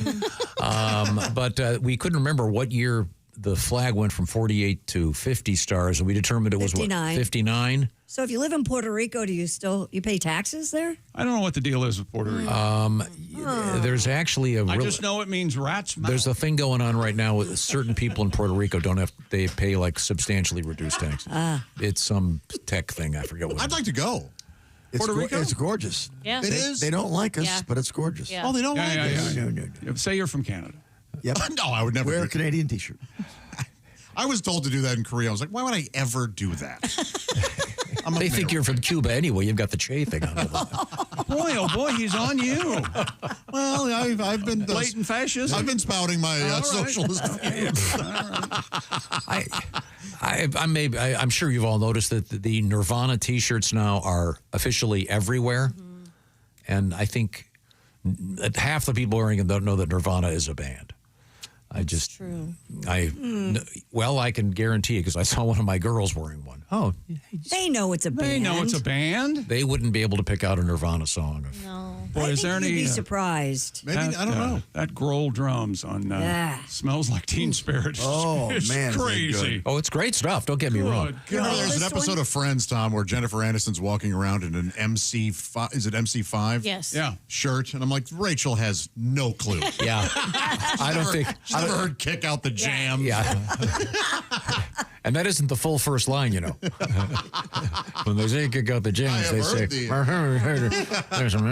But we couldn't remember what year the flag went from 48 to 50 stars, and we determined it was 59. what, 59? So if you live in Puerto Rico, do you pay taxes there? I don't know what the deal is with Puerto Rico. There's actually I just know it means rat's mouth. There's a thing going on right now with certain people in Puerto Rico they pay like substantially reduced taxes. It's some tech thing. I forget what. I'd like to go. It's, Puerto Rico? it's gorgeous. Yeah. It is? They don't like us, Yeah. but it's gorgeous. Yeah. Oh, they don't like us? No. Say you're from Canada. Yep. No, I would never Wear a do- Canadian T-shirt. I was told to do that in Korea. I was like, why would I ever do that? They think you're from Cuba anyway. You've got the Che thing on. Boy, oh boy, he's on you. Well, I've been Blatant fascist. I've been spouting my All right. socialist views. I'm sure you've all noticed that the Nirvana T-shirts now are officially everywhere, and I think that half the people wearing them don't know that Nirvana is a band. True. Well, I can guarantee it because I saw one of my girls wearing one. Oh, They know it's a band. They know it's a band. they wouldn't be able to pick out a Nirvana song. No. Boy, I is think there you'd any? be surprised. Maybe, I don't know. That Grohl drums on Yeah. Smells Like Teen Spirit. Oh, it's man, is that crazy. good. Oh, it's great stuff. Don't get me wrong. Good You remember God. there's an this episode one- of Friends, Tom, where Jennifer Aniston's walking around in an MC5, is it MC5? Yes. Yeah. Shirt, and I'm like, Rachel has no clue. Yeah, I don't think. She's never heard Kick Out the Jam. Yeah. And that isn't the full first line, you know. When they say kick out the jams, they say, there's some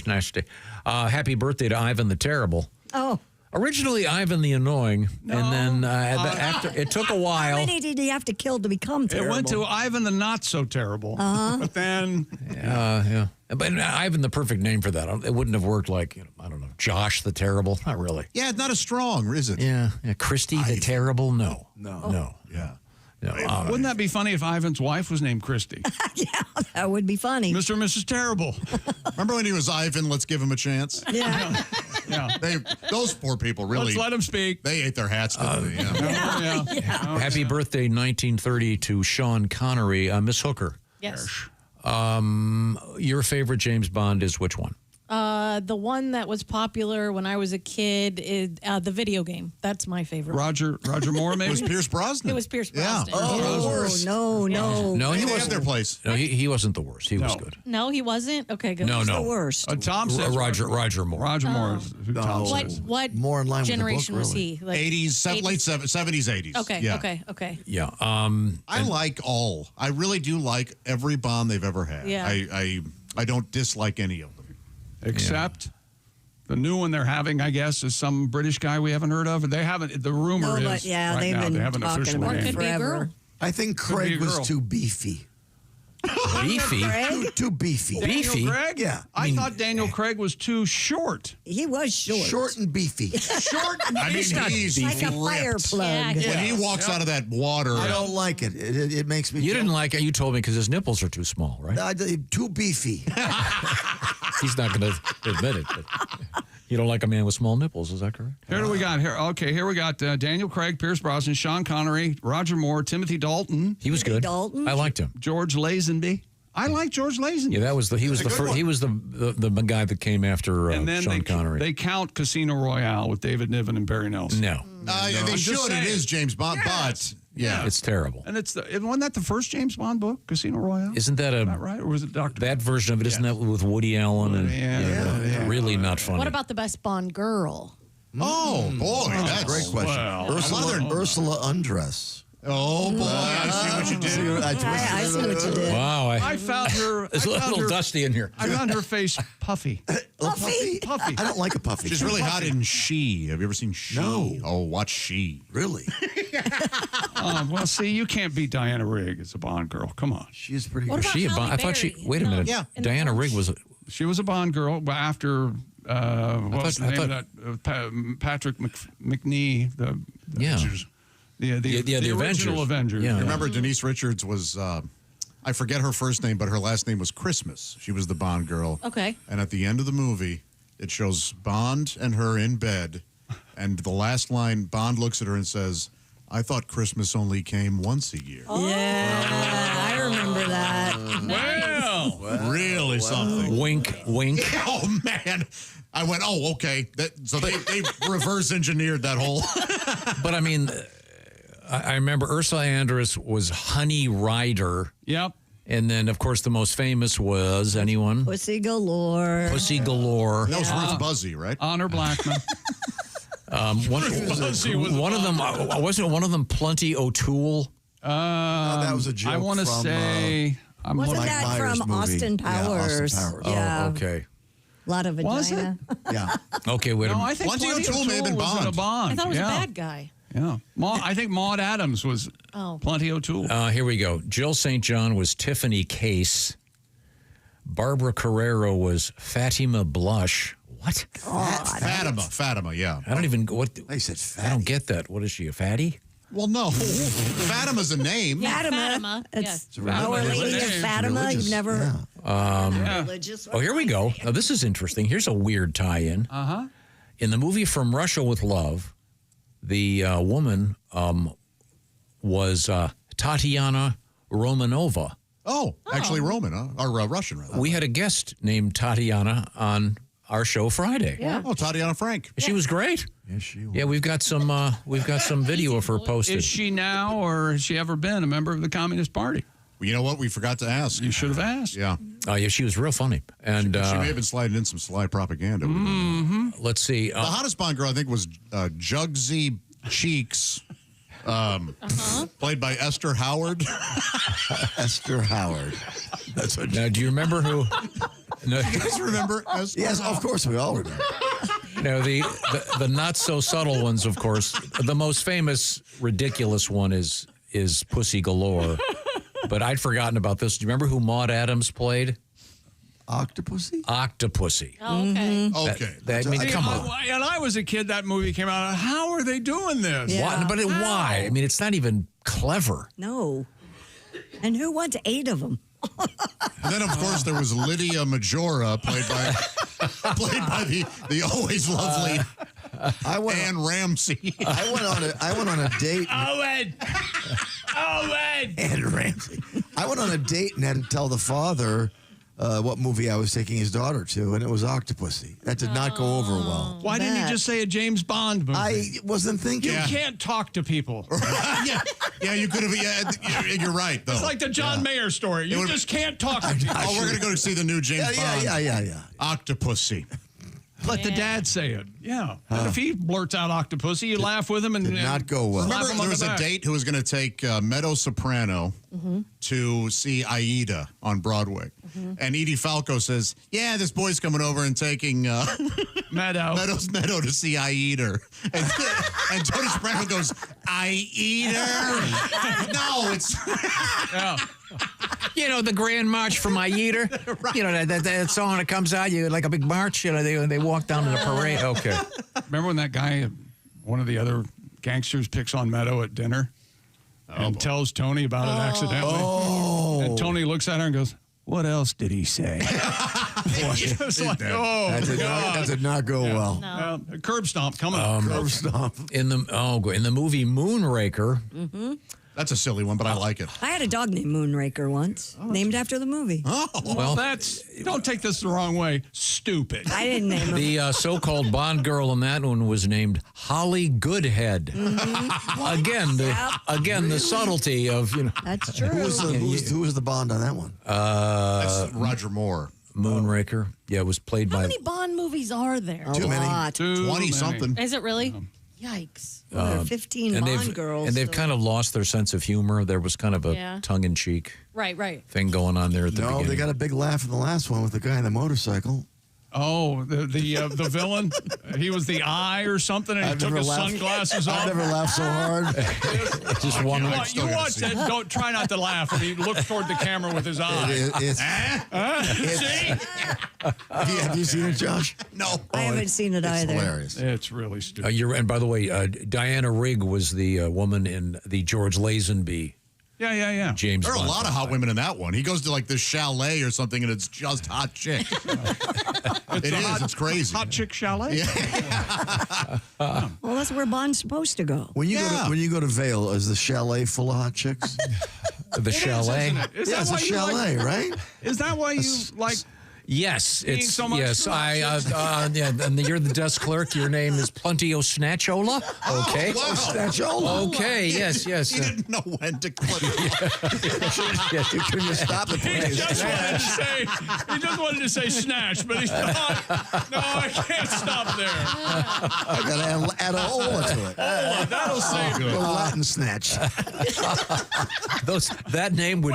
nasty. Happy birthday to Ivan the Terrible. Oh. Originally Ivan the Annoying, and then after it took a How while. many did he have to kill to become It terrible? went to Ivan the Not So Terrible. But then. Yeah. But Ivan the perfect name for that. It wouldn't have worked like, I don't know, Josh the Terrible. Not really. Yeah, it's not as strong, is it? Yeah. Christy the Terrible? No. Yeah. No. Wouldn't that be funny if Ivan's wife was named Christy? That would be funny. Mr. and Mrs. Terrible. Remember when he was Ivan, let's give him a chance? Yeah. Yeah. Those poor people really. Let's let him speak. They ate their hats, didn't they? Yeah. Happy birthday, 1930, to Sean Connery. Miss Hooker. Yes. Your favorite James Bond is which one? The one that was popular when I was a kid is the video game. That's my favorite. Roger Moore, maybe? It was Pierce Brosnan. It was Pierce Brosnan. No. No, he They have wasn't their place. No, he wasn't the worst. He was good. No, he wasn't. Okay, good. No. The worst. Tom says Roger Moore. Roger Moore is who Tom says. What More in line with the book, generation was really. he? Like 80s, late 70s, 80s. Okay, Yeah. okay. Yeah. I like all. I really do like every Bond they've ever had. Yeah. I don't dislike any of them. Except the new one they're having, I guess, is some British guy we haven't heard of. They haven't. The rumor No, but is yeah, right they've now been they haven't talking officially about it named. Could be a girl. forever. I think Could be a Craig was girl. too beefy. Beefy. Too beefy. Daniel Beefy? Craig? Yeah. I thought Daniel Craig was too short. He was short. Short and beefy. Short? I mean, He's not he's like a fire ripped. plug. Yeah, When he walks out of that water, I don't like it. It makes me. You didn't like it. You told me because his nipples are too small, right? Too beefy. He's not going to admit it. But you don't like a man with small nipples, is that correct? Here do we got here? Okay, here we got Daniel Craig, Pierce Brosnan, Sean Connery, Roger Moore, Timothy Dalton, He was good. Dalton? I liked him. George Lazenby. I like George Lazenby. Yeah, he was the first, he was the guy that came after And then Sean Connery. they count Casino Royale with David Niven and Barry Nelson. No, they I'm just should. saying. It is James Bond, Yes. but yeah. it's terrible. And wasn't that the first James Bond book, Casino Royale? Isn't that Is that right? Or was it Dr. that version of it? Isn't that with Woody Allen? And, Yeah. really not funny. What about the best Bond girl? Oh boy, that's Great question. Well, Ursula Undress. Oh boy, I see what you did. I see what you did. Wow, I found her. it's a little dusty in here. I found her face puffy. Puffy? Puffy. I don't like a puffy. She's really hot in She. Have you ever seen She? No. Oh, watch She. Really? Well, see, you can't beat Diana Rigg as a Bond girl. Come on. She's pretty What good. about She a Halle Bond? I thought she. Berry Wait a in the- minute. Yeah. in the Diana Rigg was. She was a Bond girl, but after what was the I name thought- of that? Patrick McNee, the Yeah. Avengers. The original Avengers. Yeah. Remember, Denise Richards was. I forget her first name, but her last name was Christmas. She was the Bond girl. Okay. And at the end of the movie, it shows Bond and her in bed, and the last line, Bond looks at her and says, "I thought Christmas only came once a year." Yeah, I remember that. Well, really something. Wink, wink. Oh man, I went. Oh, okay. So they reverse engineered that whole. But I mean, I remember Ursula Andress was Honey Rider. Yep. And then, of course, the most famous was anyone? Pussy galore. Pussy Galore. That was Ruth Buzzy, right? Honor Blackman. One of them wasn't one of them Plenty O'Toole. that was a joke. I want to from, say. Wasn't Mike that Myers from movie. Austin Yeah, Powers? Austin Powers. Yeah. Oh, okay. A lot of Was vagina. Yeah. Okay, wait a No, minute. I think Plenty Plenty O'Toole may have been was in a Bond. Bond. I thought it was yeah. a bad guy. Yeah. I think Maude Adams was Oh. Plenty O'Toole. Here we go. Jill St. John was Tiffany Case. Barbara Carrero was Fatima Blush. What? Fatima, yeah. I don't even what. They said I don't get that. What is she? A fatty? Well, no. Fatima's a name. Fatima. It's Yes. Our Lady of Fatima. You've never. Religious. Oh, here we go. Now, this is interesting. Here's a weird tie-in. Uh-huh. In the movie From Russia with Love, the woman was Tatiana Romanova. Oh, actually Roman, huh? Or Russian, rather. We had a guest named Tatiana on our show Friday. Yeah. Oh, Tatiana Frank. She was great. Yes, she was. Yeah, we've got some video of her posted. Is she now, or has she ever been a member of the Communist Party? Well, you know what? We forgot to ask. You should have asked. Yeah. Oh, yeah, she was real funny. And She may have been sliding in some sly propaganda. let's see. The hottest Bond girl, I think, was Jugsy Cheeks, played by Esther Howard. Esther Howard. That's what. Now, do you remember who? No, You guys remember Esther? Yes, of course we all remember. no, the not so subtle ones, of course. The most famous, ridiculous one is Pussy Galore. But I'd forgotten about this. Do you remember who Maude Adams played? Octopussy? Octopussy. Oh, okay. Okay. I mean, come on. And I was a kid, that movie came out. How are they doing this? Yeah. Why? But why? I mean, it's not even clever. No. And who wants 8 of them? And then, of course, there was Lydia Majora, played by the always lovely Anne Ramsey. I went on a date. Owen! Anne Ramsey. I went on a date and had to tell the father what movie I was taking his daughter to, and it was Octopussy. That did not go over well. Why didn't you just say a James Bond movie? I wasn't thinking. You can't talk to people. Yeah, you could have. Yeah, you're right, though. It's like the John Mayer story. You just can't talk to people. Oh, we're going to go to see the new James Bond. Yeah. Octopussy. Let the dad say it. Yeah. And if he blurts out Octopussy, you laugh with him and did not go well. Remember, there was a date who was going to take Meadow Soprano to see Aida on Broadway. And Edie Falco says, yeah, this boy's coming over and taking Meadow to see Aida. And Tony Soprano goes, Aida? No, it's... Yeah. You know, the Grand March from Aida? Right. You know, that song that comes out, you like a big march, you know, they walk down to the parade. Okay. Remember when that guy, one of the other gangsters, picks on Meadow at dinner and tells Tony about it accidentally? Oh. And Tony looks at her and goes, what else did he say? It's like, that did not go well. No. Curb stomp coming. Curb stomp. In the movie Moonraker. That's a silly one, but I like it. I had a dog named Moonraker once, named after the movie. Oh, well, don't take this the wrong way. Stupid. I didn't name him. The so-called Bond girl in that one was named Holly Goodhead. Again, the subtlety of, you know. That's true. Who was the Bond on that one? That's Roger Moore. Moonraker. Yeah, it was played by... How many Bond movies are there? Too many. 20-something. Is it really? Yikes. Well, there are 15 Bond girls. And they've kind of lost their sense of humor. There was kind of a tongue-in-cheek right thing going on there at the beginning. They got a big laugh in the last one with the guy on the motorcycle. Oh, the villain? He was the eye or something, and he took his sunglasses off. I've never laughed so hard. Just one. You watch that. Don't try not to laugh. And he looks toward the camera with his eye. See? Have you seen it, Josh? No. I haven't seen it either. It's hilarious. It's really stupid. And by the way, Diana Rigg was the woman in the George Lazenby. Yeah. James There are Bond. a lot of hot women in that one. He goes to like this chalet or something, and it's just hot chicks. It's crazy. Hot chick chalet? Well, that's where Bond's supposed to go. When you go to Vail, is the chalet full of hot chicks? The chalet? It's a chalet, right? Is that why you like... Yes, it's so much yes. drugs? And you're the desk clerk. Your name is Pluntio Snatchola. Okay, Snatchola. Okay, yes. He didn't know when to clip. You couldn't stop the He place. just wanted to say snatch, but he thought, no, I can't stop there. I got to add a ola to it. Oh, that'll save The it. Latin snatch. That name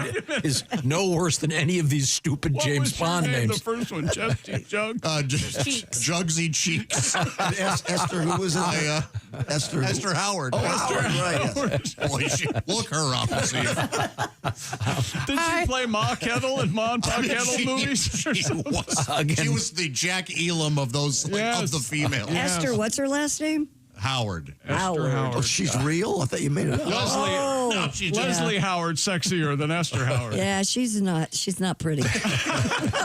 is no worse than any of these stupid What James was your Bond name, names. The first one, Chesty Jug. Jugsy Cheeks. Esther, who was in there? Esther Howard. Oh, Howard, right. Yes. Boy, look her up and see if Did she play Ma Kettle in Ma and Pa Kettle movies? She was the Jack Elam of those of the female. Esther, what's her last name? Howard. Esther Howard. Oh, she's real? I thought you made it up. Leslie Howard, sexier than Esther Howard. Yeah, she's not pretty.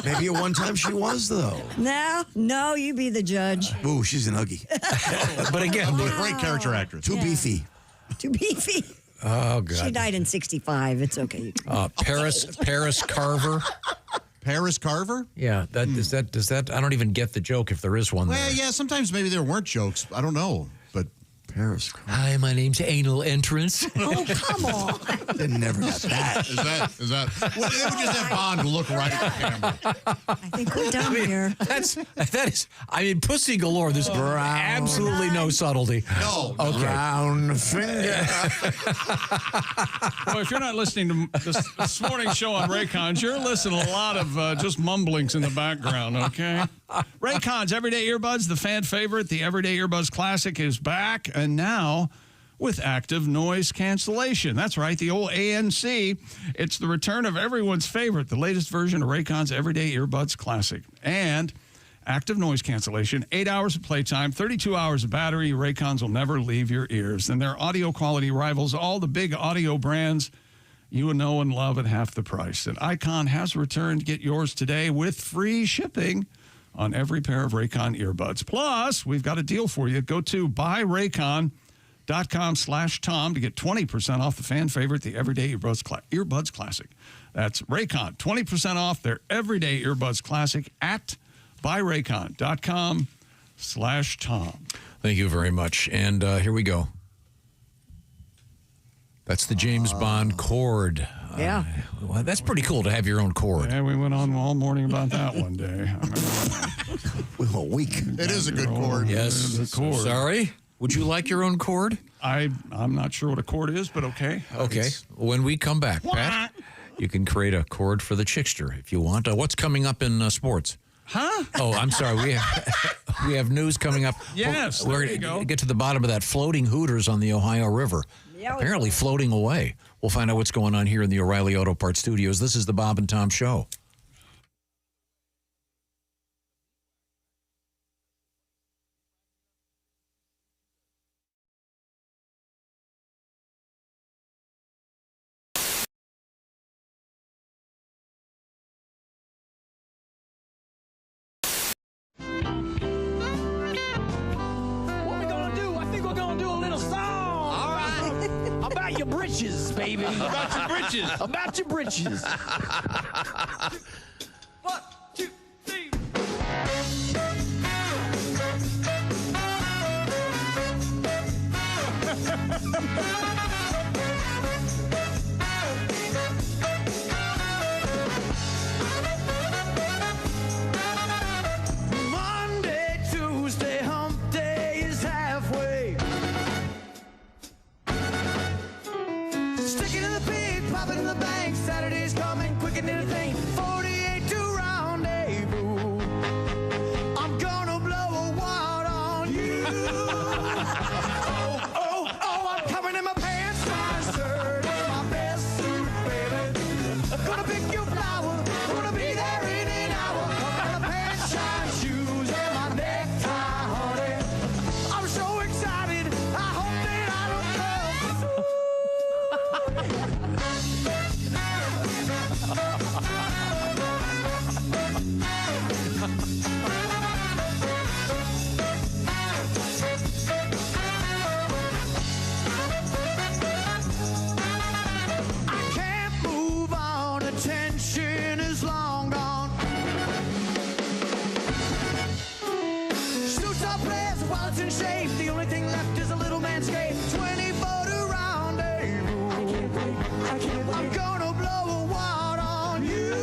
Maybe at one time she was, though. No, you be the judge. Ooh, she's an Uggie. But again, great character actress. Too beefy. Too beefy. Oh God. She died in '65. It's okay. Paris Carver. Paris Carver? Yeah, does that? I don't even get the joke if there is one. Well, yeah, sometimes maybe there weren't jokes. I don't know, but Paris Carver. Hi, my name's Anal Entrance. Oh, come on. They never got that. Is that? Well, they would just have Bond look right at the camera. I think we're done here. That is. I mean, pussy galore. There's absolutely no subtlety. No. Okay. Brown finger. Well, if you're not listening to this morning's show on Raycons, you're listening to a lot of just mumblings in the background, okay? Raycons Everyday Earbuds, the fan favorite, the Everyday Earbuds Classic is back, and now with active noise cancellation. That's right, the old ANC. It's the return of everyone's favorite, the latest version of Raycons Everyday Earbuds Classic. And active noise cancellation, 8 hours of playtime, 32 hours of battery. Raycons will never leave your ears. And their audio quality rivals all the big audio brands you know and love at half the price. And Icon has returned. Get yours today with free shipping on every pair of Raycon earbuds. Plus, we've got a deal for you. Go to buyraycon.com Raycon.com/Tom to get 20% off the fan favorite, the Everyday Earbuds Classic. That's Raycon, 20% off their Everyday Earbuds Classic at buyraycon.com/Tom. Thank you very much. And here we go. That's the James Bond cord. Yeah. Well, that's pretty cool to have your own cord. Yeah, we went on all morning about that one day. A week. It is a good cord. Yes. It's a cord. Sorry? Would you like your own cord? I'm not sure what a cord is, but okay. Okay. When we come back, Pat, you can create a cord for the chickster if you want. What's coming up in sports? Huh? Oh, I'm sorry. We have news coming up. Yes, We're there you going go. to get to the bottom of that floating Hooters on the Ohio River. Yeah, Apparently floating away. We'll find out what's going on here in the O'Reilly Auto Parts Studios. This is the Bob and Tom Show. What we gonna do? I think we're gonna do a little song. All right. About your britches, baby. About your britches. About your britches. One, two, three. Monday, Tuesday, hump day is halfway. Stick it in the pig, pop it in the bank. Saturday's coming quick and anything. 48 to rendezvous. I'm gonna blow a wad on you. Oh, I'm coming in my pants, my shirt, and my best suit, baby. Gonna pick your flower, gonna be there in an hour. Coming in my pants, shine shoes, and my necktie, honey. I'm so excited, I hope that I don't come. I can't move on, attention is long gone. Suits are pressed, wallets in shape. The only thing left is a little manscape. 24 to rendezvous. I'm gonna blow a wad on you.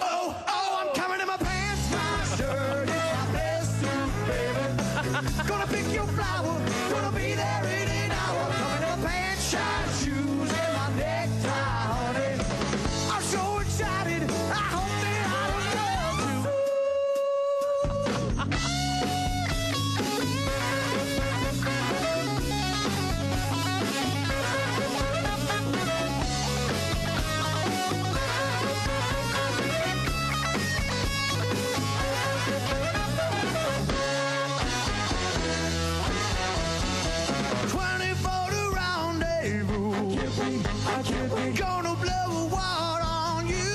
Oh, I'm coming in my pants, my shirt, and my best suit, baby. Gonna pick your flower, gonna be there in an hour. Coming in my pants, shine shoes, and my necktie, honey. I'm so excited, I hope that I don't love you. 24 to rendezvous. I can't wait. Gonna blow a wad on you.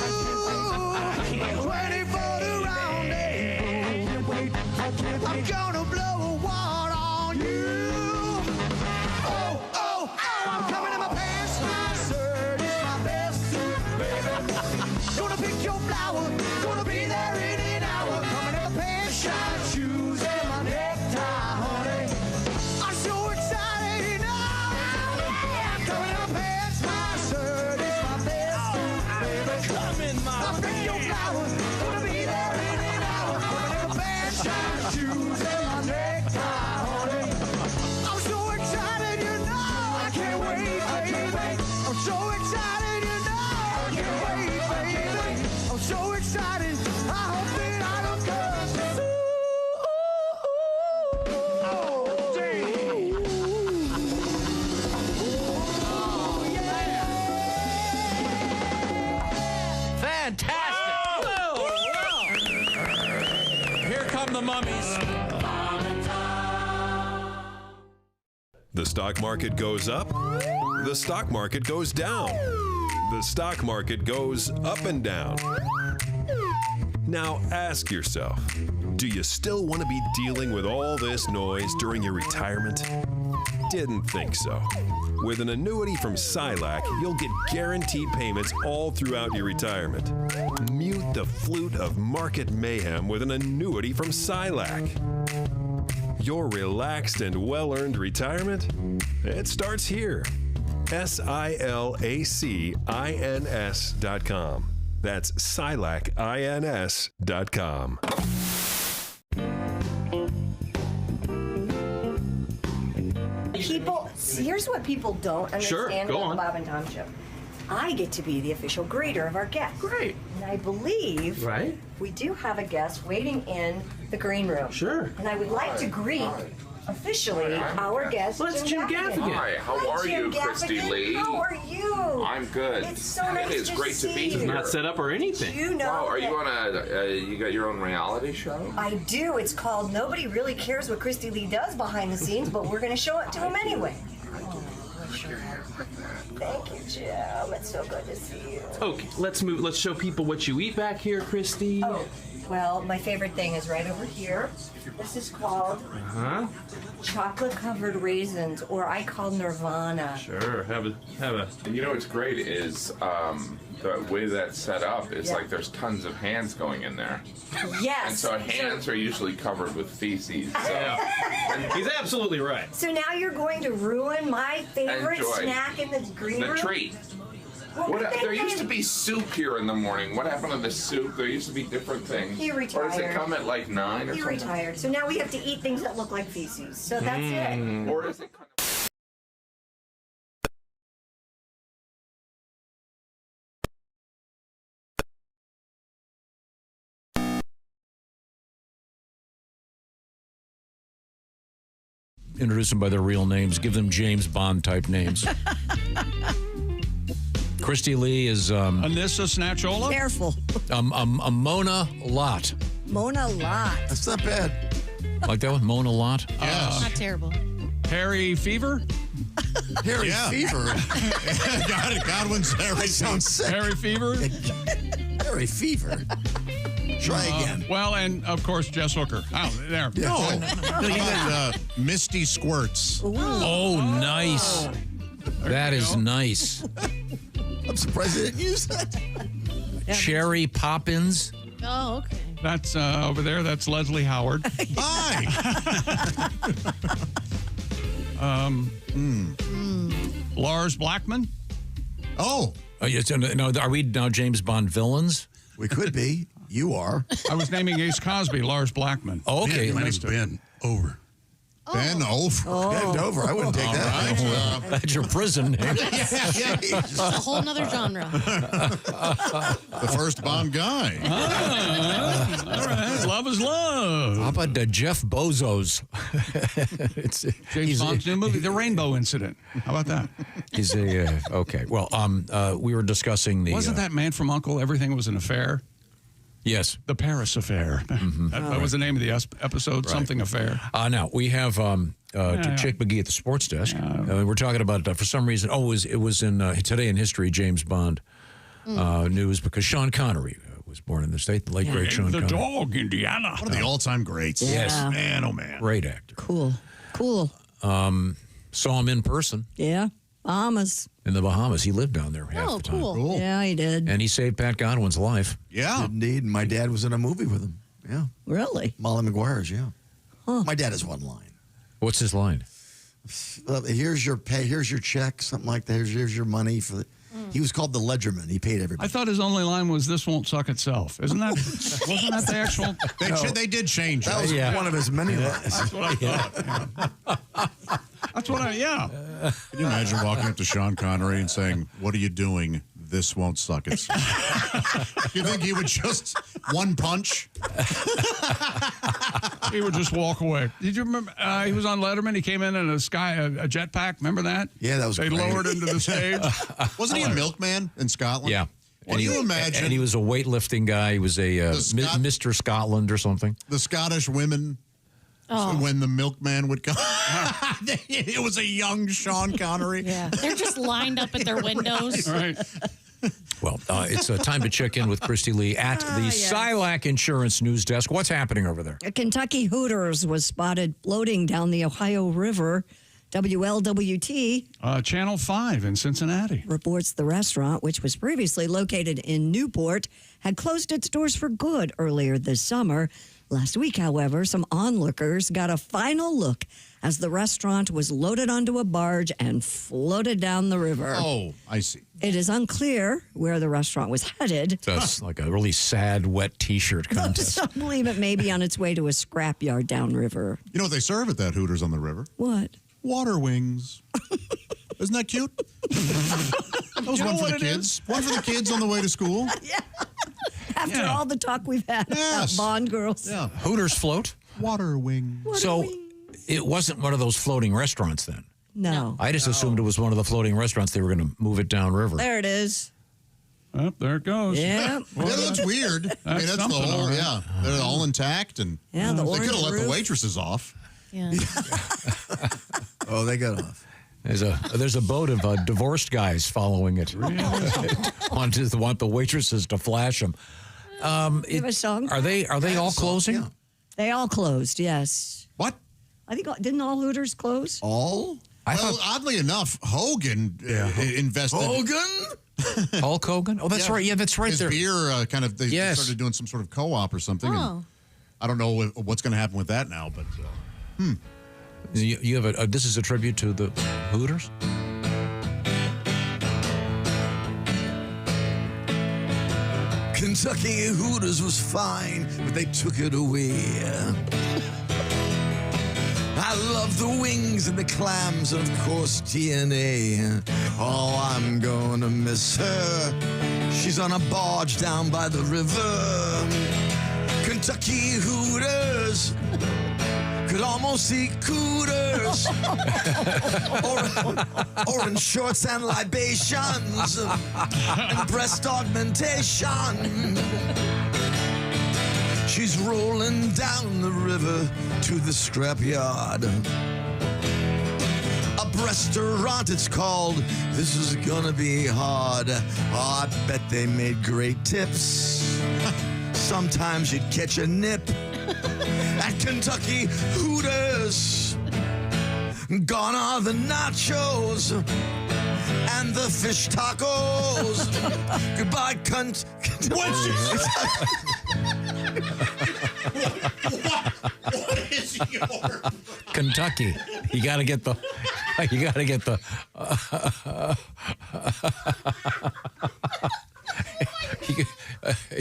24 to rendezvous. I'm gonna blow a wad on you. Oh, I'm coming in my pants, my shirt is my best suit, baby. Gonna pick your flower, gonna be there in an hour. Coming in my pants, shine shoes, and my necktie, honey. I'm so excited, you know. I'm coming in my pants, my shirt is my best suit, baby. Come in my I'll pick your flower, gonna be there in an hour. Coming in my pants, shine shoes, and my necktie, honey. I'm so excited, you know. I can't wait, baby. I'm so excited, you know. I can't wait, baby. I'm so excited. I hope that I don't come. Oh, dang. Oh, yeah. Fantastic. Here come the mummies. The stock market goes up, the stock market goes down, the stock market goes up and down. Now ask yourself, Do you still want to be dealing with all this noise during your retirement? Didn't think so. With an annuity from Silac, you'll get guaranteed payments all throughout your retirement. Mute the flute of market mayhem with an annuity from Silac. Your relaxed and well-earned retirement? It starts here. SILACINS.com. That's SILACINS.com. People, here's what people don't understand go about on. the Bob and Tom Show. I get to be the official greeter of our guests. Great. And I believe we do have a guest waiting in the green room. Sure. And I would like to greet officially our guest, Well, it's Jim Gaffigan. Hi, how are Jim you, Christy Gaffigan. Lee? How are you? I'm good. It's so nice It is to great to see be you. here. Not set up or anything. You know Wow, are you that- on you got your own reality show? I do. It's called Nobody Really Cares What Christy Lee Does Behind the Scenes, but we're going to show it to him anyway. Oh, bless your heart. Thank you, Jim. It's so good to see you. Okay, let's move. Let's show people what you eat back here, Christy. Oh, well, my favorite thing is right over here. This is called chocolate-covered raisins, or I call Nirvana. Sure. Have a. You know what's great is the way that's set up is like there's tons of hands going in there. Yes. And so hands are usually covered with feces. So. He's absolutely right. So now you're going to ruin my favorite Enjoy. snack in the green room? The treat. There used to be soup here in the morning. What happened to the soup? There used to be different things. He retired. Or does it come at like 9 or He something? retired. So now we have to eat things that look like feces. So that's it. Or is it kind of... Introduce them by their real names. Give them James Bond type names. Christy Lee is Anissa Snatchola. Careful. a Mona Lot. Mona Lot. That's not bad. Like that one, Mona Lot. Not terrible. Harry Fever. Harry Fever. Got it. Godwin's Harry. Sounds sick. Harry Fever. Harry Fever. Try again. Well, and of course Jess Hooker. Oh, there. No, you got Misty Squirts. Oh, nice. That is nice. I'm surprised they didn't use that. Cherry Poppins. Oh, okay. That's over there. That's Leslie Howard. Hi. Lars Blackman. Oh. Yes, no, are we now James Bond villains? We could be. You are. I was naming Ace Cosby, Lars Blackman. Oh, okay. My name's Ben Over. Ben Over. Bend over. I wouldn't take that. Right. That's your prison name. It's a whole nother genre. The first Bond guy. All right. Love is love. How about the Jeff Bozos? James Bond's new movie, The Rainbow Incident. How about that? He's a okay. Well, we were discussing the. Wasn't that Man from U.N.C.L.E. Everything was an affair? Yes. The Paris Affair. That was the name of the episode, Something Affair. Now, we have Chick McGee at the sports desk. We're talking about, for some reason, it was in Today in History, James Bond news, because Sean Connery was born in the state, the late, great Sean The Connery. Dog, Indiana. One of the all-time greats. Yes. Man, oh, man. Great actor. Cool. Saw him in person Yeah. Bahamas. in the Bahamas. He lived down there half the time. Cool. Yeah, he did. And he saved Pat Godwin's life. Yeah. Indeed. My dad was in a movie with him. Yeah. Really? Molly McGuire's, yeah. My dad has one line. What's his line? Here's your pay, here's your check, something like that. Here's your money for the. He was called the ledgerman. He paid everybody. I thought his only line was, "This won't suck itself." Wasn't that the actual? They did change That was one of his many lines. That's what I thought. That's what yeah. Can you imagine walking up to Sean Connery and saying, "What are you doing? This won't suck itself." You think he would just one punch? He would just walk away. Did you remember? He was on Letterman. He came in a jetpack. Remember that? Yeah, that was They great. lowered him to the stage. Wasn't he a milkman in Scotland? Yeah. Can you imagine? And he was a weightlifting guy. He was a Mr. Scotland or something. The Scottish women, when the milkman would come. It was a young Sean Connery. Yeah. They're just lined up at their windows. Right. Well, it's time to check in with Christy Lee at the Silac Insurance News Desk. What's happening over there? A Kentucky Hooters was spotted floating down the Ohio River. WLWT Channel 5 in Cincinnati reports the restaurant, which was previously located in Newport, had closed its doors for good earlier this summer. Last week, however, some onlookers got a final look as the restaurant was loaded onto a barge and floated down the river. Oh, I see. It is unclear where the restaurant was headed. So it's like a really sad, wet T-shirt contest. Some believe it may be on its way to a scrapyard downriver. You know what they serve at that Hooters on the river? What? Water wings. Isn't that cute? That was one for the kids. One for the kids on the way to school. Yeah. After all the talk we've had about Bond girls. Yeah. Hooters float? Water wings. It wasn't one of those floating restaurants then? No. I just assumed it was one of the floating restaurants. They were going to move it downriver. There it is. Oh, there it goes. Yeah. Well, that looks weird. I mean, that's the whole, right. yeah. They're all intact. And Yeah, the they could have orange let the roof. waitresses off. Yeah. Oh, they got off. There's a boat of divorced guys following it. want the waitresses to flash them. You have a song? Are they all closing? Yeah. They all closed, yes. What? I think, didn't all Hooters close? All? Well, oddly enough, Hogan invested. Hogan? Hulk Hogan? Oh, that's right. Yeah, that's right. His beer they started doing some sort of co-op or something. Oh. And I don't know what's going to happen with that now, but You have this is a tribute to the Hooters? Kentucky Hooters was fine, but they took it away. I love the wings and the clams and, of course, TNA. Oh, I'm gonna miss her. She's on a barge down by the river. Kentucky Hooters could almost see cooters. or in shorts and libations and breast augmentation. She's rolling down the river to the scrapyard. A restaurant it's called. This is gonna be hard. Oh, I bet they made great tips. Sometimes you'd catch a nip at Kentucky Hooters. Gone are the nachos and the fish tacos. Goodbye, cunt. what is your Kentucky. You got to get the.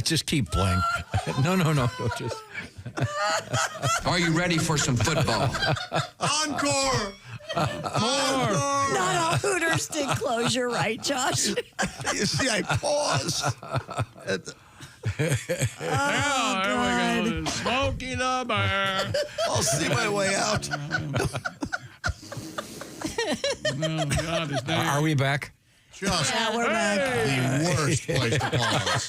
Just keep playing. No. Just. Are you ready for some football? Encore. Not all Hooters did close. You're right, Josh. You see, I paused. There we go. Smokey the Bear. I'll see my way out. Oh, God, his name. Are we back? Just we're back. the worst place to pause.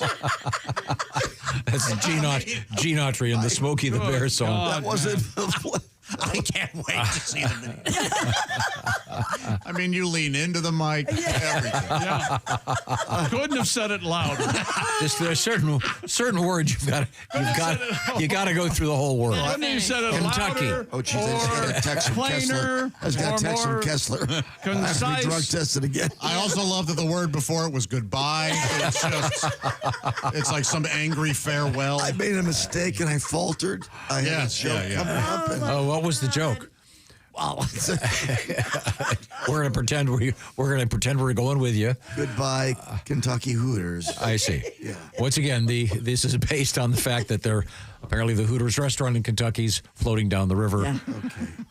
That's Gene Autry and the Smokey the Bear song. God, that wasn't. I can't wait to see the video. I mean, you lean into the mic. Everything. Yeah. Couldn't have said it louder. Just there's certain words you got to go through the whole word. Couldn't have said it Kentucky. louder. Oh, geez, I just got a text from Kessler. I just got a text from Kessler. I have to Concise. be drug tested again. I also love that the word before it was goodbye. It's like some angry farewell. I made a mistake and I faltered. I had a joke coming up. And, what was the joke? wow. We're gonna pretend we're going with you. Goodbye, Kentucky Hooters. I see. Yeah. Once again, this is based on the fact that apparently the Hooters restaurant in Kentucky's floating down the river. Yeah.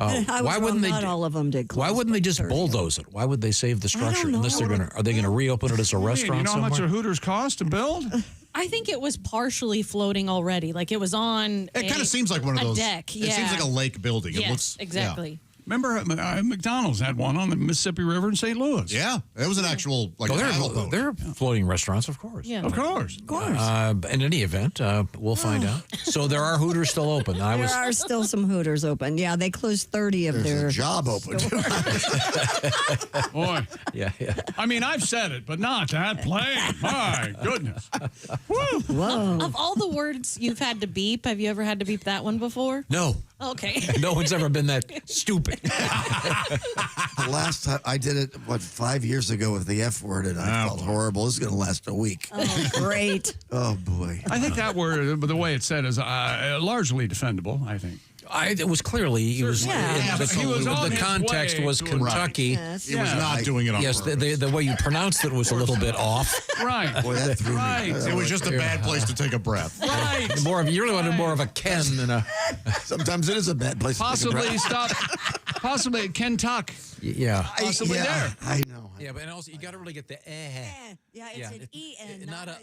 Okay. Why wouldn't they? Not all of them did close. Why wouldn't they just bulldoze it? Why would they save the structure? Unless are they gonna reopen it as a restaurant? You know how somewhere? much a Hooters cost to build? I think it was partially floating already. Like it was on. It kind of seems like one of those. deck. Yeah. It seems like a lake building. Yes, It looks exactly. Remember, McDonald's had one on the Mississippi River in St. Louis. Yeah, it was an actual paddle boat. They're floating restaurants, of course. Yeah. Of course. In any event, we'll find out. So there are Hooters still open. There are still some Hooters open. Yeah, they closed 30 of their a job open. Boy. Yeah. I mean, I've said it, but not that plain. My goodness. Whoa. Of all the words you've had to beep, have you ever had to beep that one before? No. Okay. No one's ever been that stupid. The last time I did it, 5 years ago with the F word, and I felt horrible. This is going to last a week. Oh, great. Oh, boy. I think that word, the way it's said, is largely defendable, I think. It was clearly the context was Kentucky. Yes. He was not doing it on Yes, purpose. the way you pronounced it was a little bit off. Right. Boy, that threw Right. me. It was just a bad place to take a breath. Right. You really wanted more of a Ken than a. Sometimes it is a bad place to take a breath. Possibly Kentucky. Yeah. Possibly there. I know. Yeah, but also you got to really get the Yeah, it's an E-N, not a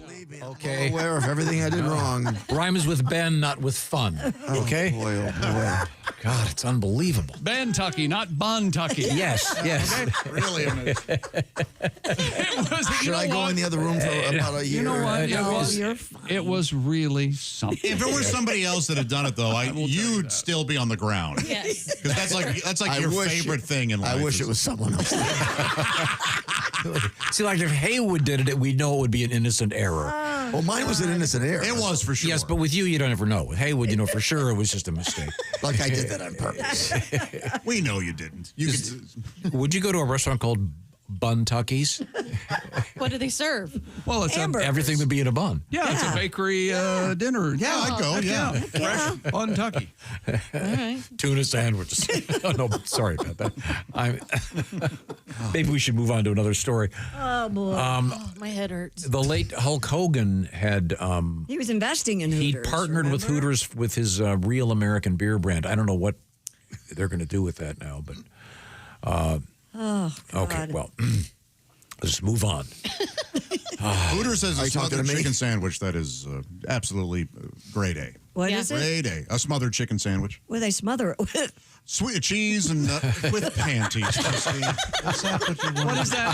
Believe me, Okay. I'm aware of everything I did wrong. Rhymes with Ben, not with fun. Okay. Boy, oh boy. God, it's unbelievable. Bentucky, not Buntucky. Yes. Really amazing. Should I go in the other room for about a year? You know what? you're fine. It was really something. If it were somebody else that had done it, though, you'd still be on the ground. Yes. Because that's like your favorite thing in life. I wish it was someone else. See, like if Heywood did it, we'd know it would be an innocent error. Well, mine was an innocent error. It was for sure. Yes, but with you don't ever know. With Heywood, you know for sure it was just a mistake. Like I did that on purpose. We know you didn't. Would you go to a restaurant called Buntucky's? What do they serve? Well, it's everything would be in a bun. Yeah, it's a bakery dinner. Yeah, I'd go. Yeah. Fresh Buntucky. All right. Tuna sandwiches. Oh, no, sorry about that. Maybe we should move on to another story. Oh, boy. My head hurts. The late Hulk Hogan had. He was investing in He Hooters. partnered with Hooters with his Real American Beer brand. I don't know what they're going to do with that now, but. Oh, God. Okay, well, let's move on. Hooters has a smothered chicken sandwich that is absolutely grade A. What is it? Grade A. A smothered chicken sandwich. What do they smother it with? Sweet cheese and with panties, Christine. Is that what you want?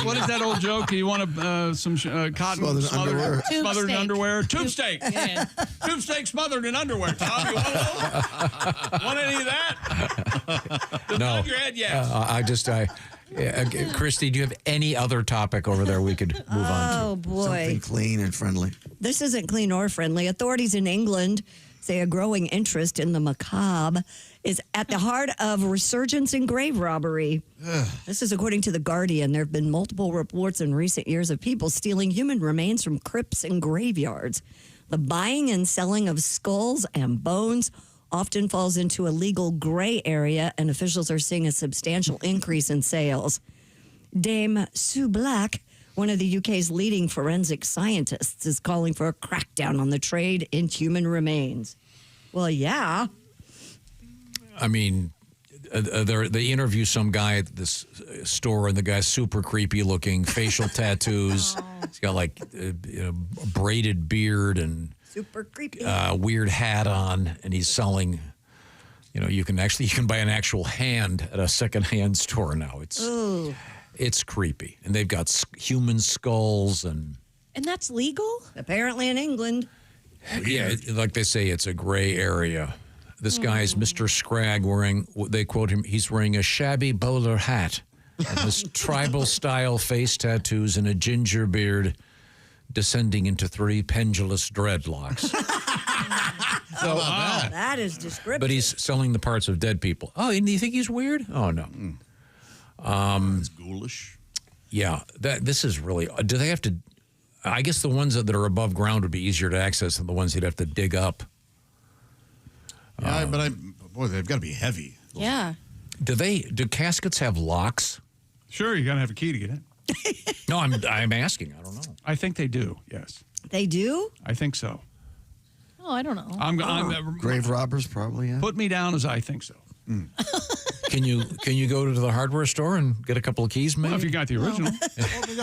What is that old joke? You want some cotton smothered in underwear? Tube steak. Yeah. Tube steak smothered in underwear. Tom, you want those? Want any of that? Does No. nod your head yes. Christy, do you have any other topic over there we could move on to? Oh, boy. Something clean and friendly. This isn't clean or friendly. Authorities in England say a growing interest in the macabre is at the heart of resurgence in grave robbery. This is according to The Guardian. There have been multiple reports in recent years of people stealing human remains from crypts and graveyards. The buying and selling of skulls and bones often falls into a legal gray area, and officials are seeing a substantial increase in sales. Dame Sue Black, one of the UK's leading forensic scientists, is calling for a crackdown on the trade in human remains. Well, yeah. I mean, they interview some guy at this store, and the guy's super creepy looking, facial tattoos. He's got like a braided beard and super creepy weird hat on, and he's selling. You can buy an actual hand at a secondhand store now. It's creepy, and they've got human skulls and that's legal? Apparently in England. Yeah, like they say, it's a gray area. This guy's Mr. Scragg they quote him, he's wearing a shabby bowler hat and this tribal-style face tattoos and a ginger beard descending into 3 pendulous dreadlocks. That is descriptive. But he's selling the parts of dead people. Oh, and you think he's weird? Oh, no. It's ghoulish. Yeah, this is really... Do they have to... I guess the ones that are above ground would be easier to access than the ones you'd have to dig up. Yeah, boy, they've got to be heavy. Yeah. Do caskets have locks? Sure, you got to have a key to get in. No, I'm asking. I don't know. I think they do, yes. They do? I think so. Oh, I don't know. Grave robbers, probably, yeah. Put me down as I think so. Can you go to the hardware store and get a couple of keys, maybe? Well, if you got the original.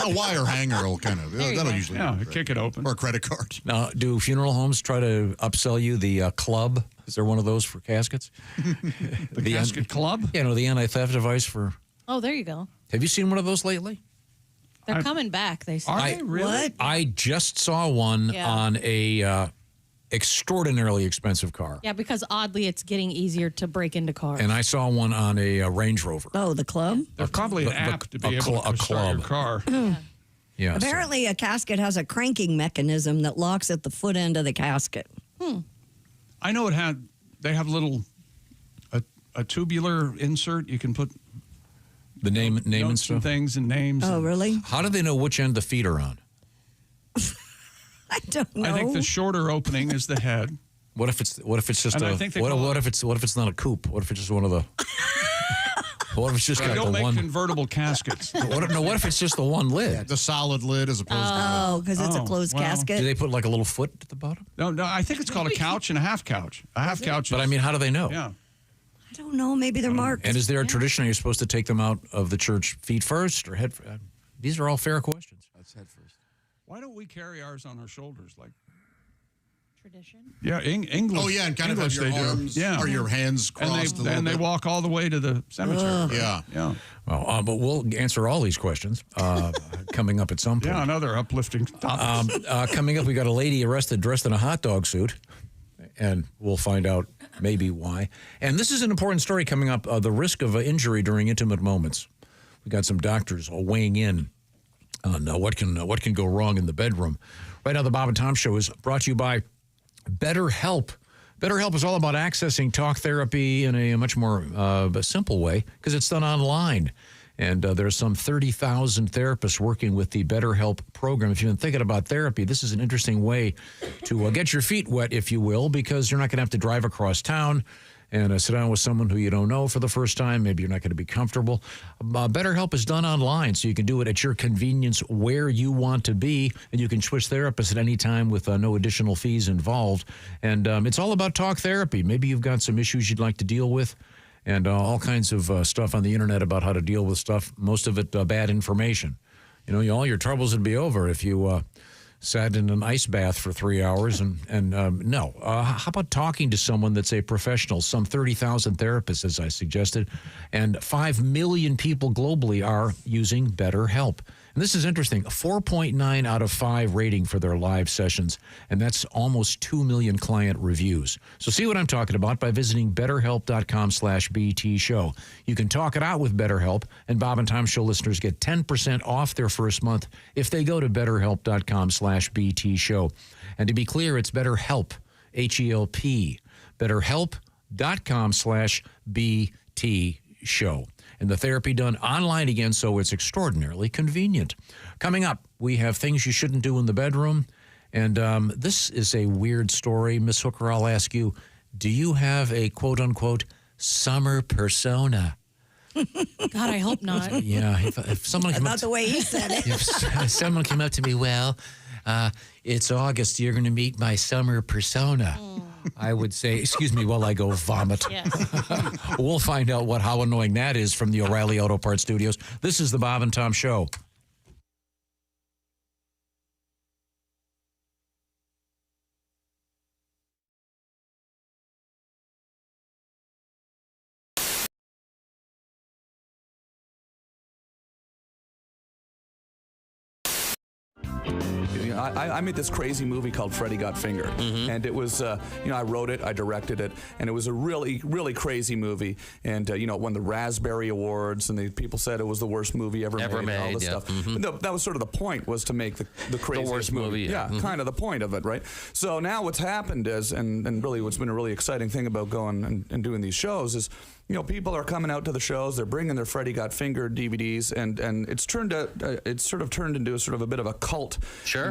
A wire hanger will kind of, that'll usually kick it open. Or a credit card. Now, do funeral homes try to upsell you the club? Is there one of those for caskets? The casket club? You know, the anti-theft device for... Oh, there you go. Have you seen one of those lately? They're coming back, they say. What? I just saw one Yeah. on a extraordinarily expensive car. Yeah, because oddly, it's getting easier to break into cars. And I saw one on a Range Rover. Oh, the club? There's probably an app to be able to start your car. Yeah. Apparently, a casket has a cranking mechanism that locks at the foot end of the casket. I know they have a tubular insert. You can put the name and notes stuff? and things and names. Oh, really? How do they know which end the feet are on? I don't know. I think the shorter opening is the head. What if it's just And I a think they what call if it's not a coupe? What if it's just one of the What if it's just They got don't the make one? convertible caskets. What if it's just the one lid? The solid lid as opposed Oh, because it's a closed casket. Do they put like a little foot at the bottom? No, I think it's called a couch and a half couch. A half couch. But I mean, how do they know? Yeah. I don't know. Maybe they're marked. And is there a tradition? Are you supposed to take them out of the church feet first or head? These are all fair questions. That's head first. Why don't we carry ours on our shoulders like? Tradition? Yeah, English. Oh, yeah, and kind of have English your they do. arms yeah. or your hands crossed a little and they bit. walk all the way to the cemetery. Yeah. Yeah. Well, but we'll answer all these questions coming up at some point. Yeah, another uplifting topic. Coming up, we got a lady arrested dressed in a hot dog suit, and we'll find out maybe why. And this is an important story coming up, the risk of injury during intimate moments. We got some doctors weighing in on what can go wrong in the bedroom. Right now, the Bob and Tom Show is brought to you by BetterHelp. BetterHelp is all about accessing talk therapy in a much more simple way because it's done online. And there's some 30,000 therapists working with the BetterHelp program. If you've been thinking about therapy, this is an interesting way to get your feet wet, if you will, because you're not going to have to drive across town and sit down with someone who you don't know for the first time. Maybe you're not going to be comfortable. BetterHelp is done online, so you can do it at your convenience where you want to be, and you can switch therapists at any time with no additional fees involved. And it's all about talk therapy. Maybe you've got some issues you'd like to deal with, and all kinds of stuff on the internet about how to deal with stuff, most of it bad information. You know, all your troubles would be over if you sat in an ice bath for 3 hours and no. How about talking to someone that's a professional? Some 30,000 therapists, as I suggested, and 5 million people globally are using BetterHelp. And this is interesting, a 4.9 out of 5 rating for their live sessions, and that's almost 2 million client reviews. So see what I'm talking about by visiting BetterHelp.com/BT Show. You can talk it out with BetterHelp, and Bob and Tom Show listeners get 10% off their first month if they go to BetterHelp.com/BT Show. And to be clear, it's BetterHelp, H-E-L-P, BetterHelp.com/BT Show. And the therapy done online again, so it's extraordinarily convenient. Coming up, we have things you shouldn't do in the bedroom. And this is a weird story. Miss Hooker, I'll ask you, do you have a quote-unquote summer persona? God, I hope not. Yeah, if someone came Not the way he said it. if someone came up to me, well, it's August, you're going to meet my summer persona. I would say, excuse me while I go vomit. Yes. We'll find out how annoying that is from the O'Reilly Auto Parts Studios. This is the Bob and Tom Show. I made this crazy movie called Freddy Got Fingered, and it was, I wrote it, I directed it, and it was a really, really crazy movie, and it won the Raspberry Awards, and people said it was the worst movie ever made, and all this stuff. But that was sort of the point, was to make the craziest worst movie, yeah, kind of the point of it, right? So now what's happened is, and really what's been a really exciting thing about going and doing these shows is, people are coming out to the shows. They're bringing their Freddy Got Fingered DVDs, and it's sort of turned into a bit of a cult,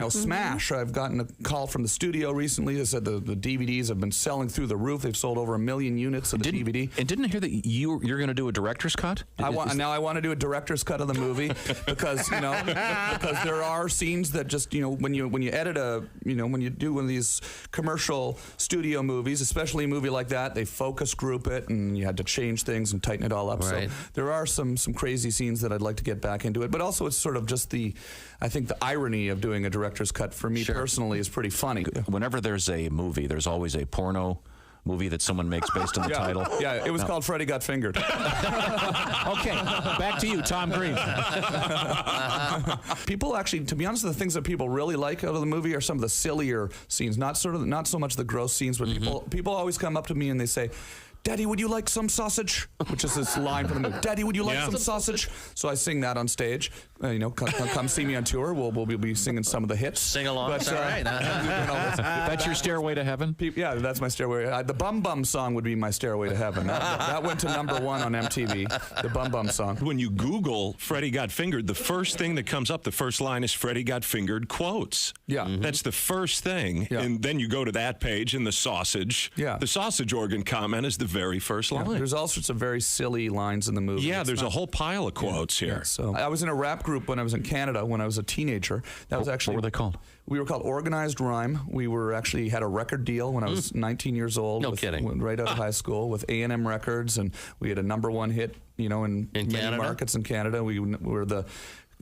smash. I've gotten a call from the studio recently that said the DVDs have been selling through the roof. They've sold over 1 million units of the DVD. And didn't I hear that you're going to do a director's cut? I want to do a director's cut of the movie because because there are scenes that just when you edit when you do one of these commercial studio movies, especially a movie like that, they focus group it and you had to change things and tighten it all up. Right. So there are some crazy scenes that I'd like to get back into it, but also it's sort of just I think the irony of doing a director's cut for me personally is pretty funny. Whenever there's a movie, there's always a porno movie that someone makes based on the title? Yeah, it was called Freddy Got Fingered. Okay, back to you, Tom Green. People actually, to be honest, the things that people really like out of the movie are some of the sillier scenes, not so much the gross scenes, but people always come up to me and they say, "Daddy, would you like some sausage?" Which is this line from the movie. "Daddy, would you like some sausage?" So I sing that on stage. Come see me on tour. We'll be singing some of the hits. Sing along. That's all right. That's your Stairway to Heaven? Yeah, that's my Stairway. The Bum Bum song would be my Stairway to Heaven. That went to #1 on MTV, the Bum Bum song. When you Google Freddie Got Fingered, the first thing that comes up, the first line is Freddie Got Fingered quotes. Yeah. That's the first thing. Yeah. And then you go to that page and the sausage. Yeah. The sausage organ comment is the very first line. There's all sorts of very silly lines in the movie. Yeah, there's a whole pile of quotes here. Yeah, so I was in a rap group when I was in Canada when I was a teenager. That was actually, what were they called? We were called Organized Rhyme. We were actually had a record deal when I was 19 years old. No kidding. Right out of high school with A&M Records, and we had a #1 hit, in many Canada? markets in Canada. We were the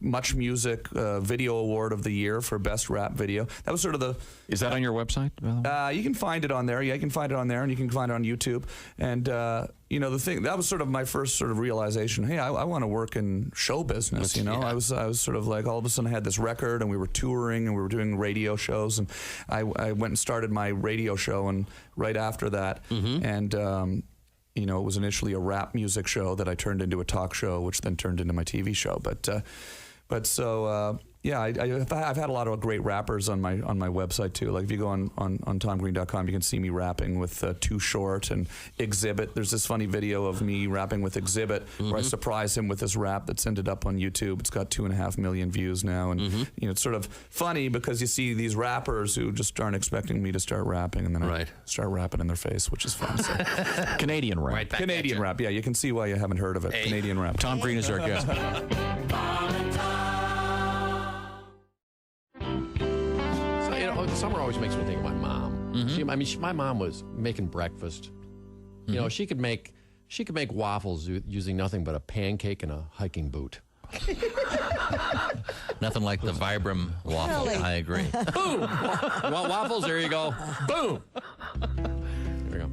Much Music Video Award of the Year for Best Rap Video. That was sort of the... Is that on your website, by the way? You can find it on there. Yeah, you can find it on there, and you can find it on YouTube. And, the thing, that was sort of my first sort of realization, hey, I want to work in show business, I was sort of like, all of a sudden I had this record, and we were touring, and we were doing radio shows, and I went and started my radio show, and right after that, and... it was initially a rap music show that I turned into a talk show, which then turned into my TV show. I've had a lot of great rappers on my website too. Like if you go on TomGreen.com, you can see me rapping with Too Short and Exhibit. There's this funny video of me rapping with Exhibit where I surprise him with this rap that's ended up on YouTube. It's got 2.5 million views now, and it's sort of funny because you see these rappers who just aren't expecting me to start rapping, and then I start rapping in their face, which is fun. So. Canadian rap. Right back Canadian rap. Yeah, you can see why you haven't heard of it. Hey. Canadian rap. Tom Green is our guest. Summer always makes me think of my mom. My mom was making breakfast. She could make waffles using nothing but a pancake and a hiking boot. Nothing like the Vibram waffle. Really? I agree. Boom! Well, waffles, there you go. Boom! There we go.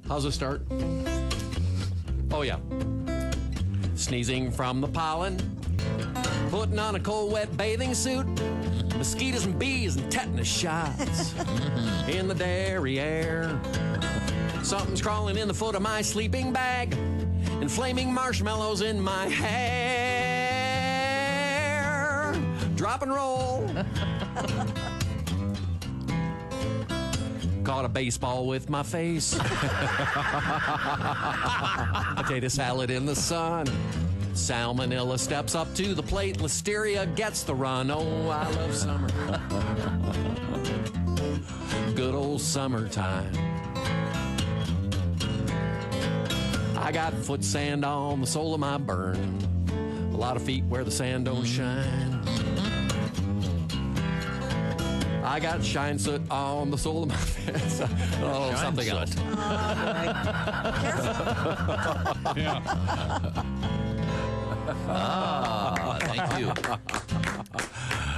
How's it start? Oh, yeah. Sneezing from the pollen, putting on a cold, wet bathing suit, mosquitoes and bees and tetanus shots in the derriere. Something's crawling in the foot of my sleeping bag, and flaming marshmallows in my hair. Drop and roll. Caught a baseball with my face. Potato salad in the sun. Salmonella steps up to the plate. Listeria gets the run. Oh, I love summer. Good old summertime. I got foot sand on the sole of my burn. A lot of feet where the sand don't shine. I got shine soot on the sole of my feet. Oh, shine something soot. Else. Yeah. Thank you.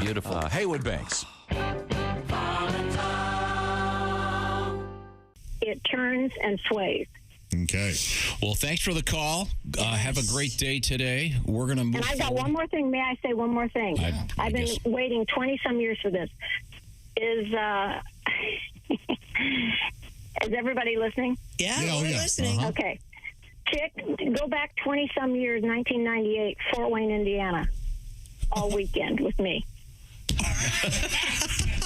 Beautiful. Heywood Banks. It turns and sways. Okay. Well, thanks for the call. Have a great day today. We're going to move And I've got forward. one more thing. May I say one more thing? I've been waiting 20-some years for this. Is everybody listening? Yeah, we're listening. Okay. Chick, go back 20-some years, 1998, Fort Wayne, Indiana, all weekend with me.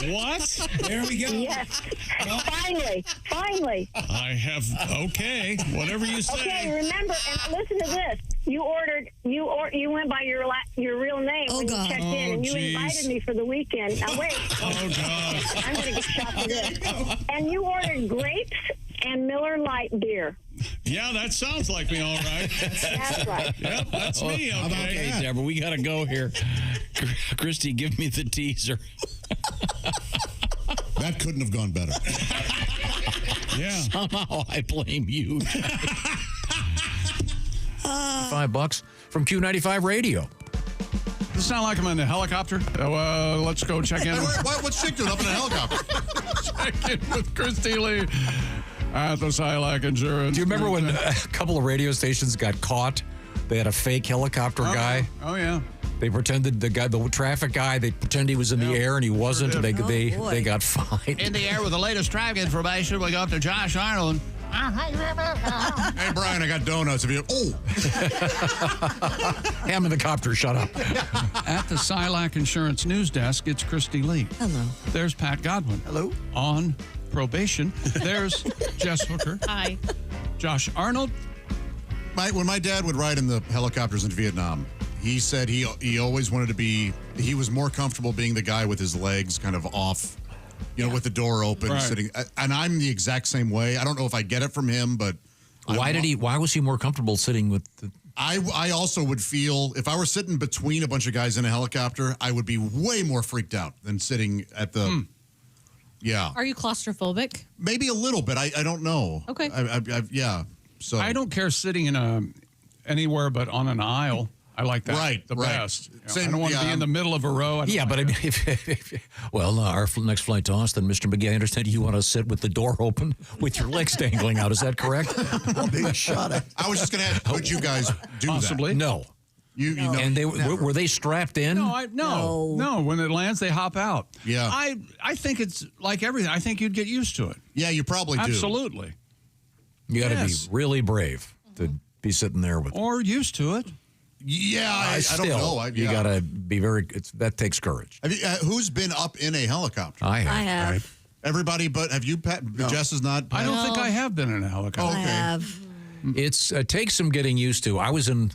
What? There we go. Yes. Finally. I have, okay, whatever you say. Okay, remember, and listen to this. You went by your real name when you checked in, and you invited me for the weekend. Now, wait. Oh, God. I'm going to get shot for this. And you ordered grapes and Miller Lite beer. Yeah, that sounds like me, all right. That's right. Yep, that's me, okay. Okay, Deborah, we got to go here. Christy, give me the teaser. That couldn't have gone better. Yeah. Somehow I blame you. $5 from Q95 Radio. Does it sound like I'm in a helicopter? Let's go check in. What's Chick doing up in a helicopter? Check in with Christy Lee at the Silac Insurance. Do you remember when a couple of radio stations got caught? They had a fake helicopter guy. Oh, yeah. They pretended the traffic guy, they pretended he was in the air and he wasn't, and they got fined. In the air with the latest traffic information, we go up to Josh Arnold. Hey, Brian, I got donuts. If you Ham in the copter, shut up. At the Silac Insurance News Desk, it's Christy Lee. Hello. There's Pat Godwin. Hello. On probation. There's Jess Hooker. Hi. Josh Arnold. When my dad would ride in the helicopters in Vietnam, he said he always wanted to be, he was more comfortable being the guy with his legs kind of off, with the door open, sitting. And I'm the exact same way. I don't know if I get it from him, but Why was he more comfortable sitting with the... I also would feel, if I were sitting between a bunch of guys in a helicopter, I would be way more freaked out than sitting at the... Yeah. Are you claustrophobic? Maybe a little bit. I don't know. Okay. Yeah. So I don't care sitting in anywhere but on an aisle. I like that the best. I don't want to be in the middle of a row. Yeah, but I mean, our next flight to Austin, Mr. McGee, I understand you want to sit with the door open with your legs dangling out. Is that correct? Big shot at. I was just going to ask, would you guys do Possibly. that? No. You know, and they were they strapped in? No. When it lands, they hop out. Yeah. I think it's like everything. I think you'd get used to it. Yeah, you probably do. Absolutely. You got to be really brave to be sitting there with. Or used to it. Yeah, I don't know. You got to be very. That takes courage. Who's been up in a helicopter? I have. I have. Right. Everybody, but have you, Pat? No. Jess is not. I don't think I have been in a helicopter. I have. It takes some getting used to. I was in.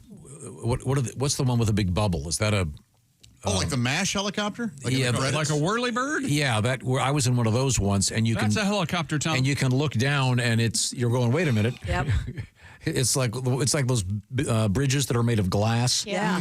What's the one with a big bubble? Is that a? Like the MASH helicopter? Like like a whirly bird? Yeah, I was in one of those once, and That's a helicopter, Tom. And you can look down, and you're going, wait a minute. Yep. It's like those bridges that are made of glass. Yeah.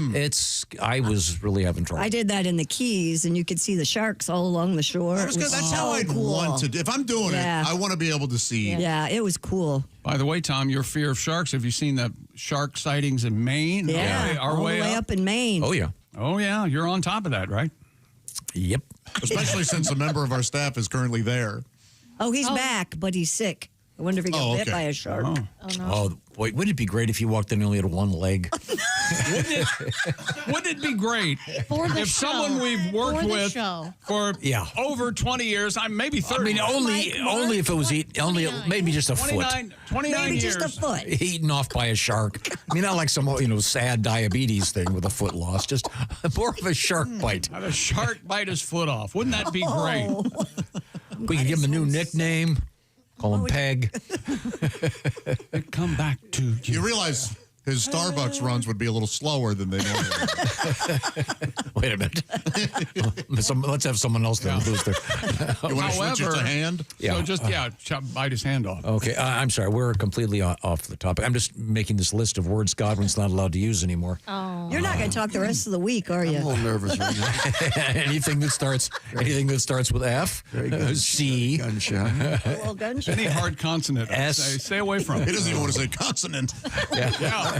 I was really having trouble. I did that in the Keys, and you could see the sharks all along the shore. That's how I'd want to. If I'm doing it, I want to be able to see. Yeah, it was cool. By the way, Tom, your fear of sharks. Have you seen the shark sightings in Maine? Yeah, our all way the way up in Maine. Oh yeah. Oh yeah, you're on top of that, right? Yep. Especially since a member of our staff is currently there. Oh, he's back, but he's sick. I wonder if he got bit by a shark. Oh, no. Oh, boy, wouldn't it be great if you walked in and only had one leg? Wouldn't it be great if someone we've worked with for over 20 years, maybe 30. I mean, only if it was maybe just a 29 maybe years. just a foot. Eaten off by a shark. I mean, not like some sad diabetes thing with a foot loss. Just more of a shark bite. Had a shark bite his foot off. Wouldn't that be great? We could give him a new nickname. Call him Peg. Come back to you. You realize his Starbucks runs would be a little slower than they normally are. Wait a minute. Let's have someone else then who's there. You want to switch it to hand? So just, bite his hand off. Okay, I'm sorry. We're completely off the topic. I'm just making this list of words Godwin's not allowed to use anymore. Oh. You're not going to talk the rest of the week, are you? I'm a little nervous right now. anything that starts with F, very good. C. Gunshot. A little gunshot. Any hard consonant. S. Stay away from it. He doesn't even want to say consonant. Yeah.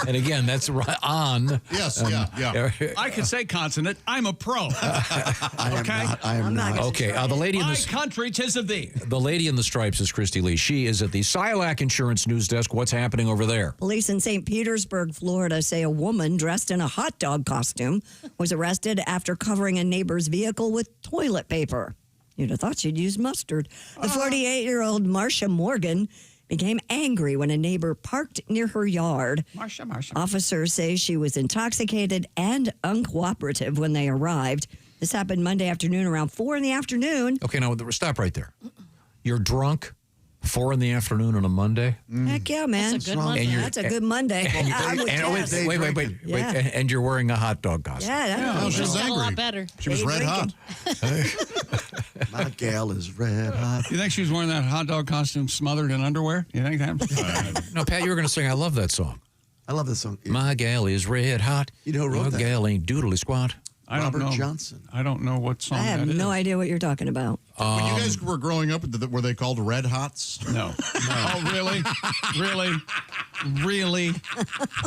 And again, that's right on. Yes, yeah. I can say consonant. I'm a pro. I am not. Okay, the lady in My the country, 'tis of thee. The lady in the stripes is Christy Lee. She is at the Silac Insurance News Desk. What's happening over there? Police in St. Petersburg, Florida, say a woman dressed in a hot dog costume was arrested after covering a neighbor's vehicle with toilet paper. You'd have thought she'd used mustard. The 48-year-old Marcia Morgan became angry when a neighbor parked near her yard. Marcia. Officers say she was intoxicated and uncooperative when they arrived. This happened Monday afternoon around 4 in the afternoon. Okay, now stop right there. You're drunk 4 in the afternoon on a Monday? Heck yeah, man. That's a good Monday. That's a good Monday. Wait. And you're wearing a hot dog costume. Yeah, she was a lot angry. better. She was red hot. My gal is red hot. You think she was wearing that hot dog costume smothered in underwear? You think that? No, Pat, you were going to sing. I love that song. I love this song. My gal is red hot. You know who wrote My that? gal ain't doodly squat. Robert Johnson. I don't know what song I have that is. no idea what you're talking about. When you guys were growing up, were they called Red Hots? No. Oh, really? Really? Really?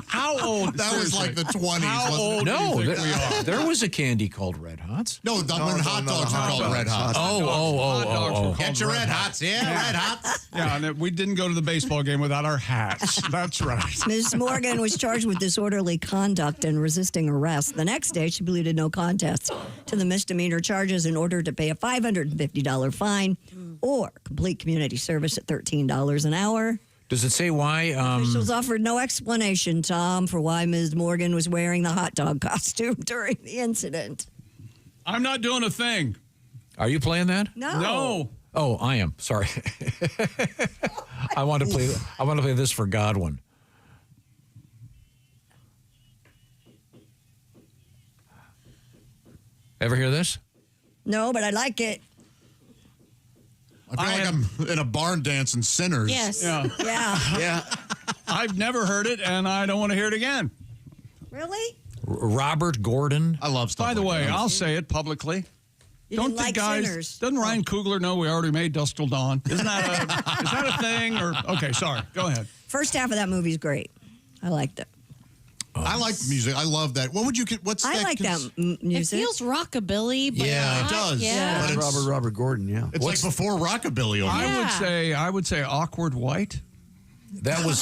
How old? That was like the 20s. How wasn't it? old No, do you think we are? there was a candy called Red Hots. No, when hot dogs were called Red Hots. Oh. Get your Red Hots, Red Hots. Yeah, and we didn't go to the baseball game without our hats. That's right. Ms. Morgan was charged with disorderly conduct and resisting arrest. The next day, she pleaded no contest to the misdemeanor charges in order to pay a $550 fine or complete community service at $13 an hour. Does it say why? Officials offered no explanation, Tom, for why Ms. Morgan was wearing the hot dog costume during the incident. I'm not doing a thing. Are you playing that? No. Oh, I am. Sorry. I want to play this for Godwin. Ever hear this? No, but I like it. I feel like I'm in a barn dancing Sinners. Yes. Yeah. Yeah. I've never heard it, and I don't want to hear it again. Really? Robert Gordon. I love stuff. By the like way, that. I'll say it publicly. You Don't didn't the like guys? Sinners. Doesn't Ryan Coogler know we already made Dusk Till Dawn? Isn't that is that a thing? Or okay, sorry. Go ahead. First half of that movie's great. I liked it. I like music. I love that. What would you? What's I that? like that It music. feels rockabilly, but Yeah, it not- does. Yeah. But it's Robert Gordon, yeah. It's like before rockabilly. Over there. I would say Awkward White. That was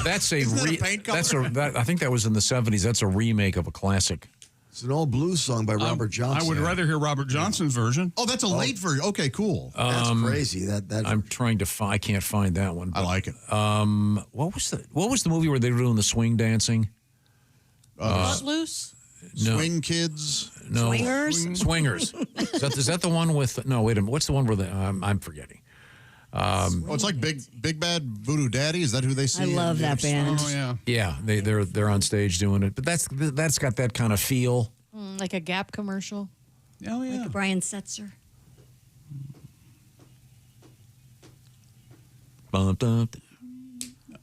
that's a Isn't that a paint color? I think that was in the 70s. That's a remake of a classic. It's an old blues song by Robert Johnson. I would rather hear Robert Johnson's version. Oh, that's a late version. Okay, cool. That's crazy. That I'm trying to I can't find that one. I like it. What was the movie where they were doing the swing dancing? Footloose? No. Swing Kids. No. Swingers? Swingers. Is that the one with? No, wait a minute. What's the one where I'm forgetting? It's like Big Bad Voodoo Daddy. Is that who they see? I love that band. Oh yeah. Yeah, they're on stage doing it, but that's got that kind of feel. Like a Gap commercial. Oh yeah. Like Brian Setzer.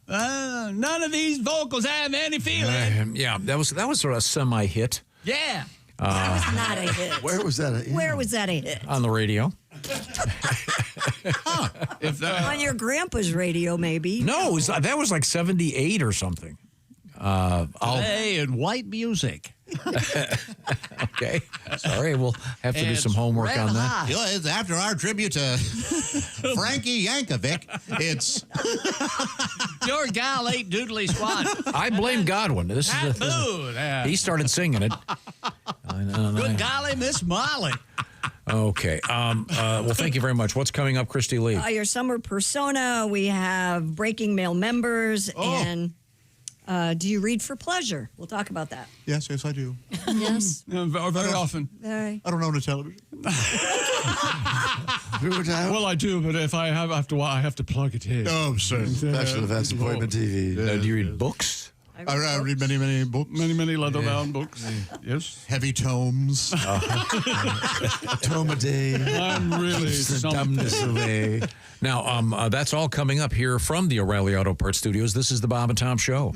None of these vocals have any feeling. Yeah, that was sort of a semi-hit. Yeah. That was not a hit. Where was that? Where was that a hit? On the radio. On your grandpa's radio, maybe. No, that was like 78 or something. Play and white music. Okay. Sorry, we'll have to do some homework on that. You know, it's after our tribute to Frankie Yankovic, it's Your gal ain't doodly squat. I blame Godwin. This is he started singing it. Good golly, Miss Molly. Okay. Well, thank you very much. What's coming up, Christy Lee? Your summer persona. We have Breaking Mail members. And do you read for pleasure? We'll talk about that. yes, I do. Yes. Very often. Very. I don't own a television. Well, I do, but if I have to plug it in. Oh, sir. Special events appointment TV. Do you read books? I read many books. Many leather-bound books. Yes. Heavy tomes. Tome a day. I'm really Keeps the something. dumbness away. Now, that's all coming up here from the O'Reilly Auto Parts Studios. This is the Bob and Tom Show.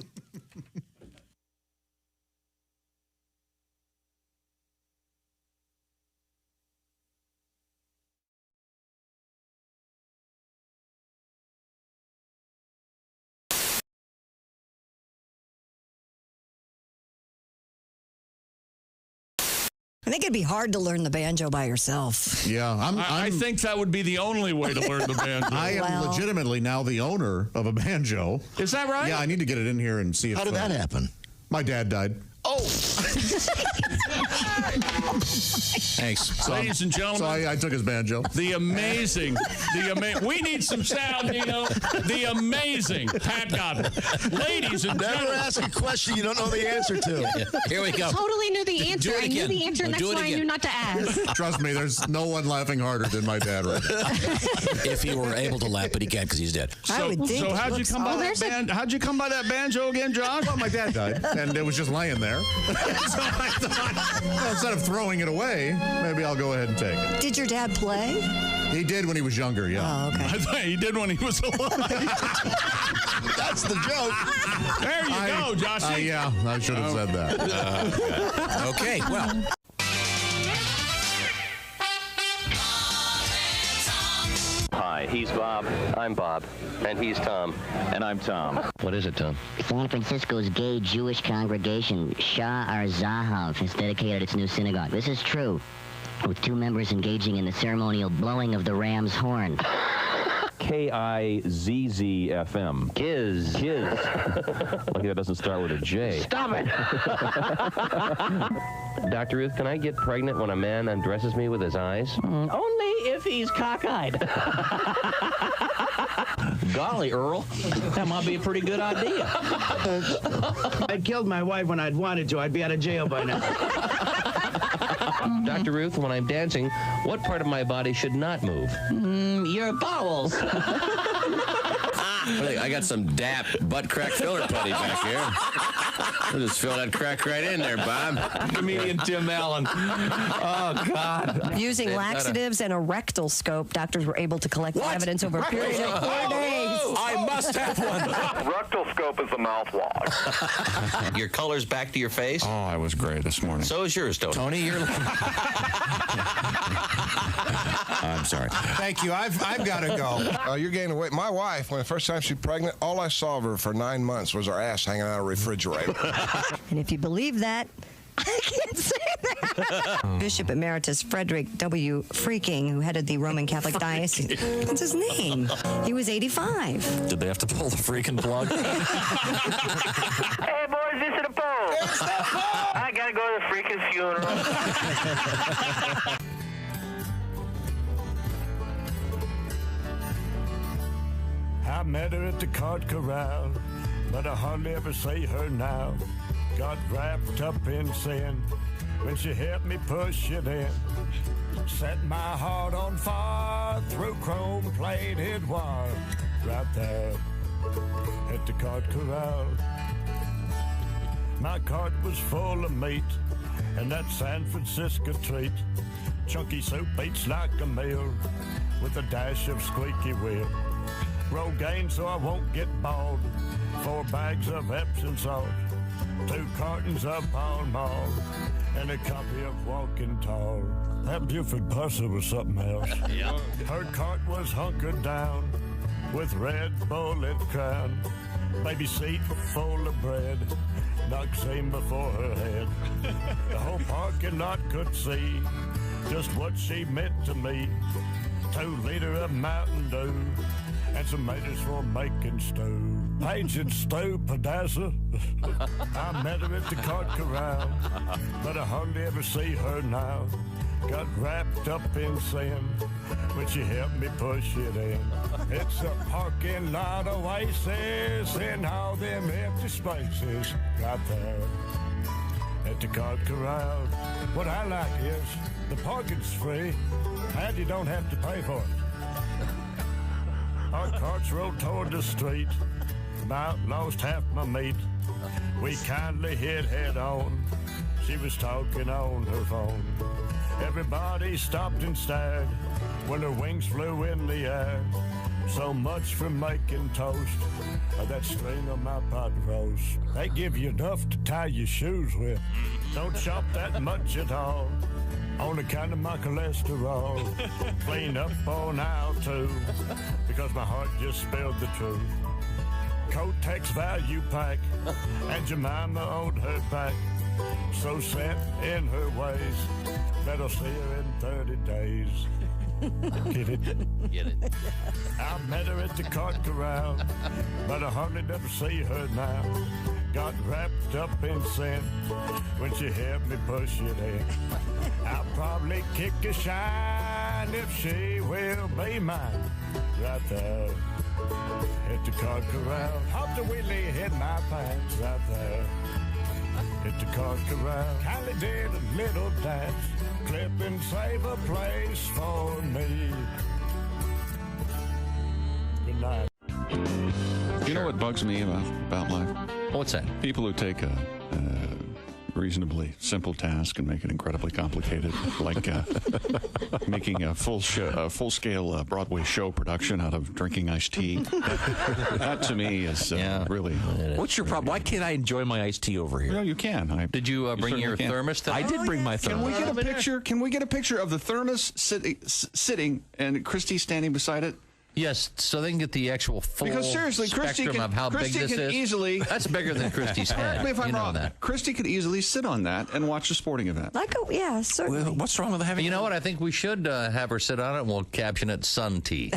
I think it'd be hard to learn the banjo by yourself. Yeah, I think that would be the only way to learn the banjo. I am legitimately now the owner of a banjo. Is that right? Yeah, I need to get it in here and see if. How did that happen? My dad died. Oh. Thanks. Ladies and gentlemen. So I took his banjo. The amazing. We need some sound, Nino. The amazing Pat Godwin. Ladies and Never gentlemen. ask a question you don't know the answer to. Here we go. Totally knew the answer. I knew the answer, and that's why I knew not to ask. Trust me, there's no one laughing harder than my dad right now. If he were able to laugh, but he can't because he's dead. So how'd you come by that band? How'd you come by that banjo again, Josh? Well, my dad died, and it was just laying there. So I thought, well, instead of throwing it away, maybe I'll go ahead and take it. Did your dad play? He did when he was younger, yeah. Oh, okay. I thought he did when he was alive. That's the joke. There you go, Joshy. Yeah, I should have said that. Okay, well. Hi, He's Bob. I'm Bob. And he's Tom. And I'm Tom. What is it, Tom? San Francisco's gay Jewish congregation, Shah Ar-Zahav, has dedicated its new synagogue. This is true, with 2 members engaging in the ceremonial blowing of the ram's horn. KIZZ-FM. Kiz. Lucky that doesn't start with a J. Stop it! Dr. Ruth, can I get pregnant when a man undresses me with his eyes? Only if he's cockeyed. Golly, Earl. That might be a pretty good idea. I'd killed my wife when I'd wanted to. I'd be out of jail by now. Dr. Ruth, when I'm dancing, what part of my body should not move? Your bowels. I got some DAP butt crack filler putty back here. I'll just fill that crack right in there, Bob. Comedian Tim Allen. Oh, God. Using laxatives and a rectal scope, doctors were able to collect evidence over a period of 4 days. I must have one. Rectal scope is the mouthwash. Your color's back to your face? Oh, I was gray this morning. So is yours, Tony. Tony, you're... I'm sorry. Thank you. I've got to go. You're gaining weight. My wife, when the first time she was pregnant, all I saw of her for 9 months was her ass hanging out of a refrigerator. And if you believe that, I can't say that. Bishop Emeritus Frederick W. Freaking, who headed the Roman Catholic Diocese. That's his name. He was 85. Did they have to pull the freaking plug? Hey, boys, this is the Pope. I gotta go to the freaking funeral. I met her at the cart corral, but I hardly ever see her now. Got wrapped up in sin when she helped me push it in. Set my heart on fire through chrome-plated wire. Right there at the cart corral. My cart was full of meat and that San Francisco treat. Chunky soup eats like a meal with a dash of squeaky wheel. Rogaine so I won't get bald. 4 bags of Epsom salt. 2 cartons of Pall Mall. And a copy of Walking Tall. That Buford Buster was something else. Yeah. Her cart was hunkered down with red bullet crown. Baby seat full of bread. Noxine before her head. The whole parking lot could see just what she meant to me. 2 liter of Mountain Dew and some maters for making stew. Paige and Stu Pedazza. I met her at the cart corral, but I hardly ever see her now. Got wrapped up in sin when she helped me push it in. It's a parking lot oasis in all them empty spaces right there at the cart corral. What I like is the parking's free and you don't have to pay for it. Our carts rolled toward the street, about lost half my meat. We kindly hit head on, she was talking on her phone. Everybody stopped and stared when her wings flew in the air. So much for making toast, that string on my pot roast. They give you enough to tie your shoes with. Don't shop that much at all, on account of my cholesterol. Clean up on aisle 2, because my heart just spilled the truth. Kotex value pack, and Jemima on her back. So set in her ways, better see her in 30 days. Get it? Get it. I met her at the cart corral, but I hardly never see her now. Got wrapped up in sin when she helped me push it in. I'll probably kick a shine if she will be mine. Right there at the cart corral. Hope the wheelie hit my pants right there at the cart corral. Kindly did a little dance. Clip and save a place for me. Good night. You know what bugs me about life? What's that? People who take a reasonably simple task and make it incredibly complicated, like making a full-scale Broadway show production out of drinking iced tea. That to me is really. What's your problem? Why can't I enjoy my iced tea over here? No, you can. Did you bring your thermos? I did bring my Can thermos. we get a picture? Can we get a picture of the thermos sitting and Christy standing beside it? Yes, so they can get the actual full Because seriously, Christy spectrum of how Christy big this can is. easily. That's bigger than Christy's head. Correct me if I'm you know wrong. that. Christy could easily sit on that and watch a sporting event. Yeah, certainly. Well, what's wrong with having? You know what? I think we should have her sit on it, and we'll caption it "Sun Tea."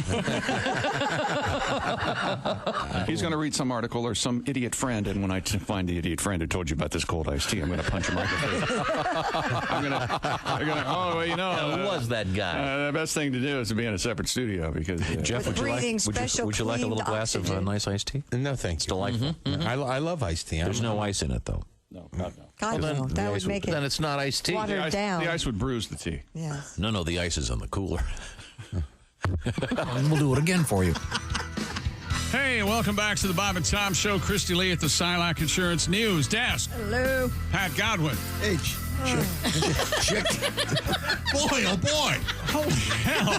He's going to read some article or some idiot friend, and when I find the idiot friend who told you about this cold iced tea, I'm going to punch him right in the face. I'm going to. Oh, well, you know. Who was that guy? The best thing to do is to be in a separate studio because Jeff, would you like a little glass of nice iced tea? No, thank you. It's delightful. I love iced tea. There's no ice in it, though. No. God, no. That would make it. Then it's not iced tea. Watered down. The ice would bruise the tea. Yes. No, the ice is in the cooler. We'll do it again for you. Hey, welcome back to the Bob and Tom Show. Christy Lee at the Silac Insurance News Desk. Hello. Pat Godwin. H. Chick. Boy, oh boy. Holy hell.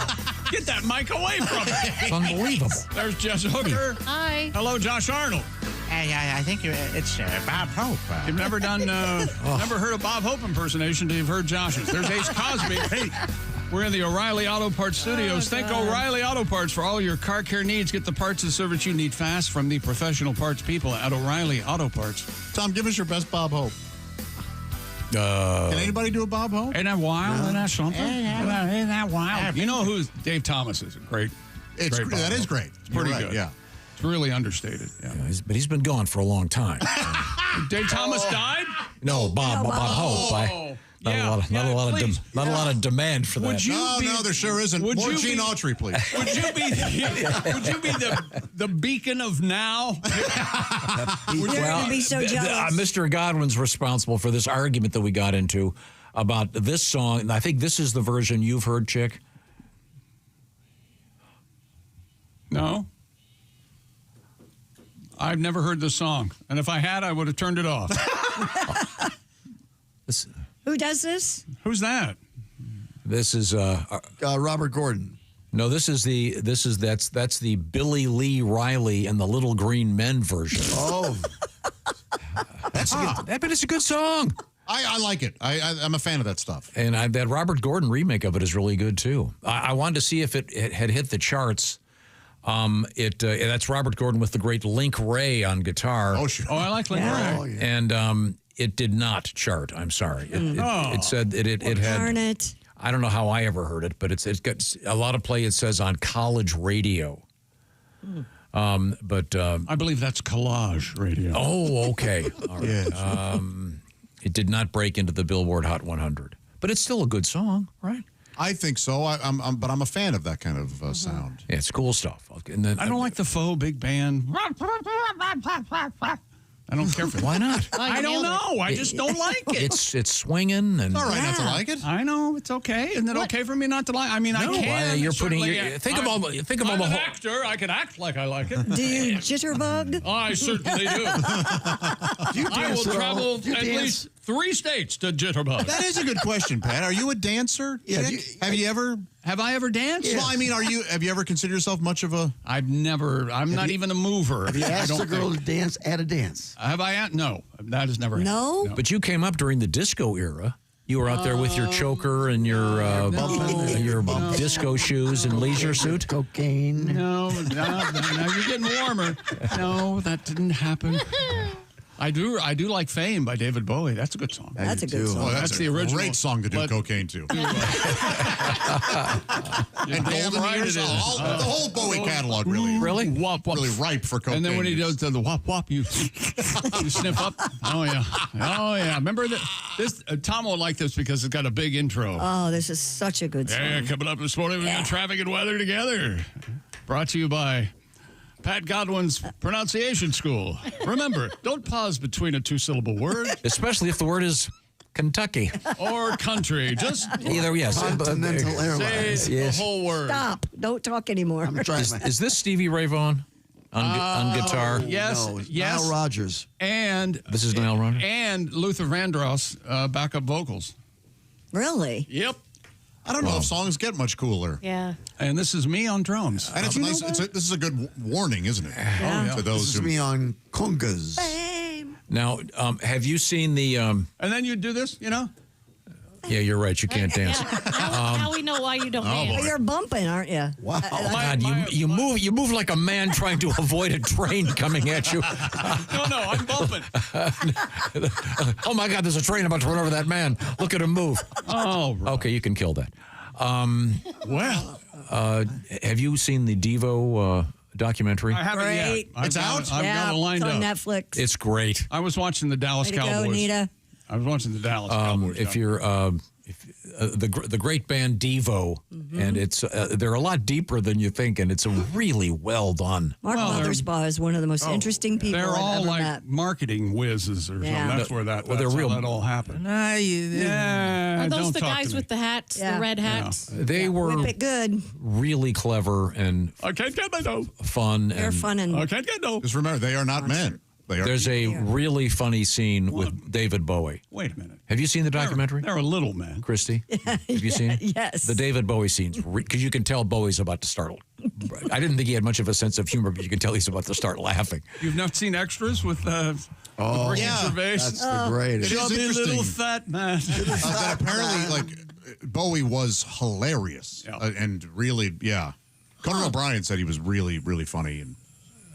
Get that mic away from me. It's unbelievable. There's Jess Hooker. Hi. Hello, Josh Arnold. I think it's Bob Hope. You've never done, never heard a Bob Hope impersonation until you've heard Josh's. There's Ace Cosby. Hey, we're in the O'Reilly Auto Parts Studios. Thank O'Reilly Auto Parts for all your car care needs. Get the parts and service you need fast from the professional parts people at O'Reilly Auto Parts. Tom, give us your best Bob Hope. Can anybody do a Bob Hope? Ain't that wild? No. Isn't that something? Yeah. Ain't that wild? You know who Dave Thomas is? Great. That is great. It's pretty You're right, good. Yeah. It's really understated. Yeah. But he's been gone for a long time. Dave Thomas died? No, Bob Hope. Not a lot of demand for that. No, there sure isn't. More Gene Autry, please. Would you be the beacon of now? Well, be so jealous. Mr. Godwin's responsible for this argument that we got into about this song. And I think this is the version you've heard, Chick. No. I've never heard this song. And if I had, I would have turned it off. Who does this? Who's that? This is Robert Gordon. No, that's the Billy Lee Riley and the Little Green Men version. Oh, but it's a good song. I like it. I'm a fan of that stuff. And that Robert Gordon remake of it is really good too. I wanted to see if it had hit the charts. That's Robert Gordon with the great Link Ray on guitar. Oh, sure. Oh, I like Link Ray. Oh, yeah. And it did not chart. I'm sorry. It said it had. Darn it. I don't know how I ever heard it, but it's got a lot of play. It says on college radio. But I believe that's Collage Radio. Oh, okay. All right. Yeah. It did not break into the Billboard Hot 100, but it's still a good song, right? I think so. But I'm a fan of that kind of sound. Yeah, it's cool stuff. And then, I don't like the faux big band. I don't care for that. Why not? I don't know. I just don't like it. It's swinging and It's all right not to like it. I know it's okay. Isn't it okay for me not to like? I mean, I can. You're putting. Think of all the I'm whole. an actor. I can act like I like it. Do you jitterbug? I certainly do. I will travel at least 3 states to jitterbug. That is a good question, Pat. Are you a dancer? Yeah. Have I ever danced? Yes. Well, I mean, have you ever considered yourself much of a? I'm not even a mover. Have you asked I a don't girl think. to dance at a dance? Have I? No, that has never happened. No? But you came up during the disco era. You were out there with your choker and your disco shoes and leisure suit. Cocaine. No, you're getting warmer. No, that didn't happen. I do like Fame by David Bowie. That's a good song. That's a good song. Oh, that's the original. Great song to do cocaine to. And damn right it is. The whole Bowie catalog really wop, wop. really ripe for cocaine. And then when he does the wop wop, you sniff up. Oh yeah. Remember that? This Tom will like this because it's got a big intro. Oh, this is such a good song. Yeah, coming up this morning, we got traffic and weather together. Brought to you by Pat Godwin's Pronunciation School. Remember, don't pause between a 2-syllable word. Especially if the word is Kentucky. Or country. Just either, yes. Continental Airlines. Say the whole word. Stop. Don't talk anymore. I'm trying. Is this Stevie Ray Vaughan on guitar? Yes. No, yes. Nile Rodgers. And This is Nile Rodgers? And Luther Vandross backup vocals. Really? Yep. I don't know if songs get much cooler. Yeah. And this is me on drums. And it's nice. This is a good warning, isn't it? Yeah. To those This is me on congas. Now, have you seen the... And then you do this, Yeah, you're right. You can't dance. Now we know why you don't dance. Well, you're bumping, aren't you? Wow. God, you move like a man trying to avoid a train coming at you. No, I'm bumping. Oh my God, there's a train about to run over that man. Look at him move. Oh, right. Okay, you can kill that. Well, have you seen the Devo documentary? I haven't Great. yet. It's out? I've Yeah, got it lined it's on up. Netflix. It's great. I was watching the Dallas Way to Cowboys. go, Nita. I was watching the Dallas Cowboys. If you're the great band Devo, and it's they're a lot deeper than you think, and it's really well done. Mark Mothersbaugh is one of the most interesting people They're I've all ever like met. marketing whizzes or Yeah. something. That's where that. Well, That's they're real. how that all happened. Yeah, Are those don't the talk guys to me. with the hats, Yeah. the red hats? They were Whip it good. really clever and I can't get no. fun. They're and fun and I can't get no. Just remember, they are not men. They are. There's a really funny scene with David Bowie. Wait a minute. Have you seen the documentary? They're a little man. Christy, have you seen it? Yes. The David Bowie scenes, because you can tell Bowie's about to start. I didn't think he had much of a sense of humor, but you can tell he's about to start laughing. You've not seen extras with Ricky Gervais? That's the greatest. It is Chubby little interesting. fat man. That apparently, Bowie was hilarious and really, Conan O'Brien said he was really, really funny. And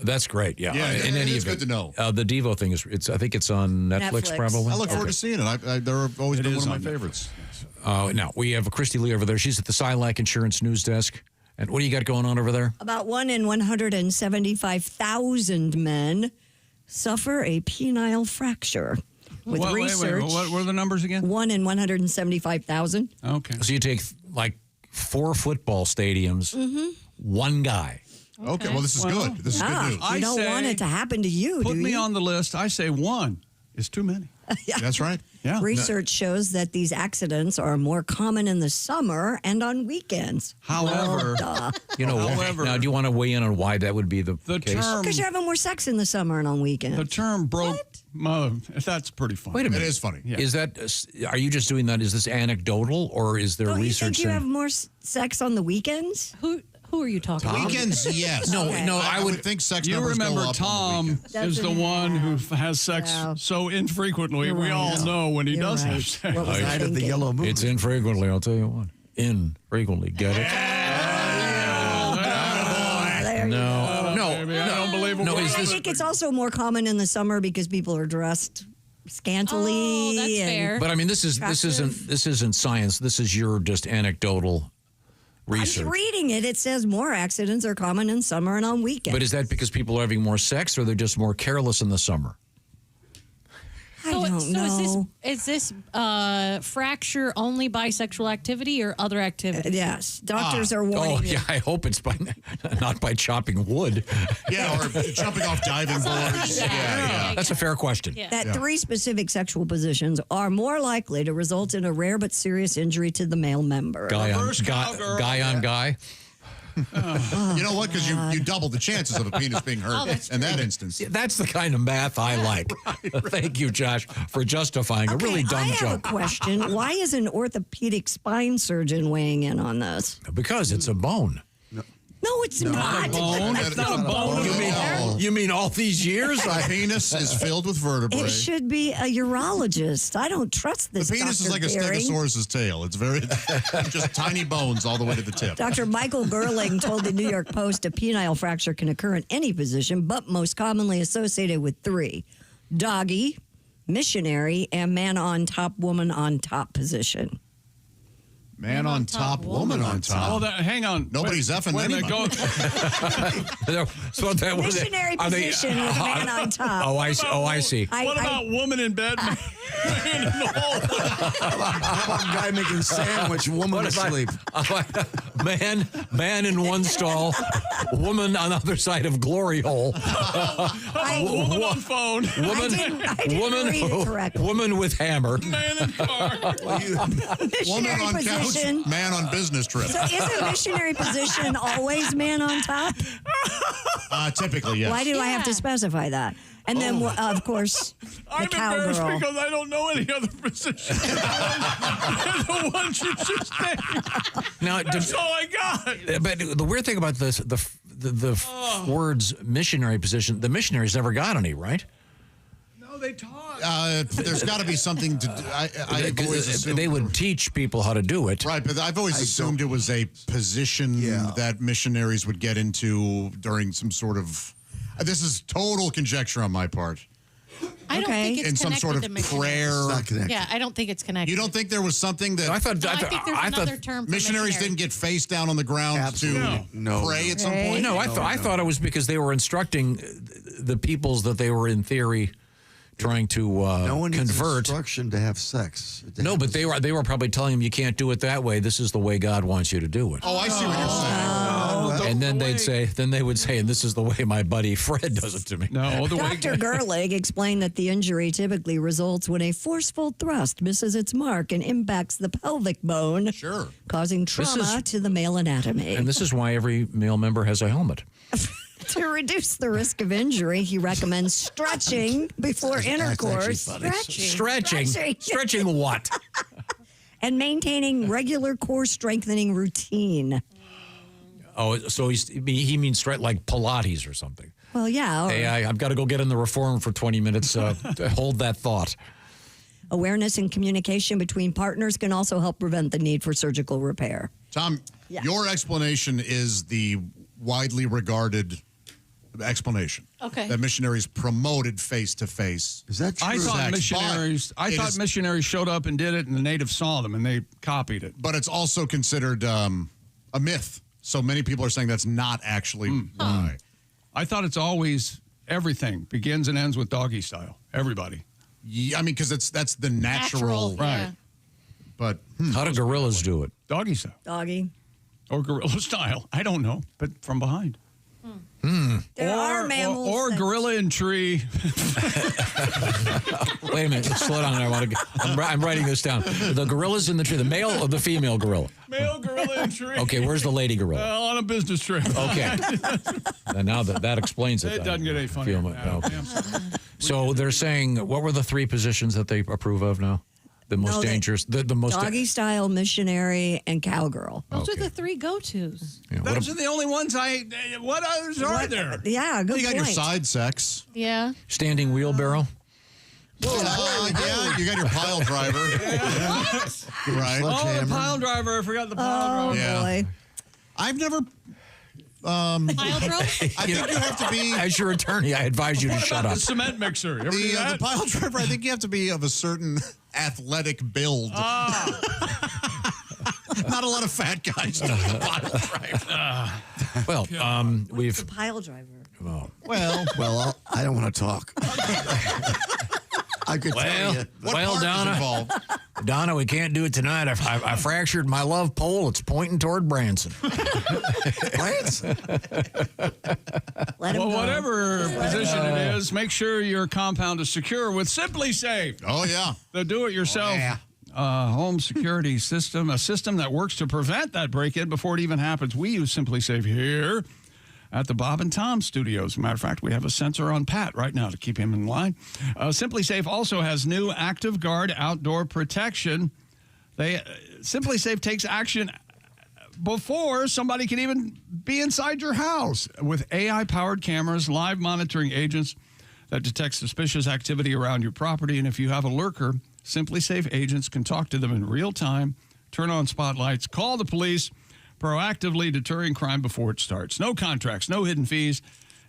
That's great. Yeah. In any it's event, good to know. The Devo thing is. I think it's on Netflix. Probably. I look forward to seeing it. They're always been one of my favorites. Now we have Christy Lee over there. She's at the Silac Insurance News Desk. And what do you got going on over there? About 1 in 175,000 men suffer a penile fracture. With research, what were the numbers again? 1 in 175,000. Okay. So you take like 4 football stadiums, one guy. Okay, well, this is good. This is good news. You don't want it to happen to you, Put do me you? on the list. I say 1 is too many. That's right. Yeah. Research shows that these accidents are more common in the summer and on weekends. However, Now do you want to weigh in on why that would be the case? Because you're having more sex in the summer and on weekends. The term broke. That's pretty funny. Wait a minute. It is funny. Yeah. Is that? Are you just doing that? Is this anecdotal, or is there Don't research? you think you have more sex on the weekends? Who are you talking about? Weekends, yes. No, Okay. no. I would think sex You numbers remember go up Tom on the weekends. is the one who has sex so infrequently. You're We right. all know when he You're does have right. sex. What was I Night of the thinking? Yellow Moon. It's infrequently. I'll tell you what. Infrequently. Get it? There you No. No. Baby, I don't believe a No, word is of I this? it. think it's also more common in the summer because people are dressed scantily. Oh, that's and- fair. But I mean, this isn't science. This is your just anecdotal I'm research. just reading it. It says more accidents are common in summer and on weekends. But is that because people are having more sex, or they're just more careless in the summer? I don't know. Is this fracture only by sexual activity or other activity? Yes. Doctors are warning Oh you. yeah, I hope it's not by chopping wood. Yeah, or jumping off diving boards. Yeah. That's a fair question. That 3 specific sexual positions are more likely to result in a rare but serious injury to the male member. Guy on guy. You know what? Because you double the chances of a penis being hurt in that instance. That's the kind of math I like. Thank you, Josh, for justifying a really dumb I have joke. a question. Why is an orthopedic spine surgeon weighing in on this? Because it's a bone. No, it's not. Bone? It's not a bone. You mean all these years? The penis is filled with vertebrae. It should be a urologist. I don't trust this. The penis is Dr. like a Gehring. stegosaurus's tail. It's very just tiny bones all the way to the tip. Dr. Michael Gerling told the New York Post a penile fracture can occur in any position, but most commonly associated with 3: doggy, missionary, and man on top, woman on top position. Man on top, woman on top. Oh, hang on. Nobody's effing anybody. So that was Missionary position with man on top. Oh, I see. What about woman in bed? Man in the hole? How about a guy making sandwich, woman asleep? Man in one stall, woman on the other side of glory hole. Woman on phone. Woman, I didn't read it correctly. woman with hammer. Man in car. Woman Missionary on couch, position. man on business trip. So isn't missionary position always man on top? Typically, yes. Why do I have to specify that? And then, of course, the I'm embarrassed cowgirl. because I don't know any other positions. The ones you just named. Now, That's all I got. but the weird thing about this, the words missionary position, the missionaries never got any, right? No, they taught. There's got to be something to do. I've always assumed they would teach people how to do it. Right, but I've always assumed it was a position that missionaries would get into during some sort of. This is total conjecture on my part. I don't think it's in some sort of connected to prayer. missionaries. It's not connected. Yeah, I don't think it's connected. You don't think there was something that I thought? No, I think there's another term for missionaries missionary. didn't get face down on the ground to pray at some point? No, I thought it was because they were instructing the peoples that they were in theory trying to No one needs convert. instruction to have sex. No, but they were probably telling them you can't do it that way. This is the way God wants you to do it. Oh, I see what you're saying. And then they would say, and this is the way my buddy Fred does it to me. No, Dr. Gerlig explained that the injury typically results when a forceful thrust misses its mark and impacts the pelvic bone, causing trauma to the male anatomy. And this is why every male member has a helmet. To reduce the risk of injury, he recommends stretching before intercourse. Stretching what? And maintaining regular core strengthening routine. Oh, so he means like Pilates or something. Well, yeah. Hey, I've got to go get in the reform for 20 minutes. Hold that thought. Awareness and communication between partners can also help prevent the need for surgical repair. Tom, your explanation is the widely regarded explanation. Okay. That missionaries promoted face-to-face. Is that true? I thought missionaries showed up and did it, and the natives saw them, and they copied it. But it's also considered a myth. So many people are saying that's not actually why. I thought it's always everything begins and ends with doggy style. Everybody. Yeah, I mean, because that's the natural. Right. But how do gorillas do it? Doggy style. Doggy. Or gorilla style. I don't know, but from behind. There are mammals. Or gorilla in tree. Wait a minute. Slow down. I'm writing this down. The gorillas in the tree. The male or the female gorilla? Male gorilla in tree. Okay, where's the lady gorilla? On a business trip. Okay. And now that explains it. It doesn't get any funnier. Okay. So they're saying, what were the 3 positions that they approve of now? The most dangerous, the most doggy style, missionary, and cowgirl. Those are the 3 go-tos. Those are the only ones what others are there? Yeah, good You got point. your side sex. Yeah. standing wheelbarrow. Yeah, you got your pile driver. Right. Oh, the pile driver. I forgot the pile driver. Oh, boy. I've never. Pile driver? I think you have to be. As your attorney, I advise you to shut up. The cement mixer. You ever do The that? pile driver, I think you have to be of a certain athletic build. Not a lot of fat guys doing a pile driver. Well, we've. Pile driver. Well, I don't want to talk. I could tell you. Donna. Donna, we can't do it tonight. I fractured my love pole. It's pointing toward Branson. Branson? Well, whatever position it is, make sure your compound is secure with Simply Safe. Oh, yeah. The do-it-yourself home security system, a system that works to prevent that break-in before it even happens. We use Simply Safe here at the Bob and Tom studios. As a matter of fact, we have a sensor on Pat right now to keep him in line. Simply Safe also has new Active Guard outdoor protection. Simply Safe takes action before somebody can even be inside your house with AI-powered cameras, live monitoring agents that detect suspicious activity around your property. And if you have a lurker, Simply Safe agents can talk to them in real time, turn on spotlights, call the police, proactively deterring crime before it starts. No contracts, no hidden fees,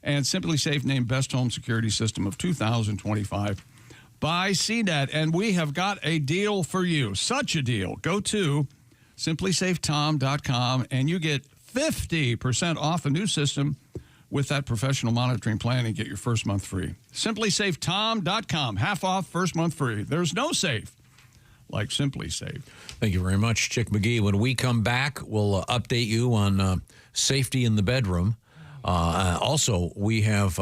and Simply Safe named Best Home Security System of 2025 by CNET. And we have got a deal for you. Such a deal. Go to simplysafetom.com and you get 50% off a new system with that professional monitoring plan and get your first month free. Simplysafetom.com. Half off, first month free. There's no safe like Simply Safe. Thank you very much, Chick McGee. When we come back, we'll update you on safety in the bedroom. Also, we have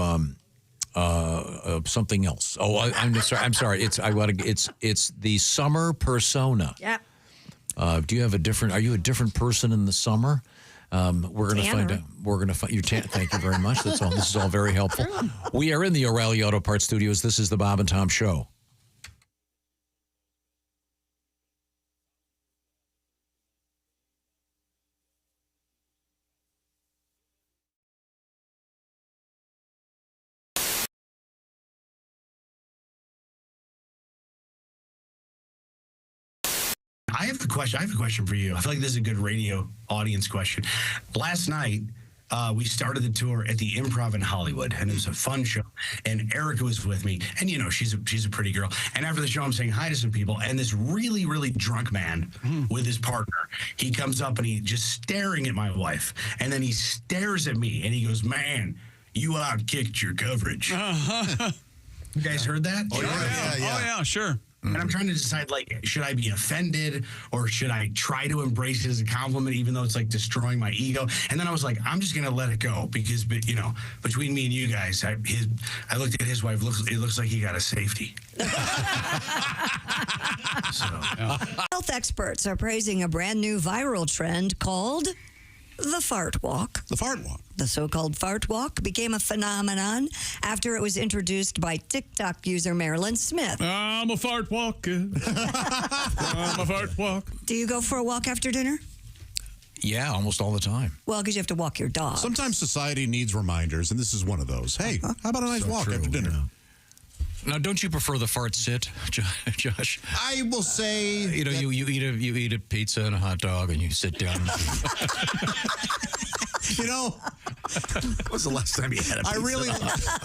something else. Oh, I'm sorry. It's the summer persona. Yep. Do you have are you a different person in the summer? We're going to find out. We're going to find you. Thank you very much. This is all very helpful. We are in the O'Reilly Auto Parts Studios. This is the Bob and Tom Show. I have a question for you. I feel like this is a good radio audience question. Last night, we started the tour at the Improv in Hollywood, and it was a fun show. And Erica was with me, and she's a pretty girl. And after the show, I'm saying hi to some people, and this really, really drunk man with his partner, he comes up and he's just staring at my wife, and then he stares at me, and he goes, "Man, you outkicked your coverage." You guys heard that? Oh yeah, sure. And I'm trying to decide, should I be offended or should I try to embrace it as a compliment, even though it's destroying my ego? And then I was like, I'm just going to let it go because, between me and you guys, I looked at his wife. It looks like he got a safety. Health experts are praising a brand new viral trend called the fart walk. The fart walk. The so-called fart walk became a phenomenon after it was introduced by TikTok user Marilyn Smith. I'm a fart walker. I'm a fart walk. Do you go for a walk after dinner? Yeah, almost all the time. Well, because you have to walk your dog. Sometimes society needs reminders, and this is one of those. Hey, how about a nice walk after dinner? Yeah. Now, don't you prefer the fart sit, Josh? I will say, you eat a pizza and a hot dog, and you sit down. When was the last time you had a pizza?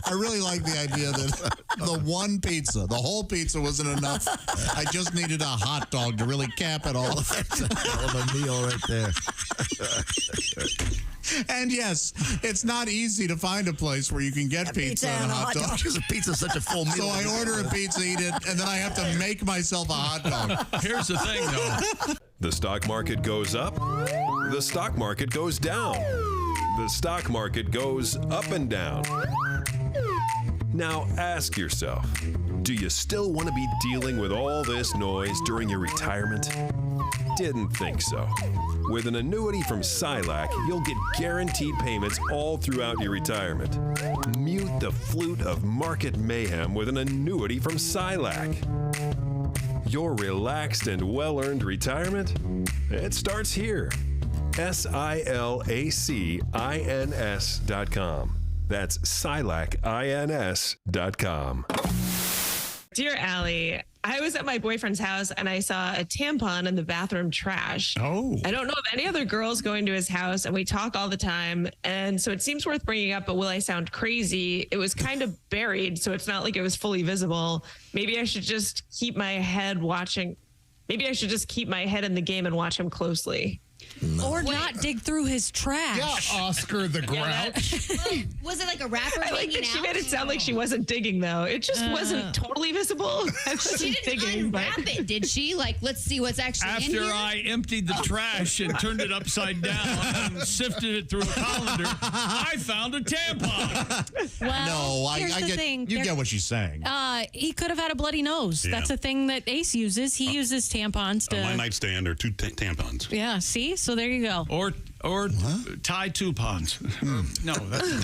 I really like the idea that the one pizza, the whole pizza wasn't enough. I just needed a hot dog to really cap it all. That's a hell of a meal right there. And yes, it's not easy to find a place where you can get pizza and a hot dog. Because a pizza's such a full meal. So I order a pizza, eat it, and then I have to make myself a hot dog. Here's the thing, though. The stock market goes up. The stock market goes down. The stock market goes up and down. Now ask yourself, do you still want to be dealing with all this noise during your retirement? Didn't think so. With an annuity from Silac, you'll get guaranteed payments all throughout your retirement. Mute the flute of market mayhem with an annuity from Silac. Your relaxed and well-earned retirement? It starts here. SILACINS.com. That's SILACINS.com. Dear Allie, I was at my boyfriend's house and I saw a tampon in the bathroom trash. Oh. I don't know of any other girls going to his house, and we talk all the time. And so it seems worth bringing up, but will I sound crazy? It was kind of buried, so it's not like it was fully visible. Maybe I should just keep my head in the game and watch him closely. Or not dig through his trash. Yeah, Oscar the Grouch. Was it like a wrapper I like hanging that she out? made it sound like she wasn't digging, though. It just wasn't totally visible. She didn't unwrap it, did she? Let's see what's actually in here. After I emptied the trash and turned it upside down and sifted it through a colander, I found a tampon. Well, here's the thing. You get what she's saying. He could have had a bloody nose. Yeah. That's a thing that Ace uses. He uses tampons to. On my nightstand are two tampons. Yeah, see? So there you go. Or tie two ponds. No,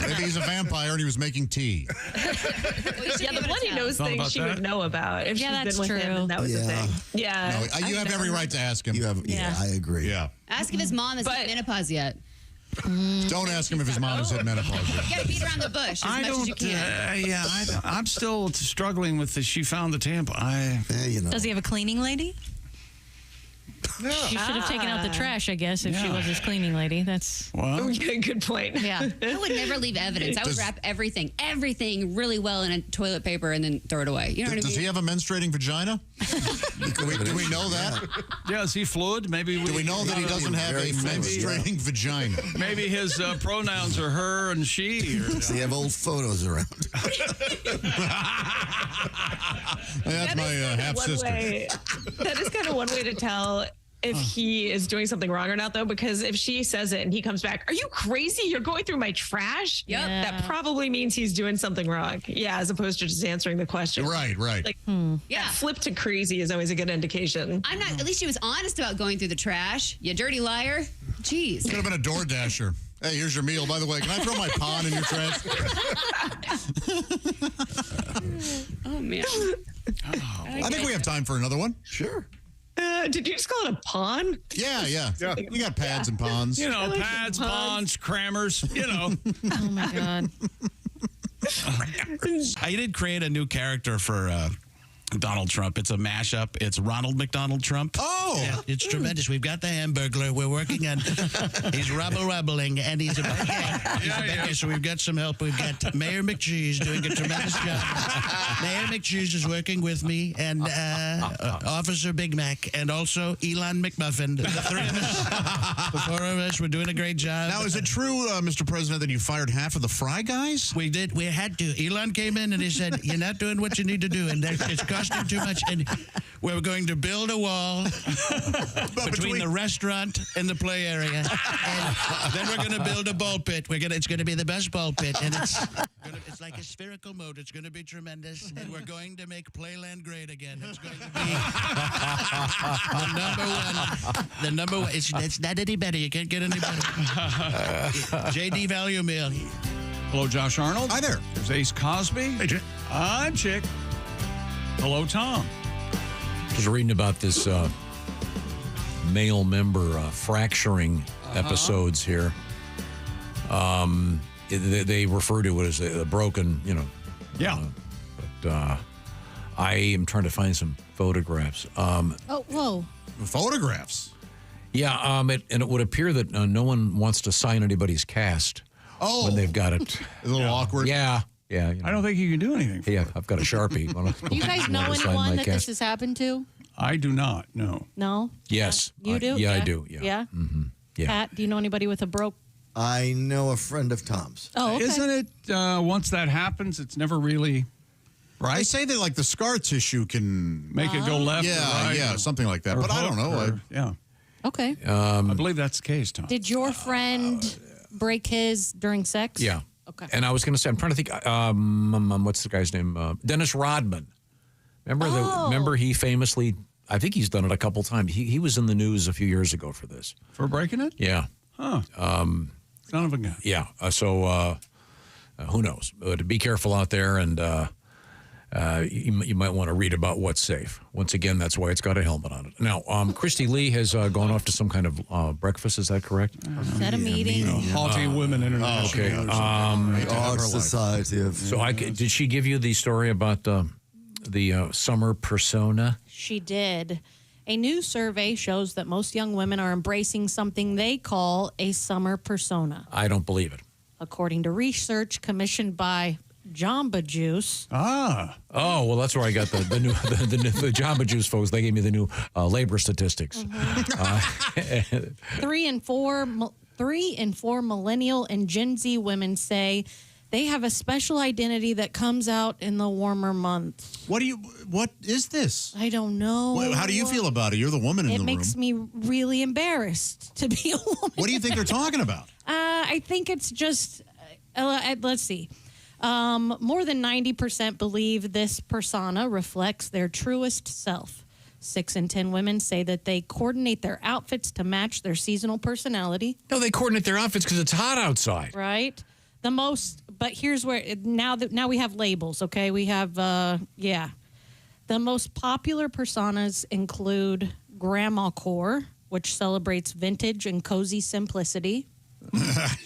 maybe he's a vampire and he was making tea. Yeah, the bloody nose thing she would know about if she's been with him and that was the thing. Yeah. No, you have every right to ask him. I agree. Yeah. Ask if his mom has hit menopause yet. Don't ask him if his mom has hit menopause yet. You gotta beat around the bush as much as you can. I'm still struggling with the she found the tampon. Does he have a cleaning lady? No. She should have taken out the trash, I guess, if she was his cleaning lady. That's good point. Yeah. I would never leave evidence. I would wrap everything really well in a toilet paper and then throw it away. You know what I mean? Does he have a menstruating vagina? Do we know that? Yeah, is he fluid? Maybe. Do we know that he doesn't have a menstruating vagina? Maybe his pronouns are her and she. Or, Does he have old photos around? That's my half sister. That is kind of one way to tell if he is doing something wrong or not, though, because if she says it and he comes back, "Are you crazy? You're going through my trash?" Yep. That probably means he's doing something wrong. Yeah, as opposed to just answering the question. Right. Yeah, flip to crazy is always a good indication. I'm not. At least she was honest about going through the trash. You dirty liar. Jeez. Could have been a door dasher. Hey, here's your meal. By the way, can I throw my pawn in your trash? Oh man. I think we have time for another one. Sure. Did you just call it a pawn? Yeah. We got pads and pawns. Pads, pawns, crammers. Oh my God. I did create a new character for Donald Trump. It's a mashup. It's Ronald McDonald Trump. Oh, yeah, it's tremendous. We've got the Hamburglar. We're working on. He's rubbling, and he's a beggar. So we've got some help. We've got Mayor McGee doing a tremendous job. Mayor McGee is working with me, and Officer Big Mac, and also Elon McMuffin. The three of us, the four of us, we're doing a great job. Now, is it true, Mr. President, that you fired half of the Fry guys? We did. We had to. Elon came in and he said, "You're not doing what you need to do, and it's costing too much." And we're going to build a wall between the restaurant and the play area, and then we're going to build a ball pit. It's going to be the best ball pit, and it's like a spherical moat. It's going to be tremendous, and we're going to make Playland great again. It's going to be the number one. The number one. It's not any better. You can't get any better. JD Value Meal. Hello, Josh Arnold. Hi there. There's Ace Cosby. Hey, Jay. I'm Chick. Hello, Tom. Just reading about this male member fracturing episodes here. They refer to it as a broken, Yeah. But I am trying to find some photographs. Whoa. Photographs? Yeah, and it would appear that no one wants to sign anybody's cast when they've got it. A little awkward. Yeah. Yeah, I don't think you can do anything. Yeah, I've got a Sharpie. Do you guys know anyone that this has happened to? I do not. No. No? Yes. You do? Yeah, I do. Yeah. Yeah? Mm-hmm. Yeah. Pat, do you know anybody with a broke? I know a friend of Tom's. Oh, okay. Isn't it once that happens, it's never really right? They say that like the scar tissue can make it go left. Yeah, or right, yeah, something like that. or But I don't know. hook, or- yeah. Okay. I believe that's the case, Tom. Did your friend break his during sex? Yeah. Okay. And I was going to say, I'm trying to think, what's the guy's name? Dennis Rodman. Remember he famously, I think he's done it a couple times. He was in the news a few years ago for this. For breaking it? Yeah. Huh. Son of a gun. Yeah. So who knows? But be careful out there, and you might want to read about what's safe. Once again, that's why it's got a helmet on it. Now, Christy Lee has gone off to some kind of breakfast. Is that correct? Set a meeting. Haughty Women International. Okay. Art Society of. So did she give you the story about the summer persona? She did. A new survey shows that most young women are embracing something they call a summer persona. I don't believe it. According to research commissioned by Jamba Juice. Ah. Oh, well, that's where I got the new the Jamba Juice folks. They gave me the new labor statistics. 3 in 4 millennial and Gen Z women say they have a special identity that comes out in the warmer months. What is this? I don't know. How do you feel about it? You're the woman in the room. It makes me really embarrassed to be a woman. What do you think they're talking about? I think it's just, let's see. More than 90% believe this persona reflects their truest self. 6 in 10 women say that they coordinate their outfits to match their seasonal personality. No, they coordinate their outfits because it's hot outside. Right. But here's where now we have labels. Okay, we have the most popular personas include Grandma Core, which celebrates vintage and cozy simplicity.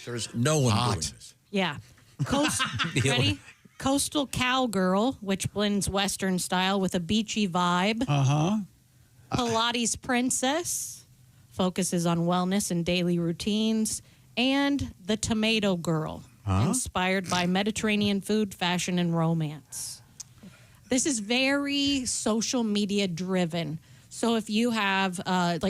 There's no one doing this. Yeah. Ready? Coastal Cowgirl, which blends Western style with a beachy vibe. Pilates Princess focuses on wellness and daily routines. And the Tomato Girl, inspired by Mediterranean food, fashion, and romance. This is very social media driven. So if you have,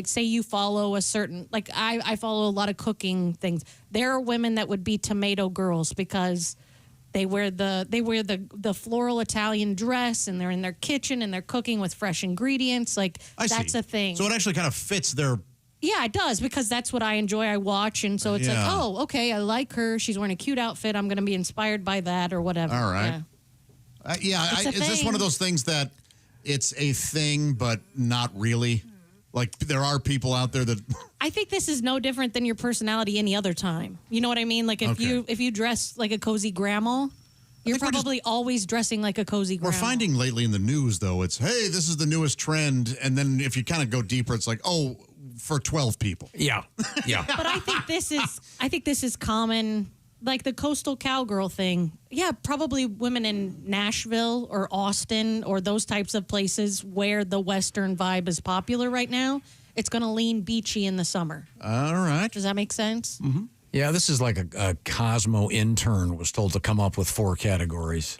say you follow a certain, I follow a lot of cooking things. There are women that would be tomato girls because they wear the floral Italian dress and they're in their kitchen and they're cooking with fresh ingredients. That's a thing. So it actually kind of fits their. Yeah, it does because that's what I enjoy. I watch, and so it's like, oh, okay, I like her. She's wearing a cute outfit. I'm going to be inspired by that or whatever. All right. Is this one of those things that it's a thing, but not really? Like there are people out there that. I think this is no different than your personality any other time. You know what I mean? Like if you dress like a cozy grandma, you're probably always dressing like a cozy grandma. We're finding lately in the news though, it's hey, this is the newest trend, and then if you kind of go deeper, it's like for 12 people. Yeah. But I think this is common like the coastal cowgirl thing. Yeah, probably women in Nashville or Austin or those types of places where the Western vibe is popular right now. It's going to lean beachy in the summer. All right. Does that make sense? Mm-hmm. Yeah, this is like a Cosmo intern was told to come up with 4 categories.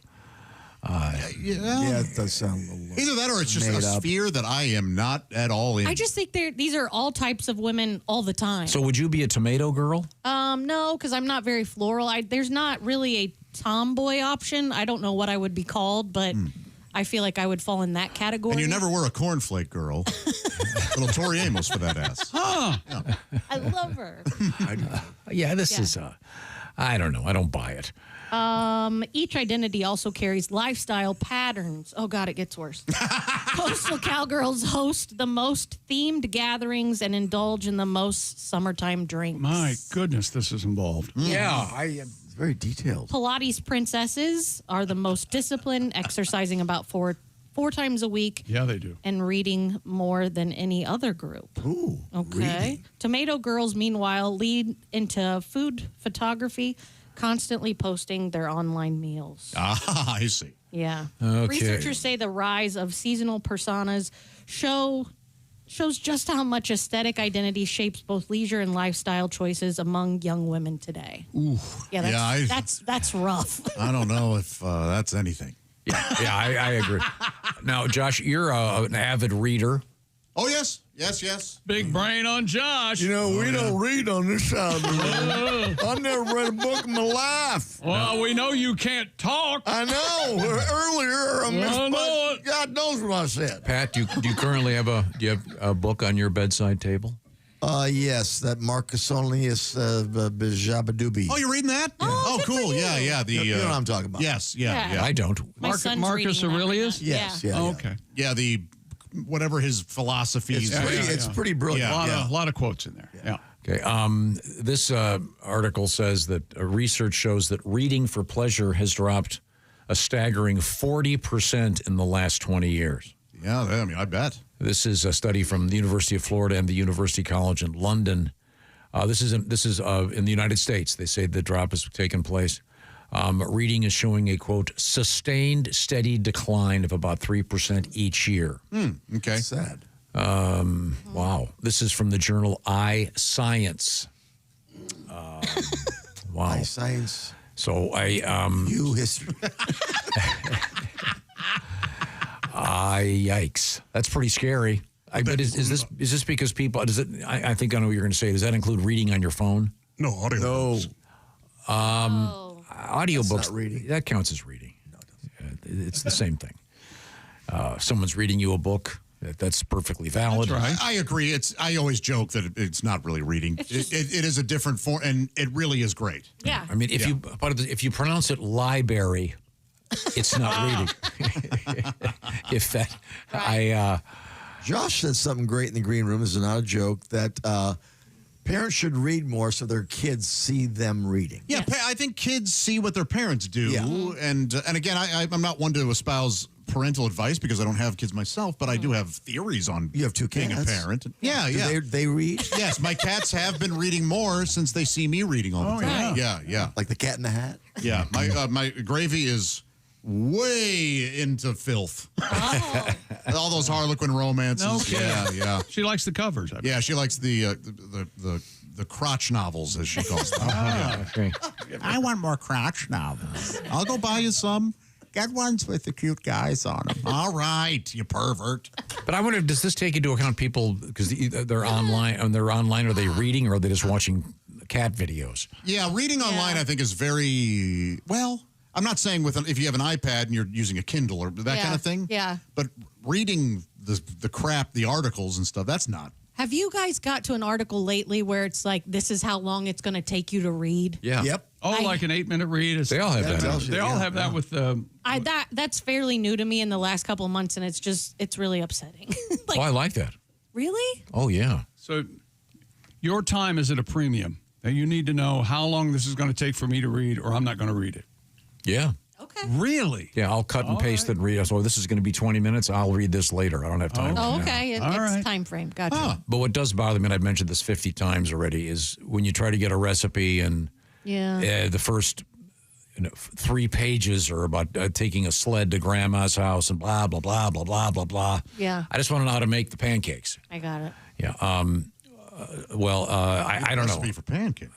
Yeah, it does sound a little Either that or it's just a made up. sphere that I am not at all in. I just think these are all types of women all the time. So would you be a tomato girl? No, because I'm not very floral. There's not really a tomboy option. I don't know what I would be called, but I feel like I would fall in that category. And you never were a cornflake girl. Little Tori Amos for that ass. Huh. Yeah. I love her. This is, I don't know. I don't buy it. Each identity also carries lifestyle patterns. Oh, God, it gets worse. Coastal cowgirls host the most themed gatherings and indulge in the most summertime drinks. My goodness, this is involved. Yeah, it's very detailed. Pilates princesses are the most disciplined, exercising about four times a week. Yeah, they do. And reading more than any other group. Ooh. Okay. Reading. Tomato girls, meanwhile, lead into food photography, constantly posting their online meals. Ah, I see. Yeah. Okay. Researchers say the rise of seasonal personas shows just how much aesthetic identity shapes both leisure and lifestyle choices among young women today. Ooh. Yeah, that's rough. I don't know if that's anything. Yeah, I agree. Now, Josh, you're an avid reader. Oh, yes. Yes. Big brain on Josh. You know, we don't read on this side of the room. I've never read a book in my life. Well, we know you can't talk. I know. Earlier, I missed God knows what I said. Pat, do you currently have a book on your bedside table? Yes, that Marcus Aurelius Bijabadubi. Oh, you're reading that? Oh, cool. Yeah. You know what I'm talking about. Yes, yeah. I don't. Marcus Aurelius? Yes. Oh, okay. Yeah, whatever his philosophies. It's pretty brilliant. Yeah. A lot of quotes in there. Yeah. Okay. This article says that research shows that reading for pleasure has dropped a staggering 40% in the last 20 years. Yeah, I mean, I bet. This is a study from the University of Florida and the University College in London. This is in the United States. They say the drop has taken place. Reading is showing a, quote, sustained, steady decline of about 3% each year. Okay. Sad. Wow. This is from the journal iScience. Wow. iScience. So You history. Yikes. That's pretty scary. But is this because people, I think I know what you're going to say. Does that include reading on your phone? No, audio. No. Audiobooks, reading. That counts as reading. No, it doesn't. It's the same thing. Someone's reading you a book. That's perfectly valid. That's right. I agree. I always joke that it's not really reading. It is a different form, and it really is great. Yeah. I mean, if you pronounce it library, it's not reading. Josh said something great in the green room. This is not a joke. That parents should read more so their kids see them reading. Yeah, I think kids see what their parents do, and again, I'm not one to espouse parental advice because I don't have kids myself, but I do have theories on you have two being cats. a parent. Yeah. Do they read? Yes, my cats have been reading more since they see me reading all the time. Yeah. Like the Cat in the Hat. Yeah, my Gravy is way into filth. All those Harlequin romances. Okay. Yeah. She likes the covers. Yeah, she likes the crotch novels, as she calls them. Okay. I want more crotch novels. I'll go buy you some. Get ones with the cute guys on them. All right, you pervert. But I wonder, does this take into account people because they're online? And they're online, are they reading or are they just watching cat videos? Yeah, reading online, I think, is very well. I'm not saying if you have an iPad and you're using a Kindle or that kind of thing. Yeah. But reading the crap, the articles and stuff, that's not. Have you guys got to an article lately where it's like, this is how long it's going to take you to read? Yeah. Yep. Like an 8-minute read. They all have that. They all have that with. That's fairly new to me in the last couple of months, and it's really upsetting. I like that. Really? Oh, yeah. So your time is at a premium. Now you need to know how long this is going to take for me to read, or I'm not going to read it. Yeah. Okay. Really? Yeah, I'll cut and paste and read. So this is going to be 20 minutes. I'll read this later. I don't have time. Oh, okay. It's time frame. Gotcha. But what does bother me, and I've mentioned this 50 times already, is when you try to get a recipe and Yeah. The first 3 pages are about taking a sled to grandma's house and blah, blah, blah, blah, blah, blah, blah. Yeah. I just want to know how to make the pancakes. I got it. Yeah. I don't know. Recipe for pancake.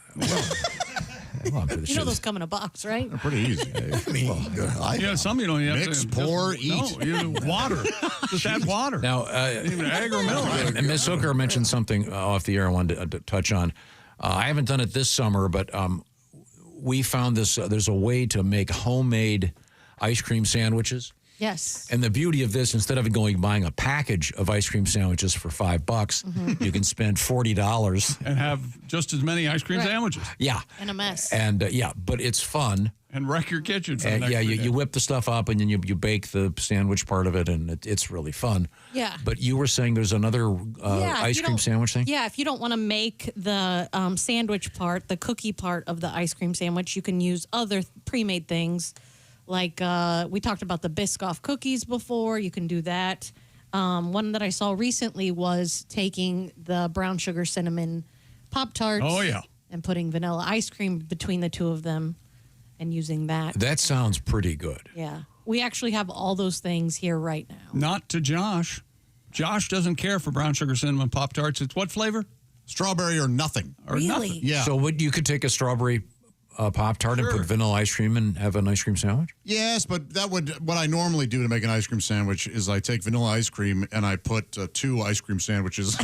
You know those come in a box, right? They're pretty easy. Some you don't even mix, have to pour, just, eat. No, you water. Just add water. Now, even egg or milk. And Miss Hooker mentioned something off the air I wanted to touch on. I haven't done it this summer, but we found this. There's a way to make homemade ice cream sandwiches. Yes. And the beauty of this, instead of buying a package of ice cream sandwiches for $5, you can spend $40 and have just as many ice cream sandwiches. Yeah. And a mess. And but it's fun. And wreck your kitchen. For the And next you whip the stuff up and then you bake the sandwich part of it, and it's really fun. Yeah. But you were saying there's another ice cream sandwich thing? Yeah, if you don't want to make the sandwich part, the cookie part of the ice cream sandwich, you can use other pre-made things. Like we talked about the Biscoff cookies before. You can do that. One that I saw recently was taking the brown sugar cinnamon Pop-Tarts. Oh, yeah. And putting vanilla ice cream between the two of them and using that. That sounds pretty good. Yeah. We actually have all those things here right now. Not to Josh. Josh doesn't care for brown sugar cinnamon Pop-Tarts. It's what flavor? Strawberry or nothing. Or nothing. Yeah. So you could take a strawberry Pop-Tart and put vanilla ice cream and have an ice cream sandwich? Yes, but what I normally do to make an ice cream sandwich is I take vanilla ice cream and I put 2 ice cream sandwiches.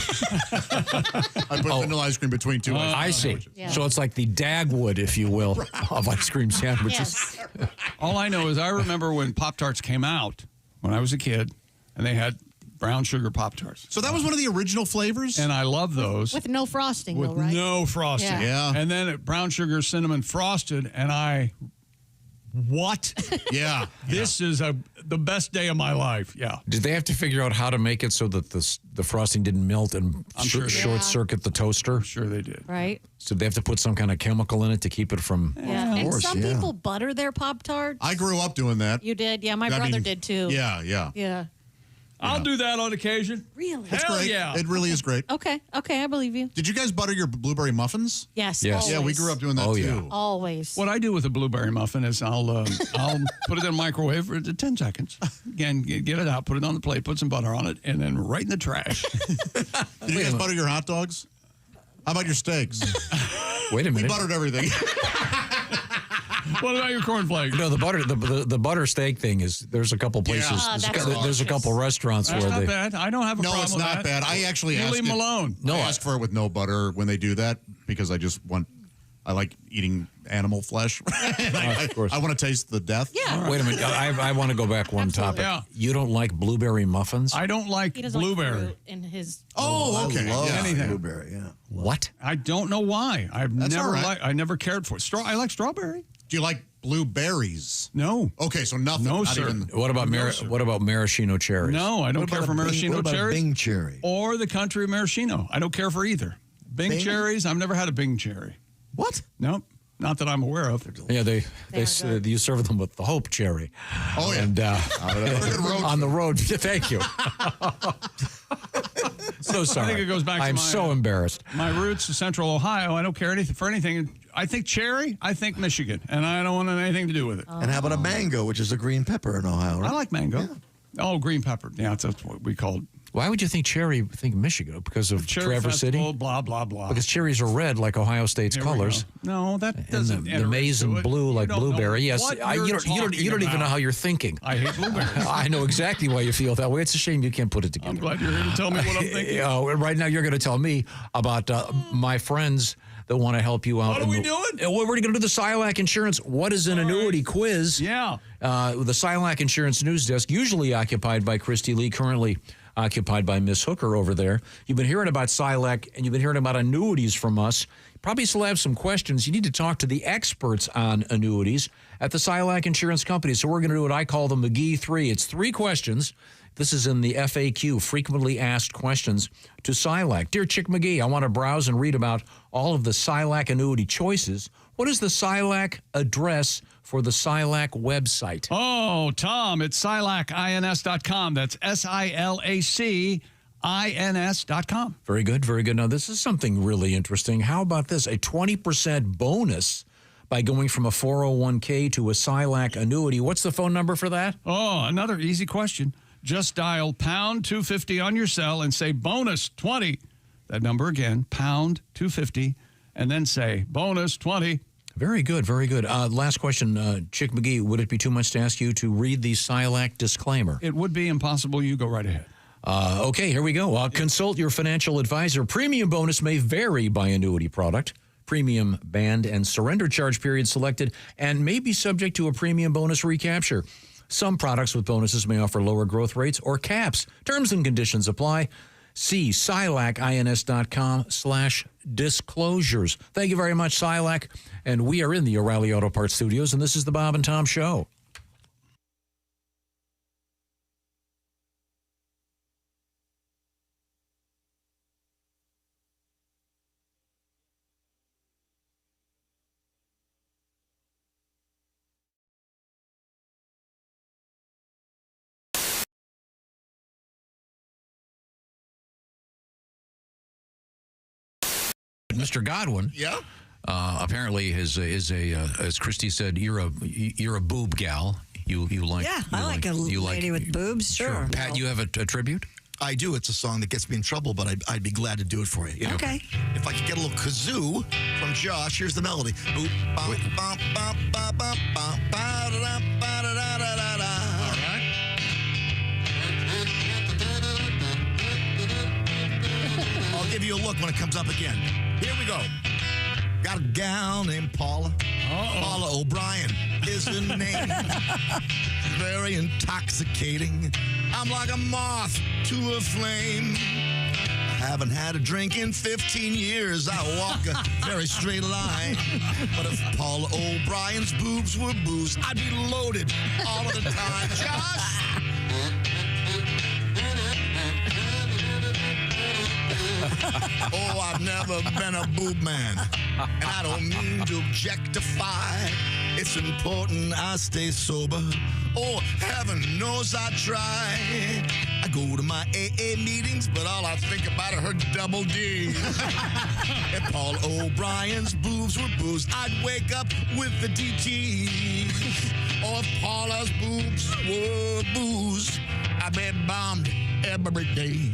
I put vanilla ice cream between 2 ice cream I see. sandwiches. Yeah. So it's like the Dagwood, if you will, of ice cream sandwiches. Yes. All I know is I remember when Pop-Tarts came out when I was a kid, and they had brown sugar Pop-Tarts. So that was one of the original flavors? And I love those. With no frosting, With though, right? no frosting. Yeah. And then brown sugar cinnamon frosted, and what? Yeah. This is the best day of my life. Yeah. Did they have to figure out how to make it so that the frosting didn't melt and short circuit the toaster? I'm sure they did. Right? So they have to put some kind of chemical in it to keep it from... Yeah. And some people butter their Pop-Tarts. I grew up doing that. You did? Yeah, my brother did too. Yeah. Yeah. I'll do that on occasion. Really? It's Hell great. yeah. It really is great. Okay, I believe you. Did you guys butter your blueberry muffins? Yes. Yes. Yeah, we grew up doing that Oh, too. yeah. Always. What I do with a blueberry muffin is I'll put it in the microwave for 10 seconds. Again, get it out, put it on the plate, put some butter on it, and then right in the trash. Did you guys butter your hot dogs? How about your steaks? Wait a We minute. buttered everything. What about your cornflakes? No, the butter steak thing is, there's a couple places, Yeah. there's a couple restaurants That's where not they... bad. I don't have a No, problem it's with not that. bad. I actually You ask leave them alone. I ask for it with no butter when they do that because I like eating animal flesh. Of course. I want to taste the death. Yeah. Wait a minute. I want to go back one topic. Yeah. You don't like blueberry muffins? I don't like He doesn't blueberry. like fruit in his. Oh, okay. I love Yeah. Anything. blueberry, yeah. What? I don't know why. That's all right. I never cared for it. I like strawberry. Do you like blueberries? No. Okay, so nothing. No, not sir. even- What about maraschino cherries? No, I don't care for maraschino What about cherries Bing cherry? or the country of maraschino. I don't care for either. Bing cherries, I've never had a Bing cherry. What? Nope. Not that I'm aware of. Yeah, are you serve them with the Hope cherry. Oh, yeah. And road on the road. Thank you. So sorry. I think it goes back to I'm my, so embarrassed. My roots to Central Ohio. I don't care for anything. I think cherry, I think Michigan, and I don't want anything to do with it. And how about a mango, which is a green pepper in Ohio, right? I like mango. Oh, green pepper. Yeah, that's what we call it. Why would you think think Michigan? Because of Cherry Traverse Festival, City? blah, blah, blah. Because cherries are red like Ohio State's Here we colors. go. No, that And doesn't the maize and blue like blueberry. Yes, you don't even know how you're thinking. I hate blueberries. I know exactly why you feel that way. It's a shame you can't put it together. I'm glad you're here to tell me what I'm thinking. Right now, you're going to tell me about my friends that want to help you out. What are we doing? We're going to do the Silac Insurance What is an Annuity quiz. Yeah. The Silac Insurance News Desk, usually occupied by Christy Lee, currently occupied by Miss Hooker over there. You've been hearing about Silac, and you've been hearing about annuities from us. Probably still have some questions. You need to talk to the experts on annuities at the Silac Insurance Company. So we're going to do what I call the McGee 3. It's 3 questions. This is in the FAQ, frequently asked questions to Silac. Dear Chick McGee, I want to browse and read about all of the Silac annuity choices. What is the Silac address for the Silac website? Oh, Tom, it's silacins.com. That's SILACINS.com. Very good, very good. Now, this is something really interesting. How about this? A 20% bonus by going from a 401k to a SILAC annuity. What's the phone number for that? Oh, another easy question. Just dial pound 250 on your cell and say bonus 20. That number again, pound 250, and then say bonus 20. Very good, very good. Last question, Chick McGee, would it be too much to ask you to read the SILAC disclaimer? It would be impossible. You go right ahead. Okay, here we go. Consult your financial advisor. Premium bonus may vary by annuity product. Premium band and surrender charge period selected and may be subject to a premium bonus recapture. Some products with bonuses may offer lower growth rates or caps. Terms and conditions apply. See SILACINS.com/disclosures. Thank you very much, SILAC. And we are in the O'Reilly Auto Parts Studios, and this is the Bob and Tom Show. Mr. Godwin, apparently is a as Christy said, you're a boob gal. You like I like a lady with boobs. Sure. Pat, you have a tribute? I do. It's a song that gets me in trouble, but I'd be glad to do it for you. Okay. If I could get a little kazoo from Josh, here's the melody. Boop, bop, bop, bop, bop, bop, bop, ba-da-da, ba-da-da-da-da-da. All right. I'll give you a look when it comes up again. Here we go. Got a gal named Paula. Paula O'Brien is the name. Very intoxicating. I'm like a moth to a flame. I haven't had a drink in 15 years. I walk a very straight line. But if Paula O'Brien's boobs were booze, I'd be loaded all of the time. Josh! Oh, I've never been a boob man, and I don't mean to objectify. It's important I stay sober. Oh, heaven knows I try. I go to my AA meetings, but all I think about are her double D's. If Paul O'Brien's boobs were booze, I'd wake up with the DTs. Or if Paula's boobs were booze, I'd be bombed every day.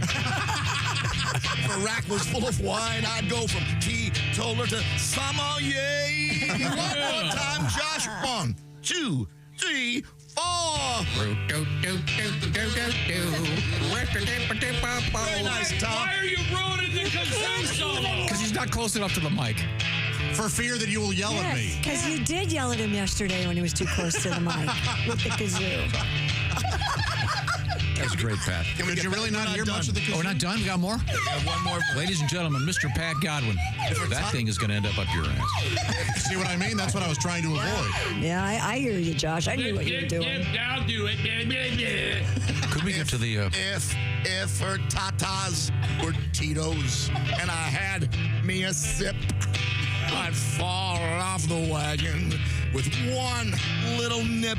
If a rack was full of wine, I'd go from teetotaler to sommelier. One more time, Josh. 1, 2, 3, 4. Very nice, Tom. Why are you ruining the kazoo solo? Because he's not close enough to the mic. For fear that you will yell at me. Because you did yell at him yesterday when he was too close to the mic with the kazoo. That's great, Pat. Did you really not hear much of the kazoo? Oh, we're not done? We got more? We have one more. Ladies and gentlemen, Mr. Pat Godwin. That thing is going to end up your ass. See what I mean? That's what I was trying to avoid. Yeah, I hear you, Josh. I knew what you were doing. I'll do it. Could we get to the... If her tatas were Tito's and I had me a sip, I'd fall off the wagon with one little nip.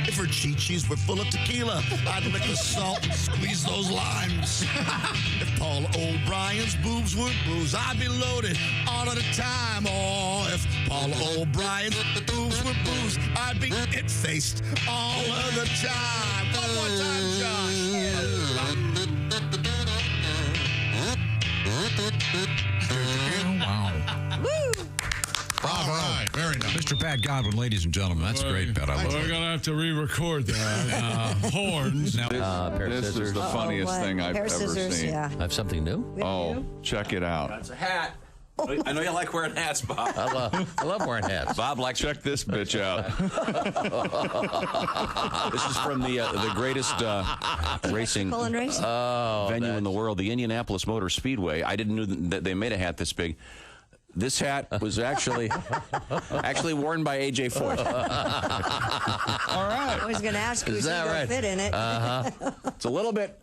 If her chi-chis were full of tequila, I'd lick the salt and squeeze those limes. If Paul O'Brien's boobs were booze, I'd be loaded all of the time. Or if Paul O'Brien's boobs were booze, I'd be it-faced all of the time. One more time, Josh. Wow. Woo! Bravo. All right, very nice. Mr. Pat Godwin, ladies and gentlemen. That's great, Pat. I love We're it. going to have to re-record that. Horns. This is the funniest thing I've ever seen. Yeah. I have something new. Oh, check it out. It's a hat. I know you like wearing hats, Bob. I love wearing hats. Bob, check this bitch out. This is from the greatest racing Pulling race? venue in the world, the Indianapolis Motor Speedway. I didn't know that they made a hat this big. This hat was actually worn by A.J. Foyt. All right. I was going to ask you if you right? fit in it. It's a little bit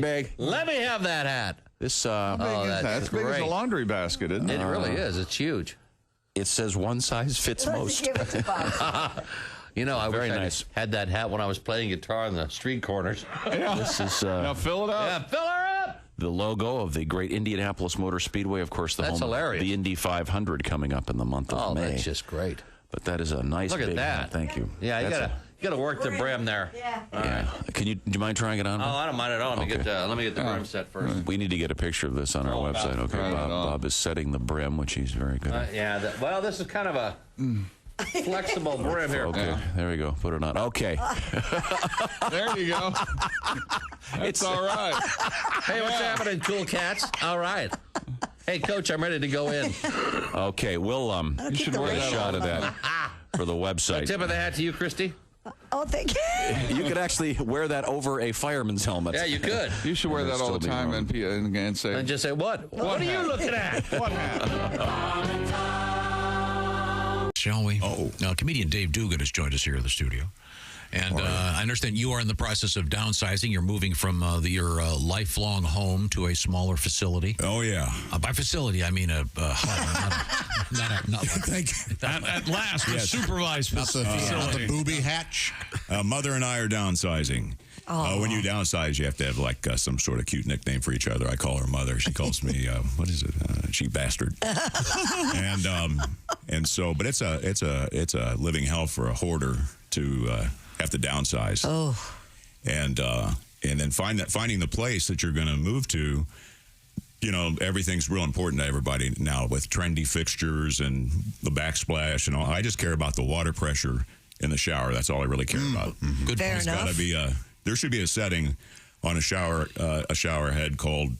big. Let me have that hat. This That's big as a laundry basket, isn't it? It really is. It's huge. It says one size fits most. Give it to Bob. You know, I Very wish nice. I had that hat when I was playing guitar in the street corners. Yeah. This is Now fill it up. yeah, fill her up. the logo of the great Indianapolis Motor Speedway, of course, the That's home hilarious. of the Indy 500 coming up in the month of May. Oh, that's just great. But that is a nice Look at big that. hat. Thank you. Yeah, you That's gotta work the brim there. yeah. Do you mind trying it on? Oh, I don't mind at all. Let me get the brim set first. We need to get a picture of this on our website. Okay, Bob is setting the brim, which he's very good at. Yeah. Well, this is kind of a flexible brim here. Okay, there we go. Put it on. Okay. There you go. It's all right. Hey, what's happening, cool cats? All right. Hey, Coach, I'm ready to go in. Okay, we'll you should wear a shot of that for the website. A tip of the hat to you, Christy. Oh, thank you. You could actually wear that over a fireman's helmet. Yeah, you could. You should wear that all the time and say. And just say, what? What are you looking at? What hat? Shall we? Comedian Dave Dugan has joined us here in the studio. And I understand you are in the process of downsizing. You're moving from your lifelong home to a smaller facility. Oh, yeah. By facility, I mean a home, not like At last, a supervised facility. The booby hatch. Mother and I are downsizing. When you downsize, you have to have like some sort of cute nickname for each other. I call her Mother. She calls me, what is it? Cheap bastard. and so, but it's a living hell for a hoarder to have to downsize. And then finding the place that you're going to move to. You know, everything's real important to everybody now with trendy fixtures and the backsplash and all. I just care about the water pressure in the shower. That's all I really care about. Good. Fair There's enough. got to be there should be a setting on a shower head called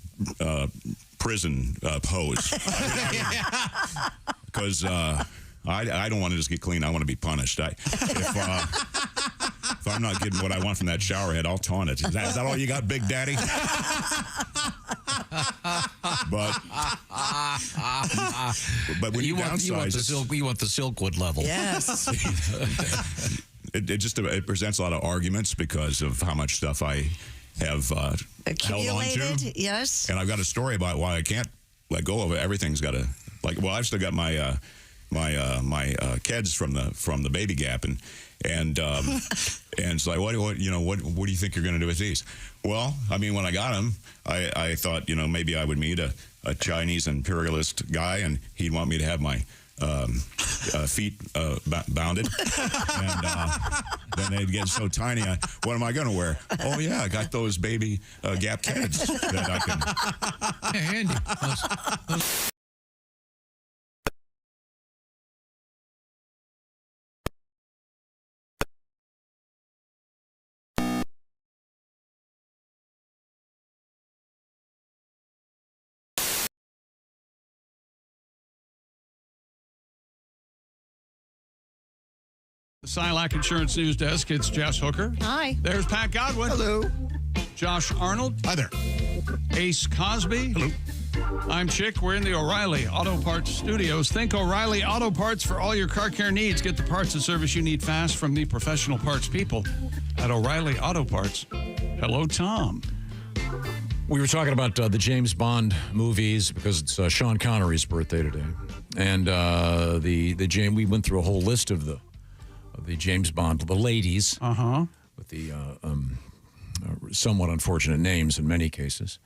prison pose. Because I don't want to just get clean. I want to be punished. If I'm not getting what I want from that shower head, I'll taunt it. Is that all you got, Big Daddy? But when you downsize, you want the Silkwood level. Yes. it presents a lot of arguments because of how much stuff I have held on to. Yes. And I've got a story about why I can't let go of it. Everything's got to I've still got my kids from the baby gap and it's like what do you think you're going to do with these? Well, I mean, when I got them, I thought maybe I would meet a Chinese imperialist guy and he'd want me to have my feet bounded, and then they'd get so tiny. What am I going to wear? Oh yeah, I got those baby Gap kids that I can. Yeah, handy. The Silac Insurance News Desk, it's Jess Hooker. Hi. There's Pat Godwin. Hello. Josh Arnold. Hi there. Ace Cosby. Hello. I'm Chick. We're in the O'Reilly Auto Parts Studios. Think O'Reilly Auto Parts for all your car care needs. Get the parts and service you need fast from the professional parts people at O'Reilly Auto Parts. Hello, Tom. We were talking about the James Bond movies because it's Sean Connery's birthday today, and we went through a whole list of the James Bond, the ladies, with the somewhat unfortunate names in many cases.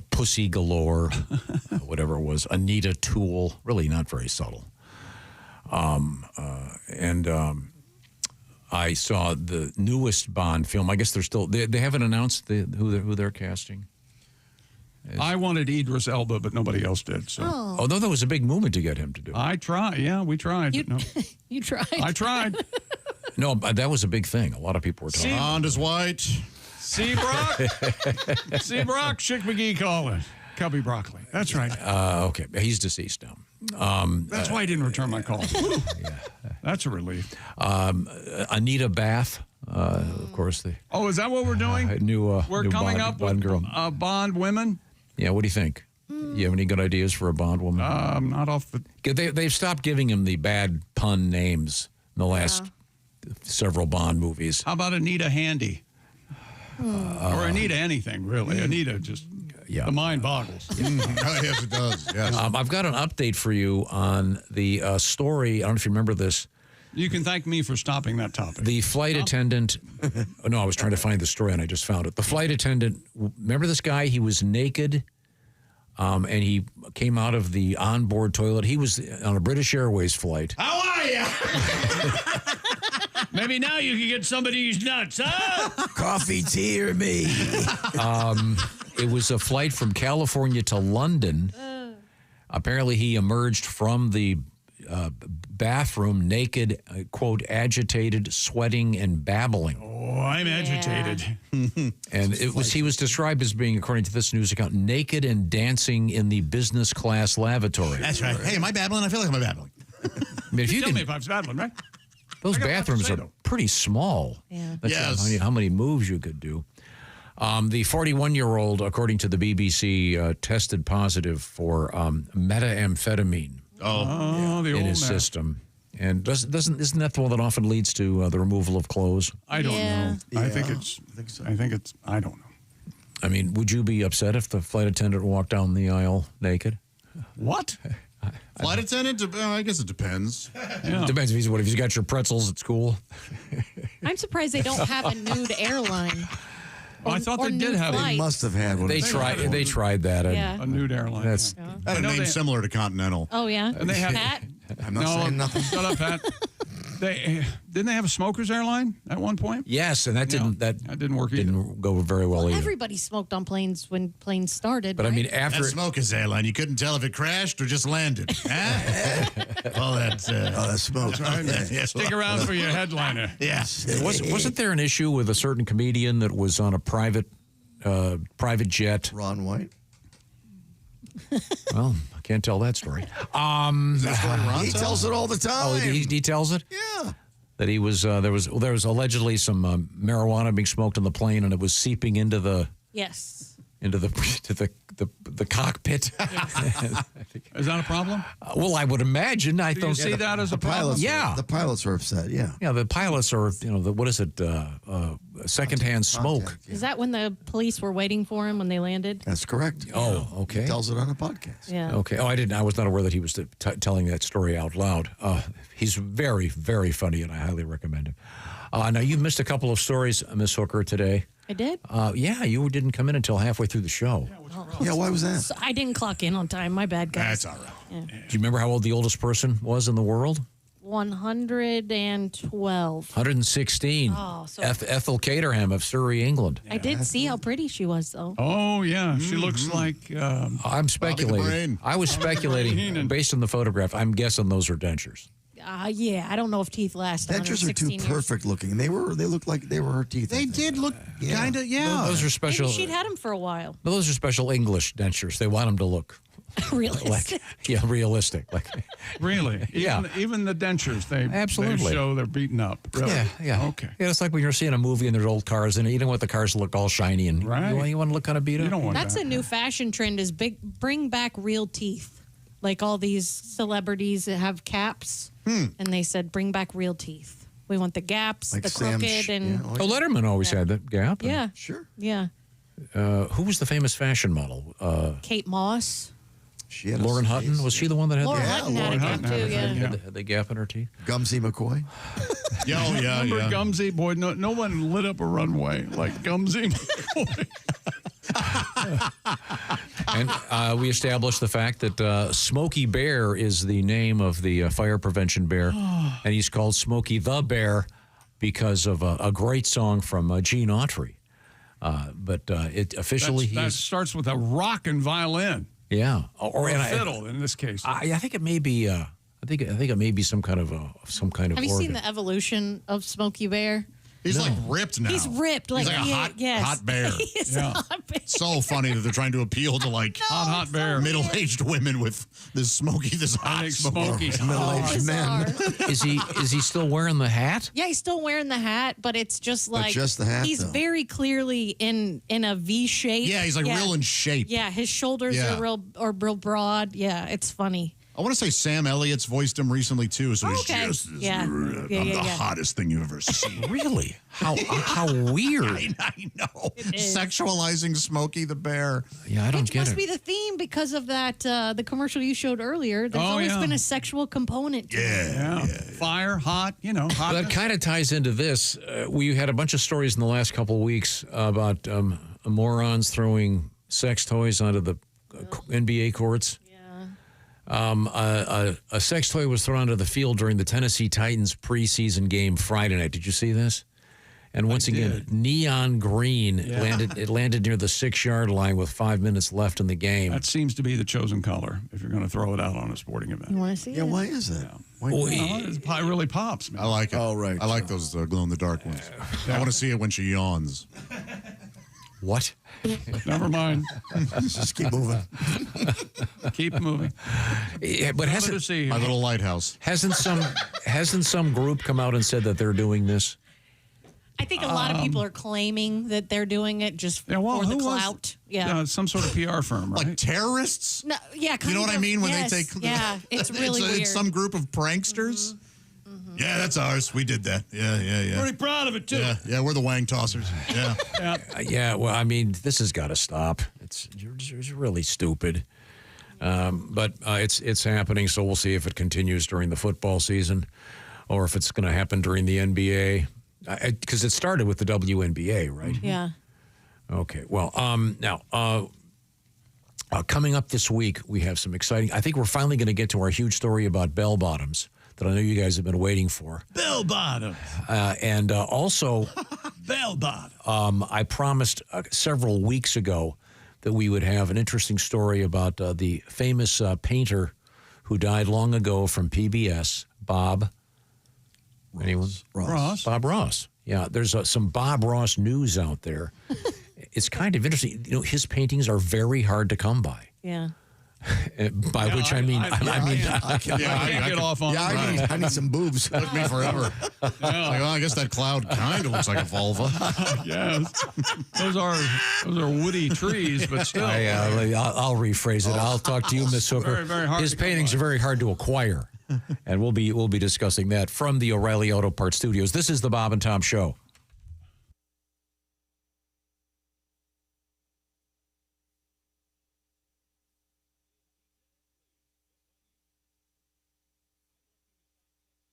Pussy Galore, whatever it was, Anita Toole, really not very subtle. And I saw the newest Bond film. I guess they haven't announced who they're casting. I wanted Idris Elba, but nobody else did. So. Although there was a big movement to get him to do it. I tried. Yeah, we tried. You, but no. You tried. I tried. No, that was a big thing. A lot of people were talking. Bond is white. See, Brock? See, Brock? Chick McGee calling. Cubby Broccoli. That's right. Okay. He's deceased now. That's why he didn't return my call. Yeah. That's a relief. Anita Bath, of course. Is that what we're doing? We're coming Bond, up Bond with girl. Bond women? Yeah, what do you think? You have any good ideas for a Bond woman? Not off the... They've stopped giving him the bad pun names in the last several Bond movies. How about Anita Handy? Or Anita anything, really. Anita just... Yeah. The mind boggles. Yes, it does. Yes. I've got an update for you on the story. I don't know if you remember this. You can thank me for stopping that topic. The flight attendant. No, I was trying to find the story and I just found it. The flight attendant. Remember this guy? He was naked, and he came out of the onboard toilet. He was on a British Airways flight. How are you? Maybe now you can get somebody who's nuts, huh? Coffee, tea, or me? It was a flight from California to London. Apparently, he emerged from the bathroom naked, quote, agitated, sweating, and babbling. Oh, I'm agitated. And he was described as being, according to this news account, naked and dancing in the business class lavatory. That's right. Hey, am I babbling? I feel like I'm babbling. I mean, if you tell me if I'm babbling, right? those bathrooms are pretty small. Yeah. That's how many moves you could do. The 41-year-old, according to the BBC, tested positive for methamphetamine. In his system. And isn't that the one that often leads to the removal of clothes? I don't know. Yeah. I think so. I don't know. I mean, would you be upset if the flight attendant walked down the aisle naked? What? Flight attendant? I guess it depends. Yeah. Depends if he's got your pretzels at school. I'm surprised they don't have a nude airline. I thought they did have. They must have had one. They tried that. Yeah. A nude airline. That's a name similar to Continental. Oh yeah. And they have Pat? I'm not saying nothing. Shut up, Pat. Didn't they have a smokers airline at one point? yes, and that didn't work either. didn't go very well either. Everybody smoked on planes when planes started. But I right? mean, after That smokers airline, you couldn't tell if it crashed or just landed. Huh? that smoke. Yeah, Stick around for your headliner. Yes. wasn't there an issue with a certain comedian that was on a private jet? Ron White. Well, I can't tell that story. He tells it all the time. Oh, he tells it? Yeah. That he was there was allegedly some marijuana being smoked on the plane, and it was seeping into the yes. into the cockpit. Is that a problem? Well, I would imagine. I Do you see that as a problem? Yeah, the pilots are upset. Yeah. Yeah, the pilots are. What is it? Secondhand smoke. Is that when the police were waiting for him when they landed? That's correct. Oh, okay. He tells it on a podcast. Yeah. Okay. Oh, I didn't. I was not aware that he was telling that story out loud. He's very, very funny, and I highly recommend him. Now you missed a couple of stories, Miss Hooker, today. I did? Yeah, you didn't come in until halfway through the show. Yeah, why was that? So I didn't clock in on time. My bad, guys. That's all right. Yeah. Do you remember how old the oldest person was in the world? 112. 116. Oh, so Ethel Caterham of Surrey, England. I did see how pretty she was, though. Oh, yeah. She looks like... I'm speculating. I was speculating based on the photograph. I'm guessing those are dentures. Yeah, I don't know if teeth last. Dentures are too perfect looking. They looked like they were her teeth. They did look kind of, yeah. Those are special. Maybe she'd had them for a while. Those are special English dentures. They want them to look realistic. Realistic. Really? Yeah. Even the dentures, they Absolutely. show they're beaten up. Really? Yeah. Okay. Yeah, it's like when you're seeing a movie and there's old cars in it. You don't want the cars to look all shiny and right. You want to look kind of beat up. You don't want That's that. a new fashion trend is bring back real teeth. Like all these celebrities that have caps, and they said, bring back real teeth. We want the gaps, Like the Sam crooked, and... Letterman always had that gap. Yeah. Sure. Yeah. Who was the famous fashion model? Kate Moss. She had Lauren Hutton. Was she the one that had Lauren the Hutton had a gap, too, yeah. had the gap in her teeth? Gumsy McCoy. Remember Gumsy? Boy, no one lit up a runway like Gumsy. And we established the fact that Smokey Bear is the name of the fire prevention bear, and he's called Smokey the Bear because of a great song from Gene Autry. But it officially that starts with a rock and violin. Yeah, or a fiddle in this case. I think it may be. I think it may be some kind of Have you organ. seen the evolution of Smokey Bear? He's like ripped now. He's ripped. Like, he's like a hot bear. He's a hot bear. So funny that they're trying to appeal to like hot bear, middle-aged women with this hot Smokey's middle-aged men. Is he still wearing the hat? Yeah, he's still wearing the hat, but it's just like just the hat, he's though. very clearly in a V shape. Yeah, he's like real in shape. Yeah, his shoulders are real broad. Yeah, it's funny. I want to say Sam Elliott's voiced him recently too, so he's Okay. just Yeah. I'm Yeah, the yeah. hottest thing you've ever seen. Really? How weird. I know. is. Sexualizing Smokey the Bear. Yeah, I don't Which get must it. be the theme because of that the commercial you showed earlier. There's always been a sexual component to it. Yeah. Fire, hot, hot. That kind of ties into this. We had a bunch of stories in the last couple of weeks about morons throwing sex toys onto the NBA courts. A sex toy was thrown onto the field during the Tennessee Titans preseason game Friday night. Did you see this? And once again, neon green. It landed near the 6-yard line with 5 minutes left in the game. That seems to be the chosen color if you're going to throw it out on a sporting event. You want to see it? Why is that? It really pops, man. I like it. Oh, right. I like those glow-in-the-dark ones. I want to see it when she yawns. What? Never mind. Just keep moving. Keep moving. Yeah, but My little lighthouse. Hasn't some group come out and said that they're doing this? I think a lot of people are claiming that they're doing it just for the who was- clout. Yeah. some sort of PR firm, right? Like terrorists? No, yeah, You know what I mean? When yes, they take. Yeah, it's really weird. It's some group of pranksters. Yeah, that's ours. We did that. Yeah. Pretty proud of it, too. Yeah, we're the wang tossers. Yeah. Yeah, well, I mean, this has got to stop. It's really stupid. But it's happening, so we'll see if it continues during the football season or if it's going to happen during the NBA. Because it started with the WNBA, right? Yeah. Okay. Well, now, coming up this week, we have some exciting... I think we're finally going to get to our huge story about bell bottoms that I know you guys have been waiting for. Bell bottom. And also... Bell bottom. I promised several weeks ago that we would have an interesting story about the famous painter who died long ago from PBS, Bob... Anyone? Ross. Bob Ross. Yeah, there's some Bob Ross news out there. It's kind of interesting. You know, his paintings are very hard to come by. Yeah. By which I mean, I can't get off on I need some boobs. Took me forever. Like, well, I guess that cloud kind of looks like a vulva. Yes. Those are woody trees, but still. I'll rephrase it. I'll talk to you, Miss Hooker. Very, very hard His to come paintings by. are very hard to acquire. And we'll be discussing that from the O'Reilly Auto Parts Studios. This is the Bob and Tom Show.